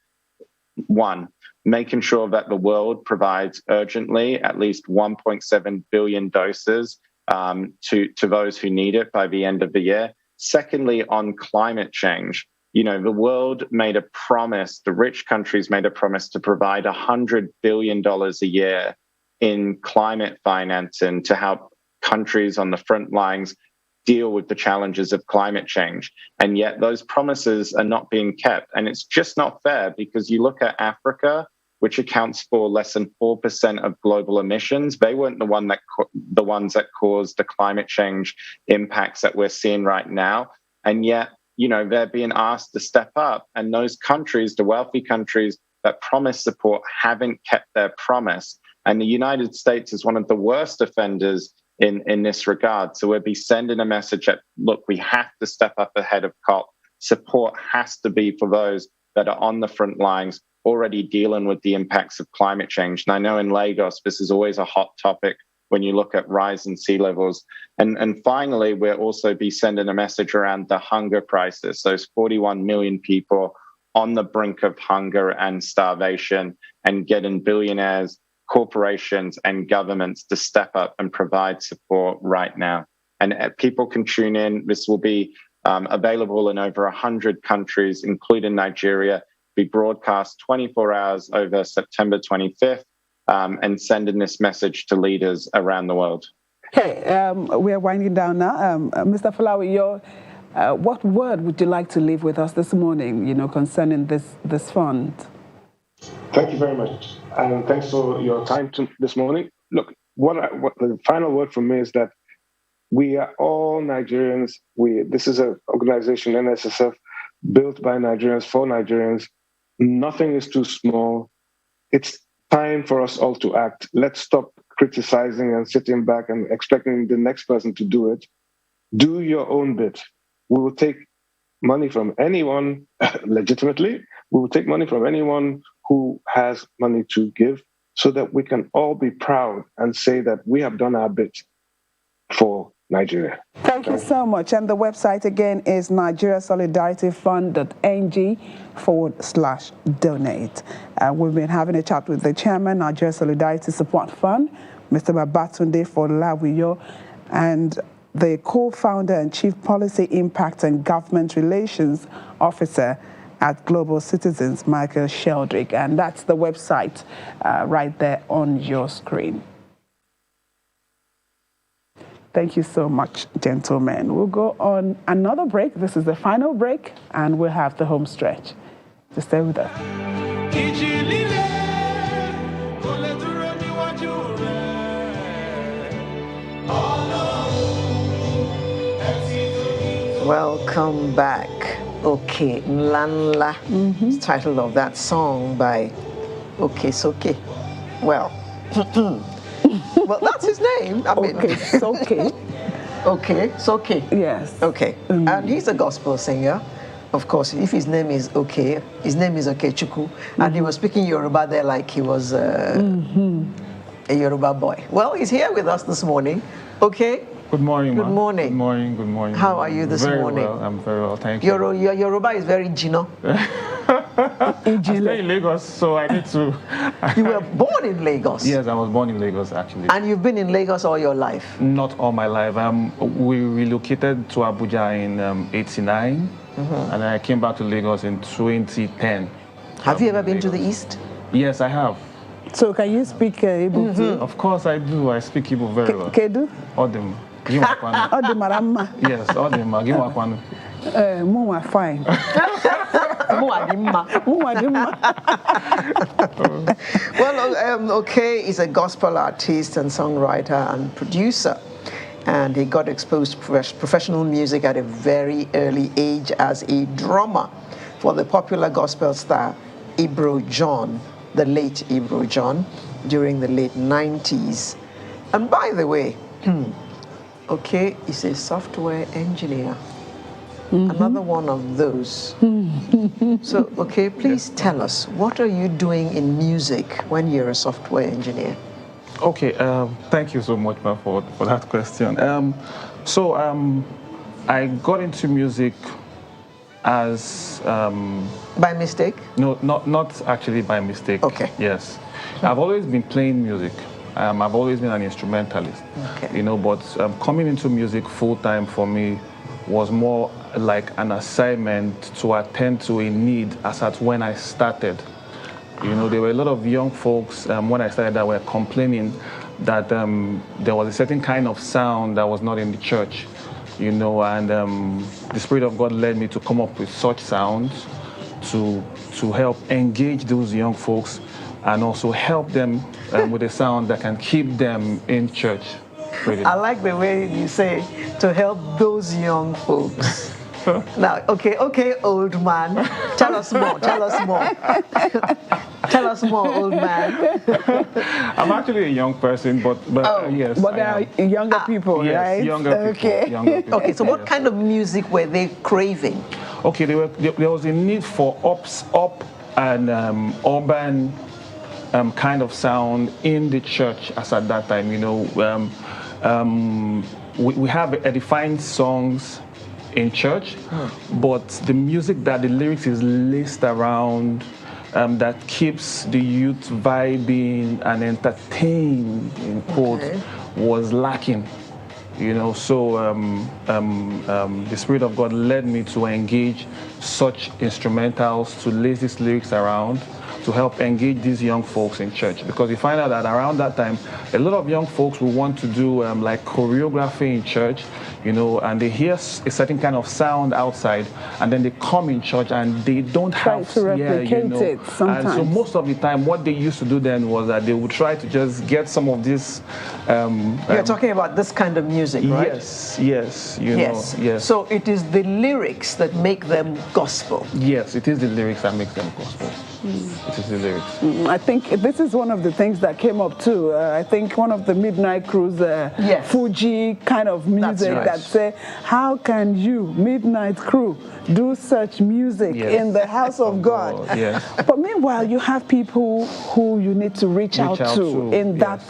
one, making sure that the world provides urgently at least 1.7 billion doses to those who need it by the end of the year. Secondly, on climate change, the world made a promise, the rich countries made a promise to provide $100 billion a year in climate financing to help countries on the front lines deal with the challenges of climate change. And yet those promises are not being kept. And it's just not fair, because you look at Africa, which accounts for less than 4% of global emissions. They weren't the ones that caused the climate change impacts that we're seeing right now. And yet, they're being asked to step up. And those countries, the wealthy countries that promised support, haven't kept their promise. And the United States is one of the worst offenders in this regard. So we'll be sending a message that, look, we have to step up ahead of COP. Support has to be for those that are on the front lines, already dealing with the impacts of climate change. And I know in Lagos, this is always a hot topic when you look at rising sea levels. And finally, we'll also be sending a message around the hunger crisis, those 41 million people on the brink of hunger and starvation, and getting billionaires, corporations, and governments to step up and provide support right now. And people can tune in. This will be available in over 100 countries, including Nigeria, be broadcast 24 hours over September 25th, and sending this message to leaders around the world. Okay, we are winding down now. Mr. Falawi, what word would you like to leave with us this morning, concerning this fund? Thank you very much. And thanks for your time this morning. Look, what the final word from me is that we are all Nigerians. This is an organization, NSSF, built by Nigerians for Nigerians. Nothing is too small. It's time for us all to act. Let's stop criticizing and sitting back and expecting the next person to do it. Do your own bit. We will take money from anyone legitimately. We will take money from anyone who has money to give, so that we can all be proud and say that we have done our bit for Nigeria. Thank you so much. And the website again is nigeriasolidarityfund.ng/donate. We've been having a chat with the chairman, Nigeria Solidarity Support Fund, Mr. Babatunde Folawiyo, and the co-founder and Chief Policy Impact and Government Relations Officer at Global Citizens, Michael Sheldrick. And that's the website right there on your screen. Thank you so much, gentlemen. We'll go on another break. This is the final break, and we'll have the home stretch. So stay with us. Welcome back. Okay, Nlanla, the title of that song by Okay Soke. Well, well, that's his name. I mean, Okay, Soke. Okay, Soke. Yes. Okay, and he's a gospel singer. Of course, if his name is Okay, his name is Okechukwu, and he was speaking Yoruba there like he was a Yoruba boy. Well, he's here with us this morning. Okay. Good morning, Good morning. Good morning, good morning. How are you this morning? Very well, I'm very well, thank you. Your Yoruba is very Gino. I stay in Lagos, so I need to... You were born in Lagos? Yes, I was born in Lagos, actually. And you've been in Lagos all your life? Not all my life. We relocated to Abuja in '89, and I came back to Lagos in 2010. Have you ever been to the East? Yes, I have. So can you speak Igbo too? Of course I do. I speak Igbo very well. Kedu? Odem. Odimarama. Yes, Odem. Giwakwanu. Muwa fine. Well, Okay is a gospel artist and songwriter and producer. And he got exposed to professional music at a very early age as a drummer for the popular gospel star Ibro John, the late Ibro John, during the late 90s. And by the way, Okay is a software engineer. Another one of those. So, Okay, please tell us, what are you doing in music when you're a software engineer? Okay, thank you so much, ma, for that question. I got into music as... by mistake? No, not actually by mistake. Okay. Yes. I've always been playing music. I've always been an instrumentalist. Okay. You know, but coming into music full-time for me was more like an assignment to attend to a need as at when I started. You know, there were a lot of young folks when I started that were complaining that there was a certain kind of sound that was not in the church, you know, and the Spirit of God led me to come up with such sounds to help engage those young folks and also help them with a sound that can keep them in church. I like the way you say, to help those young folks. Now, okay, old man, tell us more. Tell us more, old man. I'm actually a young person, but yes. But there are younger people, yes, right? Younger people. Okay, so what kind of music were they craving? Okay, there was a need for up and urban kind of sound in the church as at that time. You know, we have edifying songs in church, but the music that the lyrics is laced around, that keeps the youth vibing and entertained, in quotes, was lacking. You know, so the Spirit of God led me to engage such instrumentals, to lace these lyrics around, to help engage these young folks in church. Because we find out that around that time, a lot of young folks will want to do like choreography in church, you know, and they hear a certain kind of sound outside, and then they come in church and they don't have to replicate it sometimes. And so most of the time, what they used to do then was that they would try to just get some of this. You're talking about this kind of music, right? Yes, you know, yes. So it is the lyrics that make them gospel. Yes, it is the lyrics that make them gospel. It is the lyrics. I think this is one of the things that came up too. I think one of the Midnight Cruise Fuji kind of music that say, how can you, Midnight Crew, do such music in the house of God? Yes. But meanwhile, you have people who you need to reach out to in that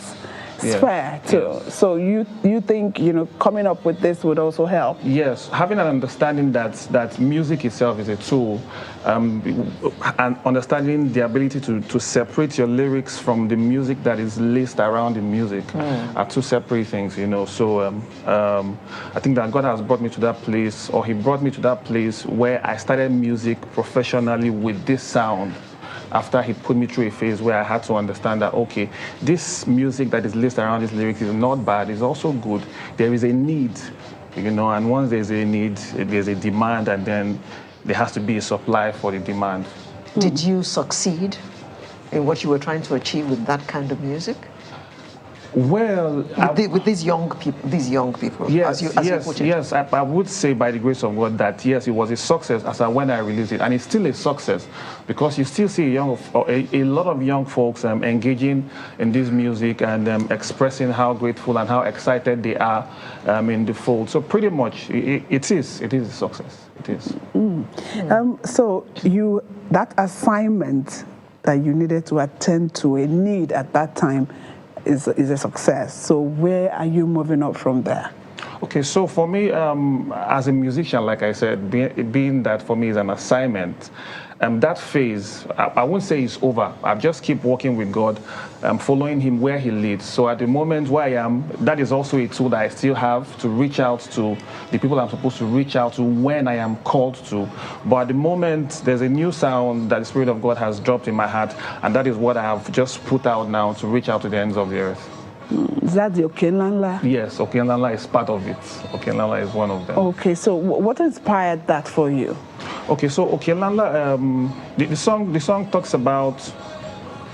sphere too. Yes. So you think, you know, coming up with this would also help? Yes, having an understanding that music itself is a tool, and understanding the ability to separate your lyrics from the music that is laced around the music are two separate things, you know. So I think that God has brought me to that place, or He brought me to that place where I started music professionally with this sound. After He put me through a phase where I had to understand that, okay, this music that is listed around these lyrics is not bad, it's also good. There is a need, you know, and once there's a need, there's a demand, and then there has to be a supply for the demand. Did you succeed in what you were trying to achieve with that kind of music? Well, with these young people, yes, as you put it. yes, I would say by the grace of God that yes, it was a success as when I released it, and it's still a success because you still see a lot of young folks engaging in this music and expressing how grateful and how excited they are in the fold. So pretty much, it is a success. It is. So that assignment that you needed to attend to a need at that time is a success. So where are you moving up from there? Okay, so for me, as a musician, like I said, being that for me is an assignment, that phase, I won't say it's over. I just keep working with God, following Him where He leads. So at the moment where I am, that is also a tool that I still have to reach out to the people I'm supposed to reach out to when I am called to. But at the moment, there's a new sound that the Spirit of God has dropped in my heart, and that is what I have just put out now to reach out to the ends of the earth. Is that the Okenlanla? Yes, Okenlanla is part of it. Okenlanla is one of them. Okay, so what inspired that for you? Okay, so Okenlanla, the song talks about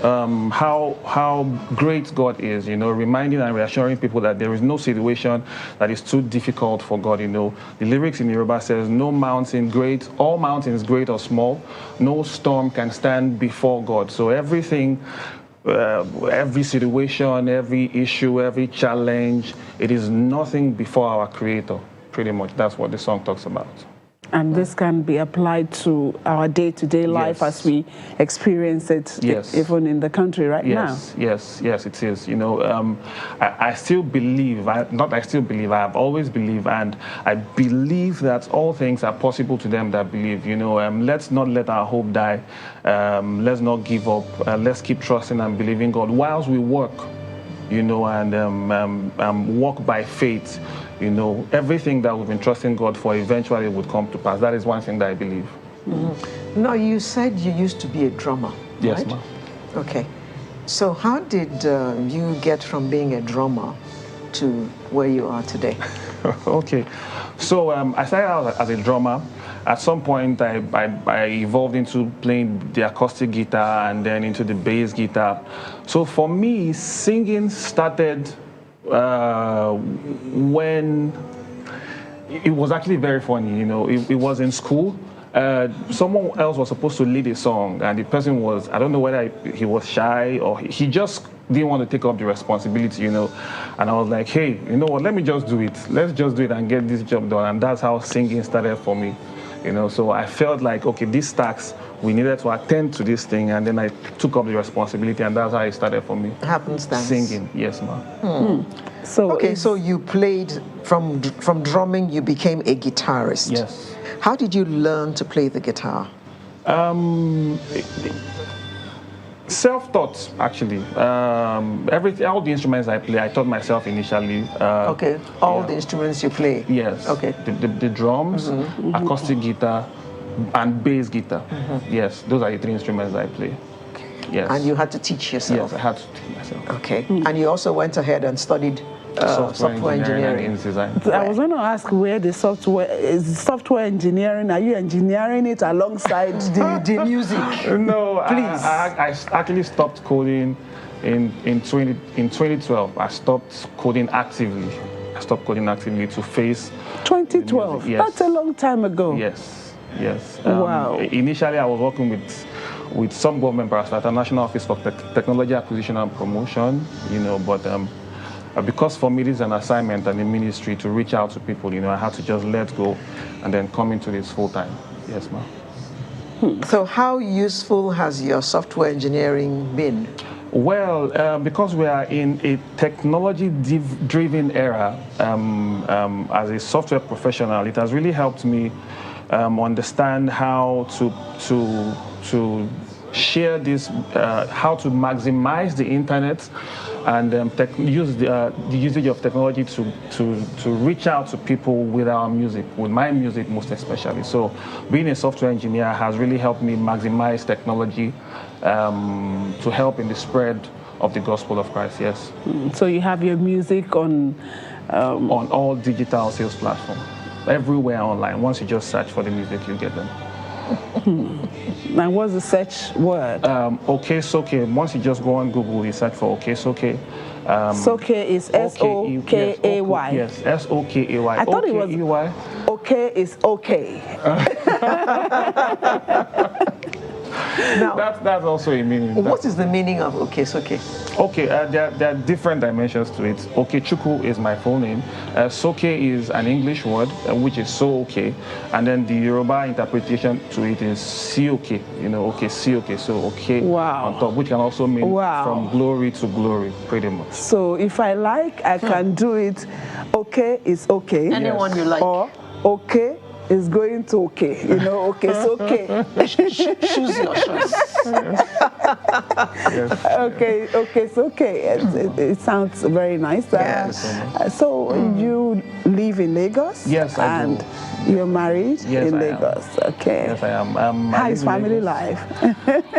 how great God is, you know, reminding and reassuring people that there is no situation that is too difficult for God, you know. The lyrics in Yoruba says, no mountain great, all mountains great or small, no storm can stand before God. So everything, every situation, every issue, every challenge, it is nothing before our Creator. Pretty much, that's what the song talks about. And this can be applied to our day-to-day life as we experience it, even in the country right now. Yes, it is. You know, I still believe, I have always believed, and I believe that all things are possible to them that believe. You know, let's not let our hope die. Let's not give up. Let's keep trusting and believing God whilst we work, you know, and walk by faith. You know, everything that we've been trusting God for eventually would come to pass. That is one thing that I believe. Mm-hmm. Now, you said you used to be a drummer, yes, right? ma'am. Okay. So how did you get from being a drummer to where you are today? Okay. So I started out as a drummer. At some point, I evolved into playing the acoustic guitar and then into the bass guitar. So for me, singing started when it was actually very funny, you know. It was in school. Someone else was supposed to lead a song, and the person was, I don't know whether he was shy or he just didn't want to take up the responsibility, you know. And I was like, hey, you know what, let me just do it. Let's just do it and get this job done. And that's how singing started for me, you know. So I felt like, okay, this tax, we needed to attend to this thing, and then I took up the responsibility, and that's how it started for me. Happenstance. Singing, yes, ma'am. So you played from drumming, you became a guitarist. Yes. How did you learn to play the guitar? Self-taught, actually. All the instruments I play, I taught myself initially. Okay, all the instruments you play? Yes. Okay. The drums, acoustic guitar, and bass guitar. Yes, those are the 3 instruments I play. Okay. Yes. And you had to teach yourself? Yes, I had to teach myself. Okay. And you also went ahead and studied software engineering and design. I was going to ask where the software is. Software engineering, are you engineering it alongside the music? No, please. I actually stopped coding in 2012. I stopped coding actively. To face 2012. Yes. That's a long time ago. Yes. Wow. Initially, I was working with some government parastatal, National Office for Technology Acquisition and Promotion, you know, but because for me this is an assignment and a ministry to reach out to people, you know, I had to just let go and then come into this full time. Yes, ma'am. So how useful has your software engineering been? Well, because we are in a technology-driven era, as a software professional, it has really helped me understand how to share this, how to maximize the internet, and use the usage of technology to reach out to people with our music, with my music most especially. So being a software engineer has really helped me maximize technology to help in the spread of the gospel of Christ, yes. So you have your music on all digital sales platforms, everywhere online. Once you just search for the music, you get them. Now, what's the search word? Okay, Soke. Once you just go on Google, you search for Okay, Soke. Soke is S-O-K-A-Y. Yes, S-O-K-A-Y. I thought it was okay is okay. Now, that's also a meaning. What is the meaning of okay, Soke? Okay, there are different dimensions to it. Okay, Chukwu is my full name. Soke is an English word, which is so okay. And then the Yoruba interpretation to it is Sioke, okay, Sioke, so okay on top, which can also mean from glory to glory, pretty much. So if I like, I can do it. Okay is okay. Anyone you like. Or okay is going to okay. Okay, it's okay. Choose your choice. Yes. Okay, it's okay. It sounds very nice. Yes. So you live in Lagos? Yes, I do. And you're married in Lagos? Okay. Yes, I am. How is family life?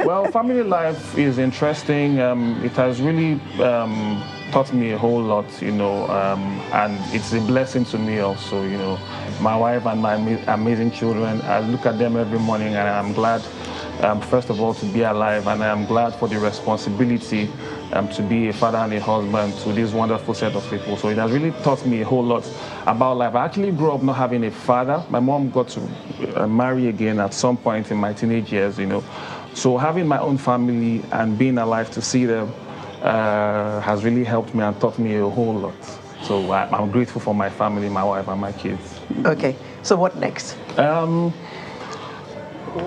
Well, family life is interesting. It has really taught me a whole lot, and it's a blessing to me also, My wife and my amazing children, I look at them every morning and I'm glad, first of all, to be alive, and I am glad for the responsibility to be a father and a husband to this wonderful set of people. So it has really taught me a whole lot about life. I actually grew up not having a father. My mom got to marry again at some point in my teenage years, So having my own family and being alive to see them has really helped me and taught me a whole lot. So I'm grateful for my family, my wife, and my kids. Okay, so what next?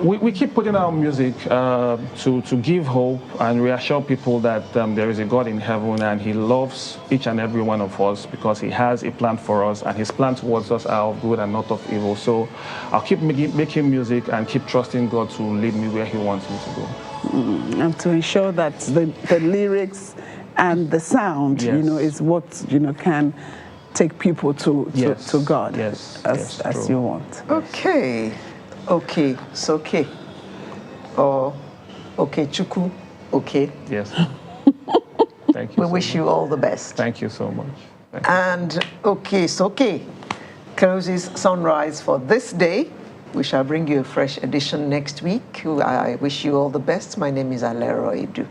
We keep putting out music to give hope and reassure people that there is a God in heaven and He loves each and every one of us because He has a plan for us, and His plan towards us are of good and not of evil. So I'll keep making music and keep trusting God to lead me where He wants me to go. And to ensure that the lyrics and the sound, is what can take people to God as you want. Okay, it's okay. Or okay, Chukwu, okay. Yes. Thank you. We wish you all the best. Thank you so much. And okay, it's okay. Closes Sunrise for this day. We shall bring you a fresh edition next week. I wish you all the best. My name is Alero Edu.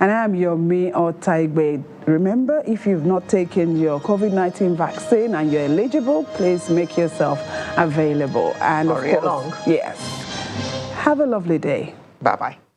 And I am your Yomi Otaigbe. Remember, if you've not taken your COVID-19 vaccine and you're eligible, please make yourself available. And hurry along. Yes. Have a lovely day. Bye-bye.